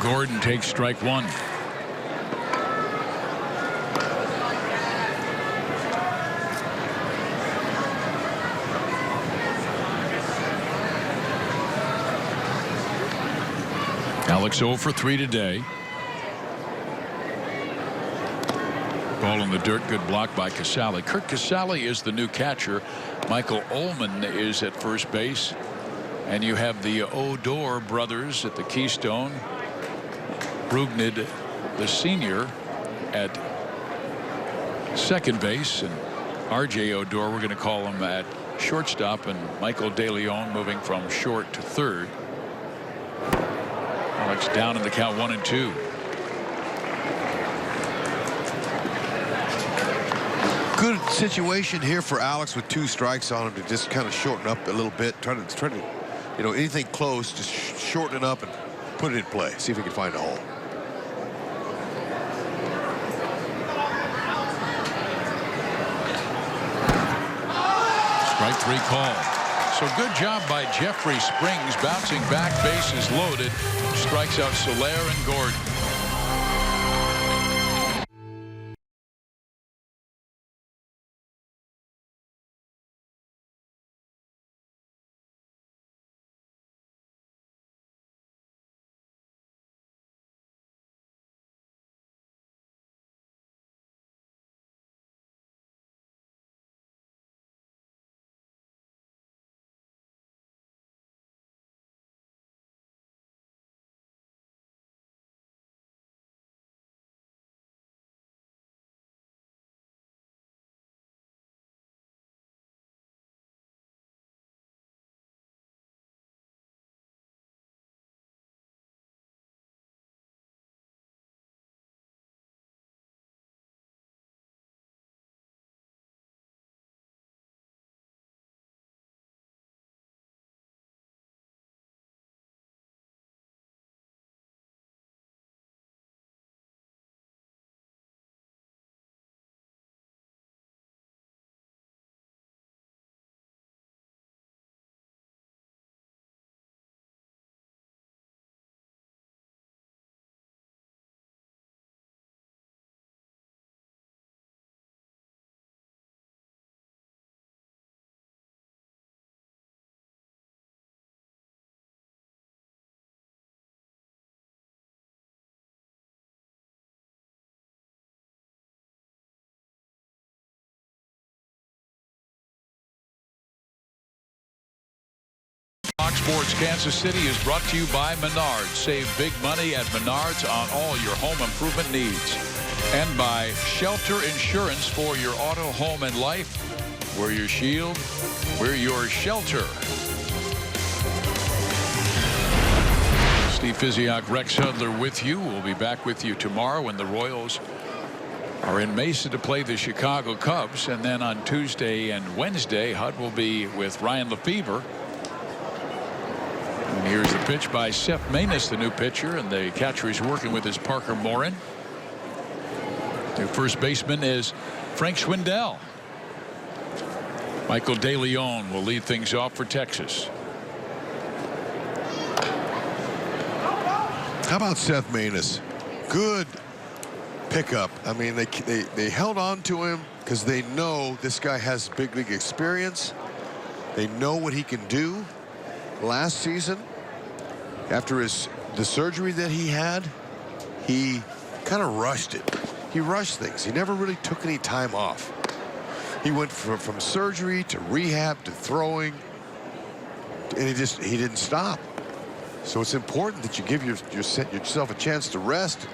Gordon takes strike one. Alex 0 for 3 today. Ball in the dirt. Good block by Casale. Kurt Casale is the new catcher. Michael Ullman is at first base. And you have the Odor brothers at the Keystone. Brugnid, the senior, at second base, and R.J. Odor, we're going to call him, at shortstop, and Michael De Leon moving from short to third. Alex down in the count 1-2. Good situation here for Alex with 2 strikes on him to just kind of shorten up a little bit, try to you know, anything close, just shorten it up and put it in play. See if he can find a hole. Strike 3 call. So good job by Jeffrey Springs, bouncing back, bases loaded, strikes out Soler and Gordon. Sports Kansas City is brought to you by Menards. Save big money at Menards on all your home improvement needs. And by Shelter Insurance for your auto, home, and life. We're your shield. We're your shelter. Steve Physiak, Rex Hudler with you. We'll be back with you tomorrow when the Royals are in Mesa to play the Chicago Cubs. And then on Tuesday and Wednesday, Hud will be with Ryan Lefebvre. And here's the pitch by Seth Maness, the new pitcher, and the catcher he's working with is Parker Morin. The first baseman is Frank Schwindel. Michel De Leon will lead things off for Texas. How about Seth Maness? Good pickup. I mean, they held on to him because they know this guy has big league experience. They know what he can do. Last season, after the surgery that he had, he kind of rushed it. He rushed things. He never really took any time off. He went from surgery to rehab to throwing, and he didn't stop. So it's important that you give yourself a chance to rest.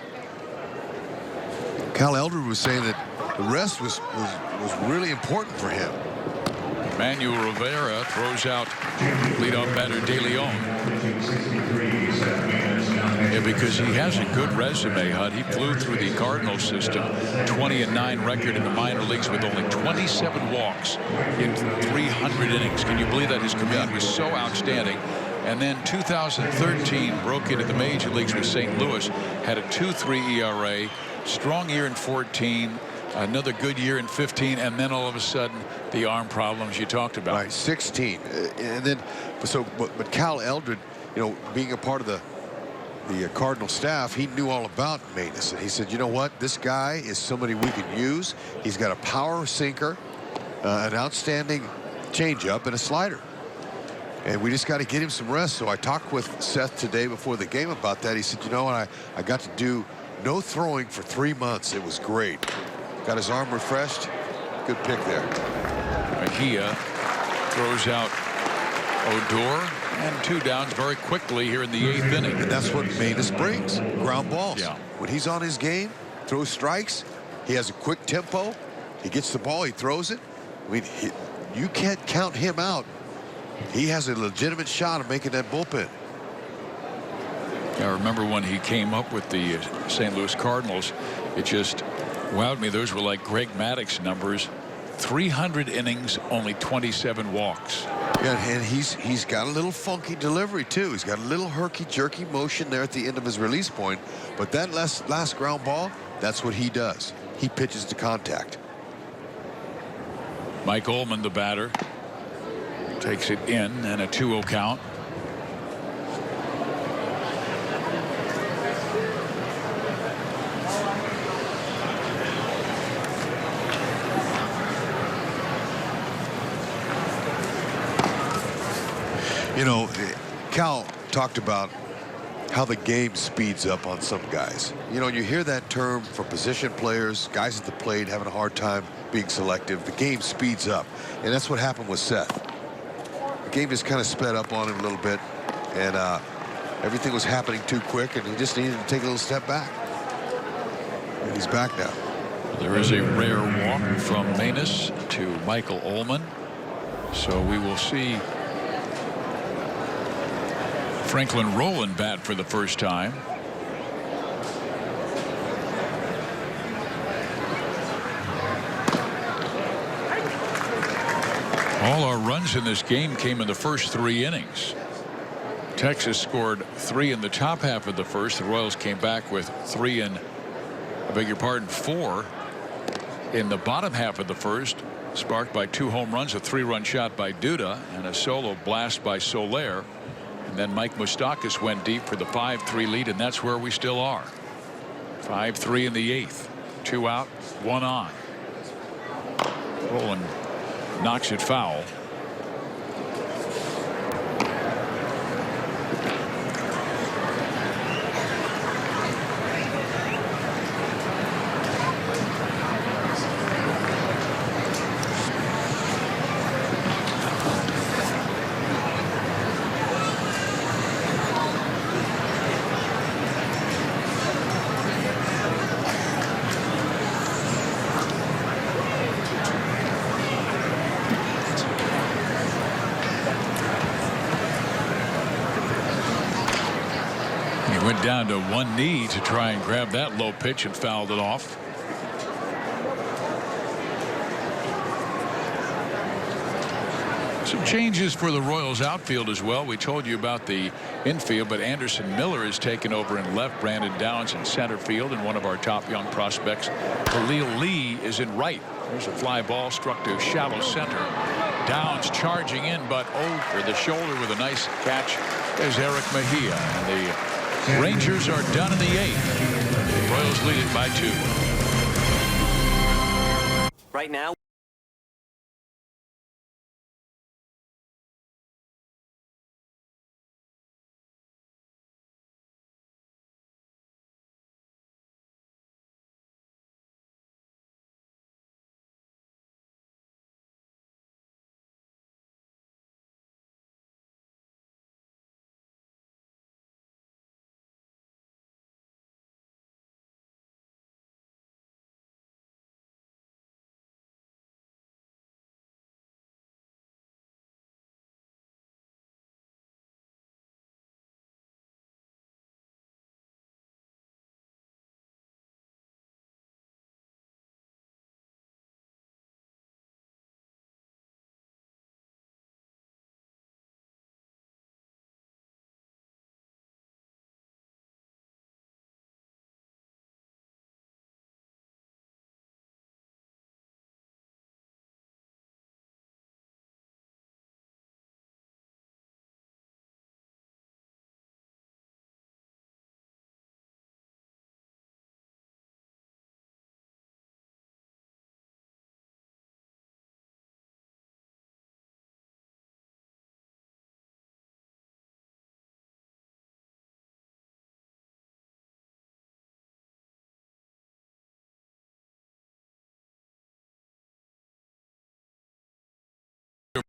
Cal Eldred was saying that the rest was really important for him. Emmanuel Rivera throws out leadoff batter De Leon. Yeah, because he has a good resume, Hud. He flew through the Cardinals system, 20-9 record in the minor leagues with only 27 walks in 300 innings. Can you believe that? His command was so outstanding. And then 2013 broke into the major leagues with St. Louis, had a 2.3 ERA, strong year in 14, another good year in 15, and then all of a sudden the arm problems you talked about. Right, 16, and then but Cal Eldred, you know, being a part of the Cardinal staff, he knew all about Maness, and he said, you know what, this guy is somebody we can use. He's got a power sinker, an outstanding changeup, and a slider. And we just got to get him some rest. So I talked with Seth today before the game about that. He said, you know what, I got to do no throwing for 3 months. It was great. Got his arm refreshed. Good pick there. Mejia throws out Odor, and 2 downs very quickly here in the 8th inning. And that's what Maness brings, ground balls. Yeah. When he's on his game, throws strikes, he has a quick tempo. He gets the ball, he throws it. I mean, you can't count him out. He has a legitimate shot of making that bullpen. I remember when he came up with the St. Louis Cardinals, it just wowed me. Those were like Greg Maddux numbers. 300 innings, only 27 walks. Yeah, and he's got a little funky delivery too. He's got a little herky-jerky motion there at the end of his release point. But that last ground ball, that's what he does. He pitches to contact. Mike Ullman, the batter, takes it in, and a 2-0 count. You know, Cal talked about how the game speeds up on some guys. You know, you hear that term for position players, guys at the plate having a hard time being selective. The game speeds up, and that's what happened with Seth. The game just kind of sped up on him a little bit, and everything was happening too quick, and he just needed to take a little step back. And he's back now. There is a rare walk from Maness to Michael Ullman, so we will see Franklin Rowland bat for the first time. All our runs in this game came in the first 3 innings. Texas scored 3 in the top half of the first. The Royals came back with 4 in the bottom half of the first, sparked by 2 home runs, a 3-run shot by Duda, and a solo blast by Soler. And then Mike Moustakas went deep for the 5-3 lead, and that's where we still are. 5-3 in the 8th. 2 out, 1 on. Rowland knocks it foul. Went down to one knee to try and grab that low pitch and fouled it off. Some changes for the Royals outfield as well. We told you about the infield, but Anderson Miller is taken over in left. Brandon Downs in center field, and one of our top young prospects, Khalil Lee, is in right. There's a fly ball struck to shallow center. Downs charging in, but over the shoulder with a nice catch is Eric Mejia. And the Rangers are done in the 8th. The Royals lead it by 2. Right now.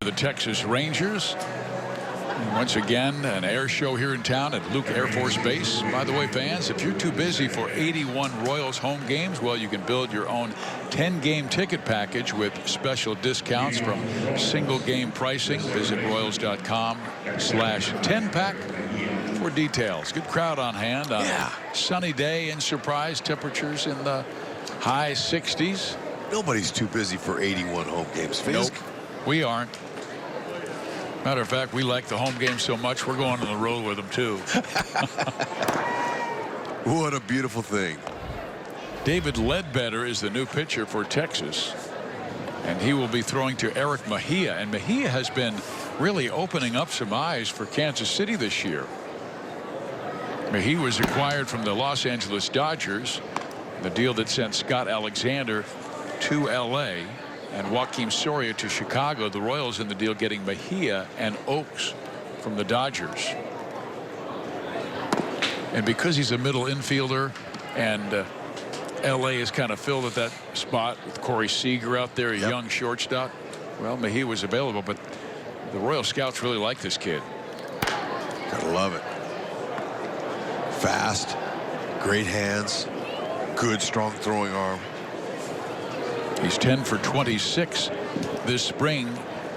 The Texas Rangers. And once again, an air show here in town at Luke Air Force Base. By the way, fans, if you're too busy for 81 Royals home games, well, you can build your own 10-game ticket package with special discounts from single game pricing. Visit Royals.com/10-pack for details. Good crowd on hand on a sunny day and surprise temperatures in the high 60s. Nobody's too busy for 81 home games. Nope. We aren't. Matter of fact, we like the home game so much, we're going on the road with them, too. What a beautiful thing. David Ledbetter is the new pitcher for Texas. And he will be throwing to Eric Mejia. And Mejia has been really opening up some eyes for Kansas City this year. Mejia was acquired from the Los Angeles Dodgers, the deal that sent Scott Alexander to L.A. and Joaquim Soria to Chicago. The Royals in the deal getting Mejia and Oaks from the Dodgers. And because he's a middle infielder and L.A. is kind of filled at that spot with Corey Seager out there, a young shortstop, well, Mejia was available, but the Royal scouts really like this kid. Gotta love it. Fast, great hands, good strong throwing arm. He's 10 for 26 this spring,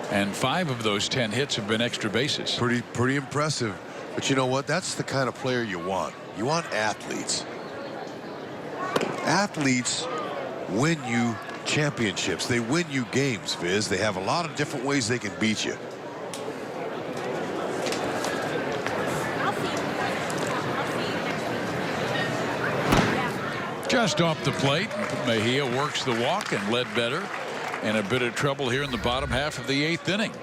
and 5 of those 10 hits have been extra bases. Pretty impressive. But you know what? That's the kind of player you want. You want athletes. Athletes win you championships. They win you games, Viz. They have a lot of different ways they can beat you. Just off the plate, Mejia works the walk, and Ledbetter in a bit of trouble here in the bottom half of the 8th inning.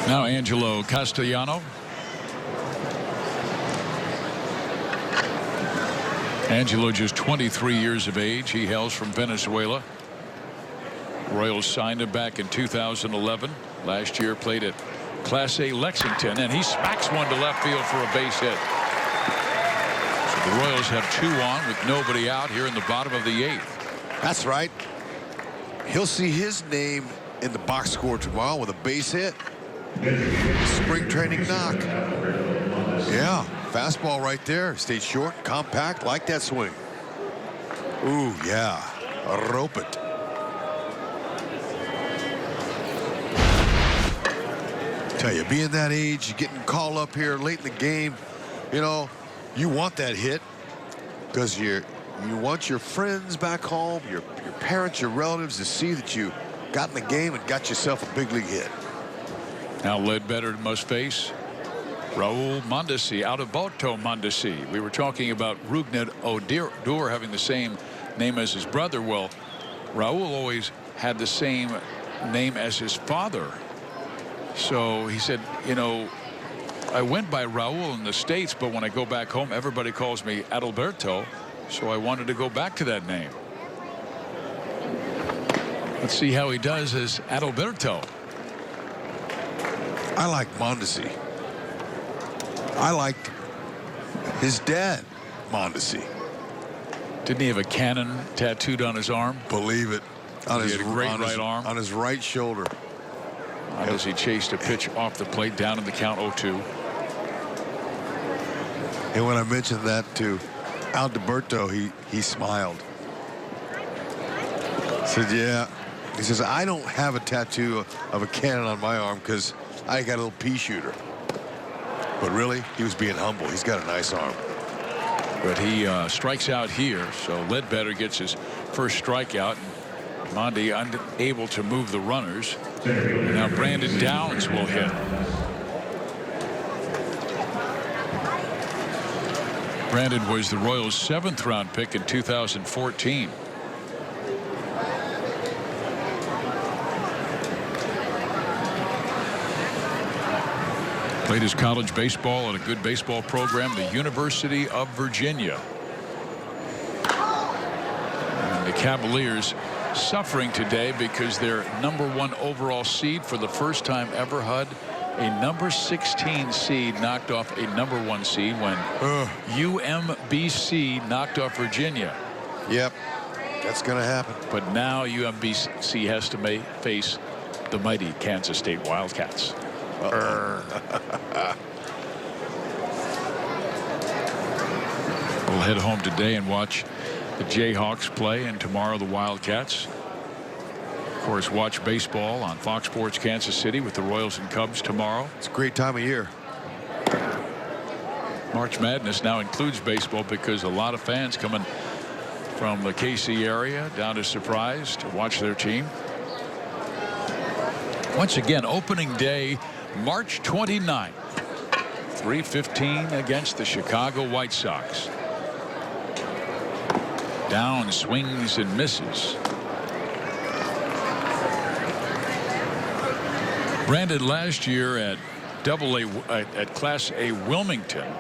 Now Angelo Castellano. Angelo just 23 years of age. He hails from Venezuela. Royals signed him back in 2011. Last year played at Class A Lexington, and he smacks one to left field for a base hit. So the Royals have 2 on with nobody out here in the bottom of the 8th. That's right. He'll see his name in the box score tomorrow with a base hit. Spring training knock. Yeah, fastball right there. Stayed short, compact, like that swing. Ooh, yeah. Rope it. Tell you, being that age, getting called up here late in the game, you know, you want that hit because you want your friends back home, your parents, your relatives to see that you got in the game and got yourself a big league hit. Now Ledbetter must face Raul Mondesi out of Alberto Mondesi. We were talking about Rugnet Odor having the same name as his brother. Well, Raul always had the same name as his father. So he said, you know, I went by Raul in the States, but when I go back home, everybody calls me Adalberto. So I wanted to go back to that name. Let's see how he does as Adalberto. I like Mondesi. I like his dad, Mondesi. Didn't he have a cannon tattooed on his arm? Believe it. On his great right arm. On his right shoulder. As he chased a pitch off the plate down in the count 0-2. And when I mentioned that to Adalberto, he smiled. Said, yeah. He says, I don't have a tattoo of a cannon on my arm because I got a little pea shooter. But really, he was being humble. He's got a nice arm. But he strikes out here, so Ledbetter gets his first strikeout. Mondi unable to move the runners. And now Brandon Downs will hit. Brandon was the Royals' 7th round pick in 2014. Played his college baseball at a good baseball program, the University of Virginia. And the Cavaliers suffering today because their #1 overall seed for the first time ever, HUD, a number 16 seed knocked off a #1 seed when UMBC knocked off Virginia. Yep, that's going to happen. But now UMBC has to face the mighty Kansas State Wildcats. We'll head home today and watch the Jayhawks play, and tomorrow the Wildcats. Of course, watch baseball on Fox Sports Kansas City with the Royals and Cubs tomorrow. It's a great time of year. March Madness now includes baseball because a lot of fans coming from the KC area down to Surprise to watch their team. Once again, opening day, March 29th, 3:15 against the Chicago White Sox. Down swings and misses. Branded last year at at Class A Wilmington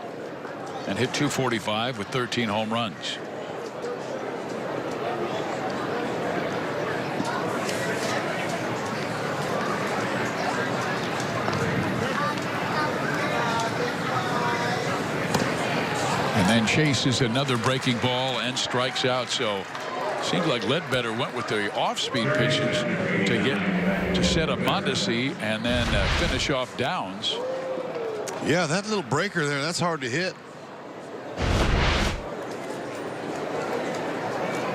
and hit .245 with 13 home runs. And then chases another breaking ball and strikes out. So seems like Ledbetter went with the off-speed pitches to set up Mondesi and then finish off Downs. Yeah, that little breaker there, that's hard to hit.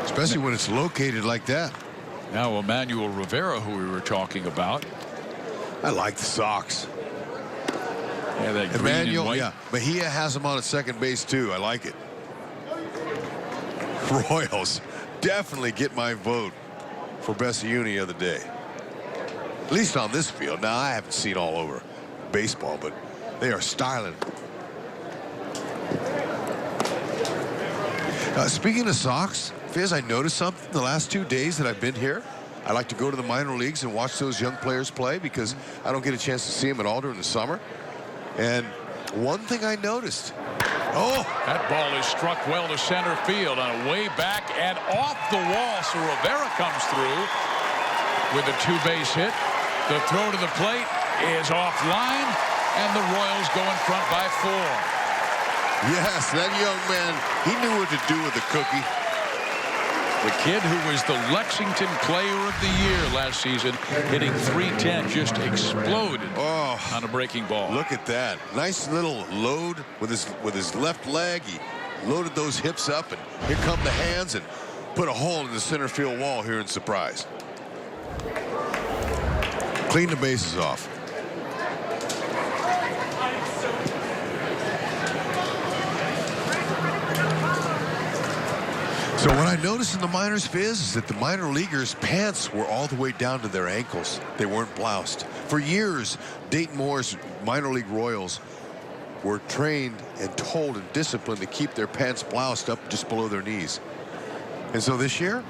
Especially when it's located like that. Now Emmanuel Rivera, who we were talking about. I like the Sox. Yeah, that green Emmanuel, and white. yeah. Mejia has him on at second base, too. I like it. Royals definitely get my vote for best uni of the day. At least on this field. Now, I haven't seen all over baseball, but they are styling. Speaking of Sox, Fizz, I noticed something the last 2 days that I've been here. I like to go to the minor leagues and watch those young players play because I don't get a chance to see them at all during the summer. And one thing I noticed. Oh, that ball is struck well to center field on a way back and off the wall. So Rivera comes through with a 2-base hit. The throw to the plate is offline, and the Royals go in front by 4. Yes, that young man, he knew what to do with the cookie. The kid who was the Lexington Player of the Year last season, hitting .310, just exploded on a breaking ball. Look at that. Nice little load with his left leg. He loaded those hips up, and here come the hands and put a hole in the center field wall here in Surprise. Clean the bases off. So what I noticed in the minors, Fizz, is that the minor leaguers' pants were all the way down to their ankles. They weren't bloused. For years, Dayton Moore's minor league Royals were trained and told and disciplined to keep their pants bloused up just below their knees. And so this year,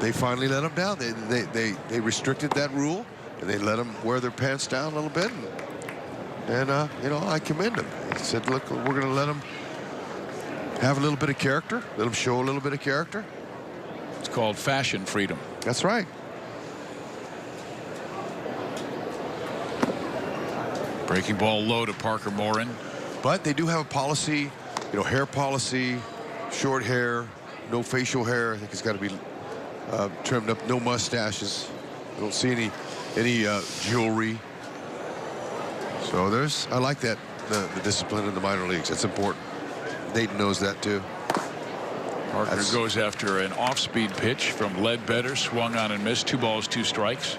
they finally let them down. They restricted that rule, and they let them wear their pants down a little bit. And you know, I commend them. He said, look, we're going to let them have a little bit of character, let them show a little bit of character. It's called fashion freedom. That's right. Breaking ball low to Parker Morin. But they do have a policy, you know, hair policy, short hair, no facial hair. I think it's got to be trimmed up, no mustaches. I don't see any jewelry. So I like that, the discipline in the minor leagues. That's important. Dayton knows that too. Parker goes after an off-speed pitch from Ledbetter, swung on and missed. 2 balls, 2 strikes.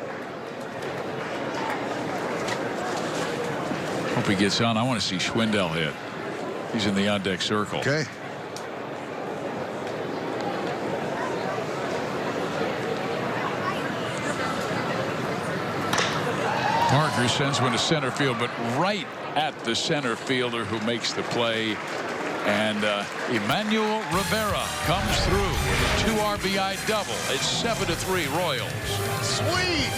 Hope he gets on. I want to see Schwindel hit. He's in the on-deck circle. Okay. Parker sends one to center field, but right at the center fielder who makes the play. And Emmanuel Rivera comes through with a 2 RBI double. It's 7-3 Royals. Sweet.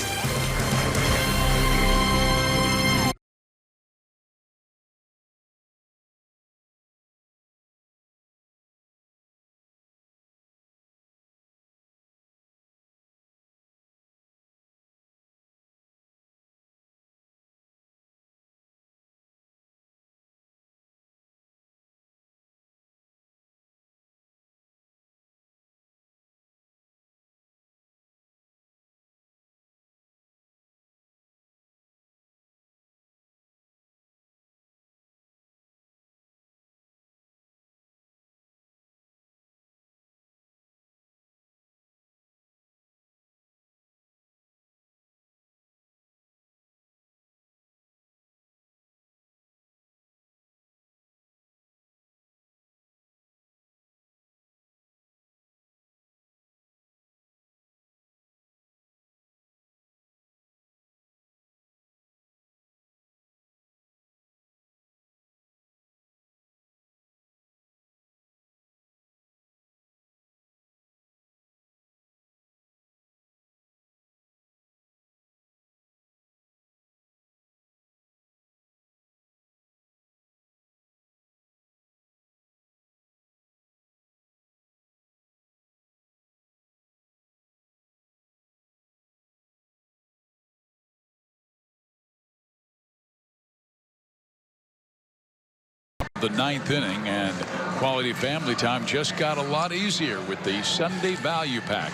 The 9th inning, and quality family time just got a lot easier with the Sunday Value Pack.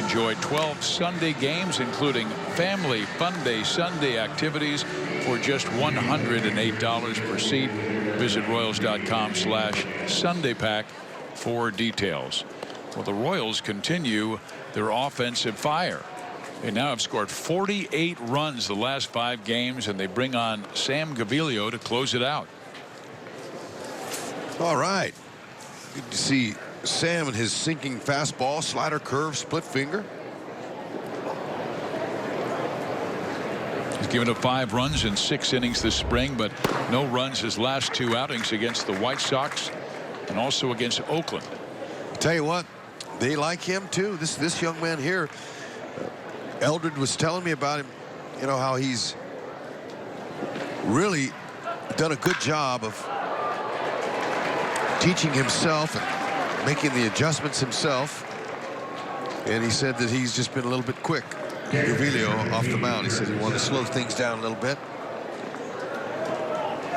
Enjoy 12 Sunday games, including Family Fun Day Sunday activities for just $108 per seat. Visit Royals.com/Sunday Pack for details. Well, the Royals continue their offensive fire. They now have scored 48 runs the last 5 games, and they bring on Sam Gaviglio to close it out. All right. Good to see Sam and his sinking fastball, slider, curve, split finger. He's given up 5 runs in 6 innings this spring, but no runs his last 2 outings against the White Sox and also against Oakland. I'll tell you what, they like him too. This young man here, Eldred was telling me about him, you know, how he's really done a good job of teaching himself and making the adjustments himself. And he said that he's just been a little bit quick. Gaviglio off the mound, he said he wanted to slow things down a little bit.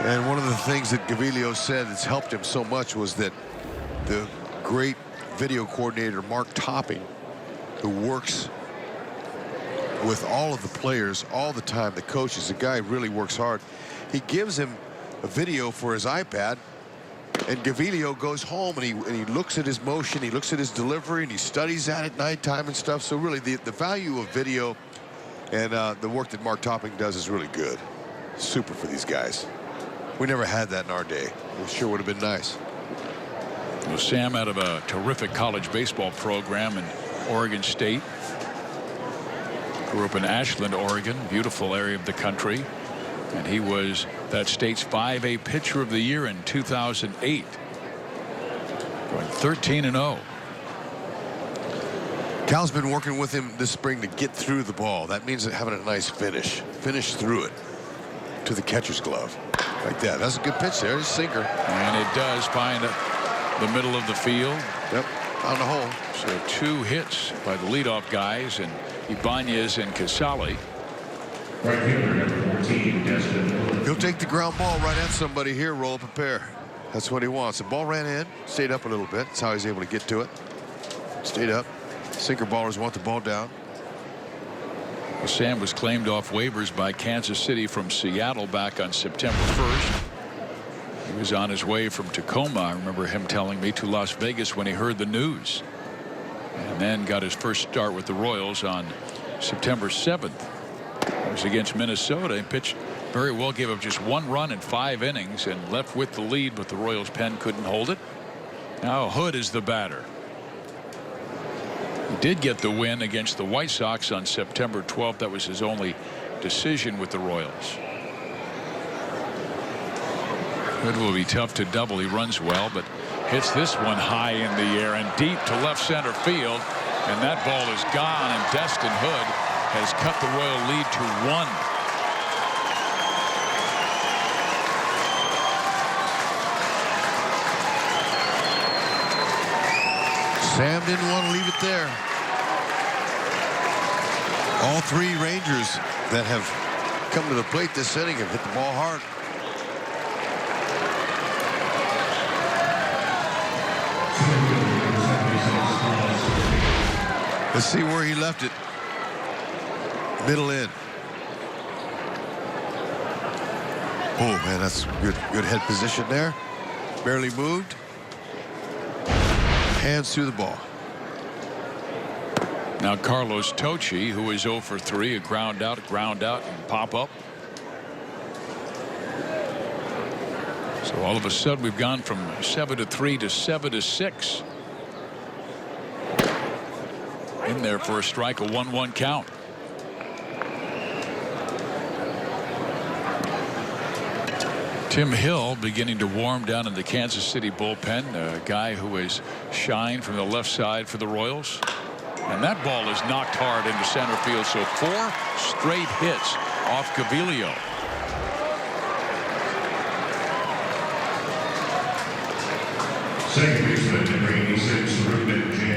And one of the things that Gaviglio said that's helped him so much was that the great video coordinator Mark Topping, who works with all of the players all the time, the coaches, the guy really works hard. He gives him a video for his iPad, and Gaviglio goes home and he looks at his motion, he looks at his delivery, and he studies that at nighttime and stuff. So really the value of video and the work that Mark Topping does is really good. Super for these guys. We never had that in our day. It sure would have been nice. Well, Sam out of a terrific college baseball program in Oregon State. Grew up in Ashland, Oregon, beautiful area of the country. And he was that state's 5A pitcher of the year in 2008. Going 13-0. Cal's been working with him this spring to get through the ball. That means having a nice finish. Finish through it to the catcher's glove. Like that. That's a good pitch there. It's a sinker. And it does find the middle of the field. Yep. On the hole. So 2 hits by the leadoff guys, and Ibanez and Casale. Right fielder number 14, Destin. He'll take the ground ball right at somebody here. Roll, prepare. That's what he wants. The ball ran in, stayed up a little bit. That's how he's able to get to it. Stayed up. Sinker ballers want the ball down. Well, Sam was claimed off waivers by Kansas City from Seattle back on September 1st. He was on his way from Tacoma, I remember him telling me, to Las Vegas when he heard the news. And then got his first start with the Royals on September 7th. It was against Minnesota. He pitched very well, gave up just 1 run in 5 innings and left with the lead, but the Royals pen couldn't hold it. Now Hood is the batter. He did get the win against the White Sox on September 12th. That was his only decision with the Royals. Hood will be tough to double. He runs well, but hits this one high in the air and deep to left center field. And that ball is gone, and Destin Hood has cut the Royal lead to 1. Sam didn't want to leave it there. All 3 Rangers that have come to the plate this inning have hit the ball hard. Let's see where he left it. Middle in. Oh man, that's good head position there. Barely moved. Hands through the ball. Now Carlos Tocci, who is 0 for 3, a ground out, and pop up. So all of a sudden we've gone from 7-3 to 7-6. In there for a strike, a 1-1 count. Tim Hill beginning to warm down in the Kansas City bullpen, a guy who has shined from the left side for the Royals. And that ball is knocked hard into center field. So 4 straight hits off Gaviglio. Second baseman, number 86, Ruben J.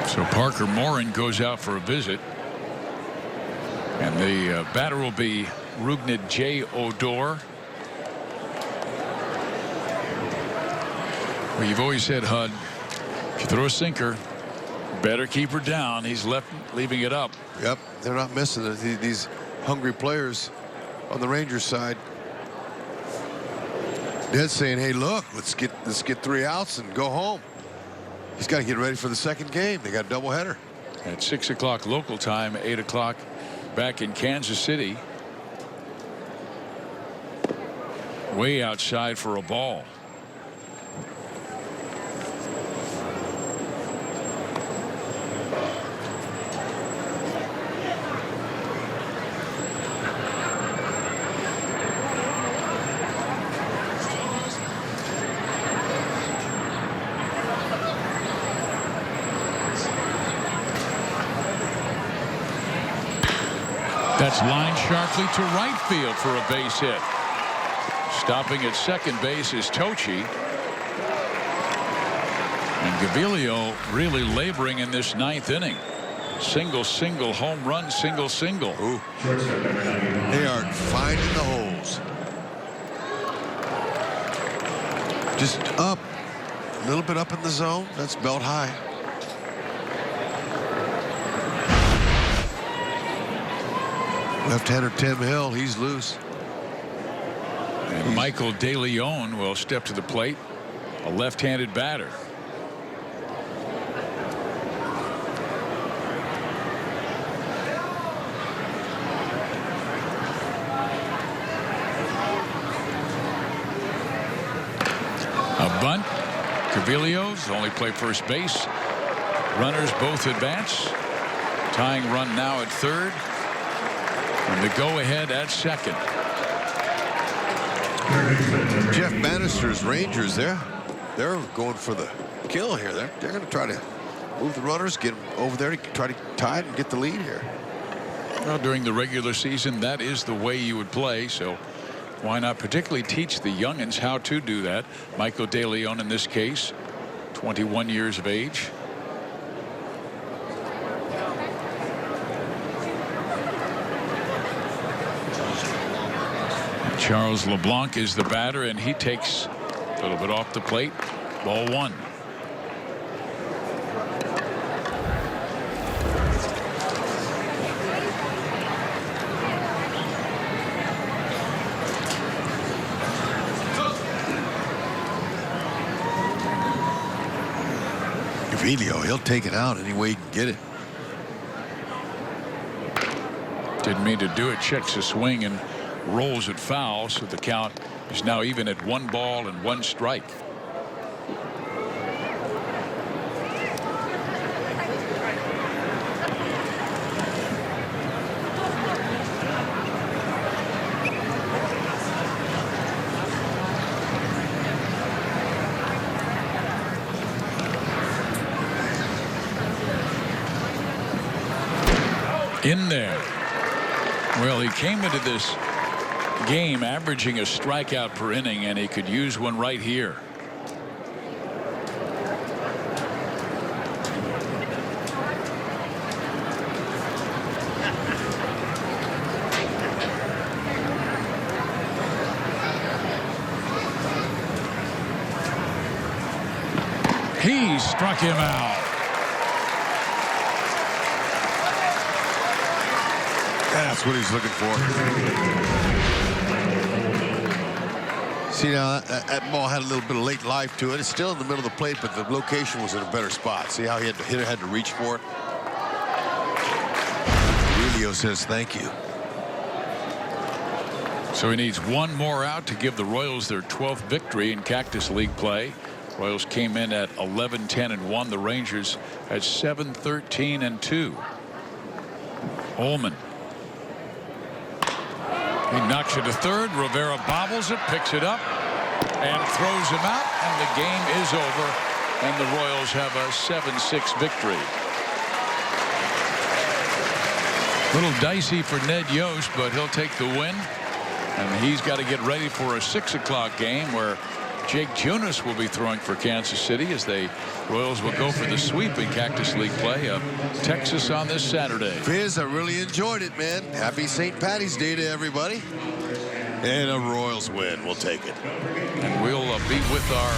So Parker Morin goes out for a visit. And the batter will be Rugned J. Odor. Well, you've always said, Hud, if you throw a sinker, better keep her down. He's leaving it up. Yep, they're not missing it. These hungry players on the Rangers side. Dead's saying, hey, look, let's get 3 outs and go home. He's got to get ready for the second game. They got a doubleheader. At 6 o'clock local time, 8 o'clock back in Kansas City. Way outside for a ball. That's lined sharply to right field for a base hit. Stopping at second base is Tocci. And Gaviglio really laboring in this 9th inning. Single, home run, single. Ooh. They are finding the holes. Just up. A little bit up in the zone. That's belt high. Left-hander Tim Hill, he's loose. And Michel De Leon will step to the plate, a left-handed batter. bunt. Cavillios only play first base. Runners both advance. Tying run now at third. And the go-ahead at second. Jeff Bannister's Rangers, they're going for the kill here. They're going to try to move the runners, get them over there to try to tie it and get the lead here. Well, during the regular season, that is the way you would play. So why not particularly teach the youngins how to do that? Michel De Leon in this case, 21 years of age. Charles Leblanc is the batter, and he takes a little bit off the plate. Ball one. Gavilio, he'll take it out any way he can get it. Didn't mean to do it. Checks a swing and rolls it foul, so the count is now even at 1 ball and 1 strike. In there. Well, he came into this game averaging a strikeout per inning, and he could use one right here. He struck him out. That's what he's looking for. See, now that ball had a little bit of late life to it. It's still in the middle of the plate, but the location was in a better spot. See how the hitter had to reach for it? Aurelio says thank you. So he needs one more out to give the Royals their 12th victory in Cactus League play. Royals came in at 11-10-1. The Rangers at 7-13-2. Ullman. He knocks it to third. Rivera bobbles it, picks it up, and throws him out, and the game is over, and the Royals have a 7-6 victory. A little dicey for Ned Yost, but he'll take the win, and he's got to get ready for a 6 o'clock game where Jake Junis will be throwing for Kansas City as the Royals will go for the sweep in Cactus League play of Texas on this Saturday. Fizz, I really enjoyed it, man. Happy St. Patty's Day to everybody. And a Royals win. We'll take it. And we'll be with our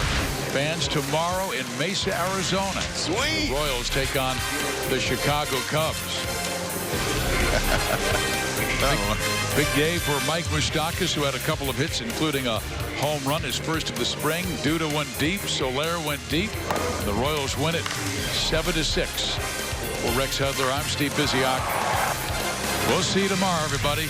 fans tomorrow in Mesa, Arizona. Sweet. The Royals take on the Chicago Cubs. Big day for Mike Moustakas, who had a couple of hits, including a home run, his first of the spring. Duda went deep. Soler went deep. And the Royals win it 7-6. For Rex Hudler, I'm Steve Biziak. We'll see you tomorrow, everybody.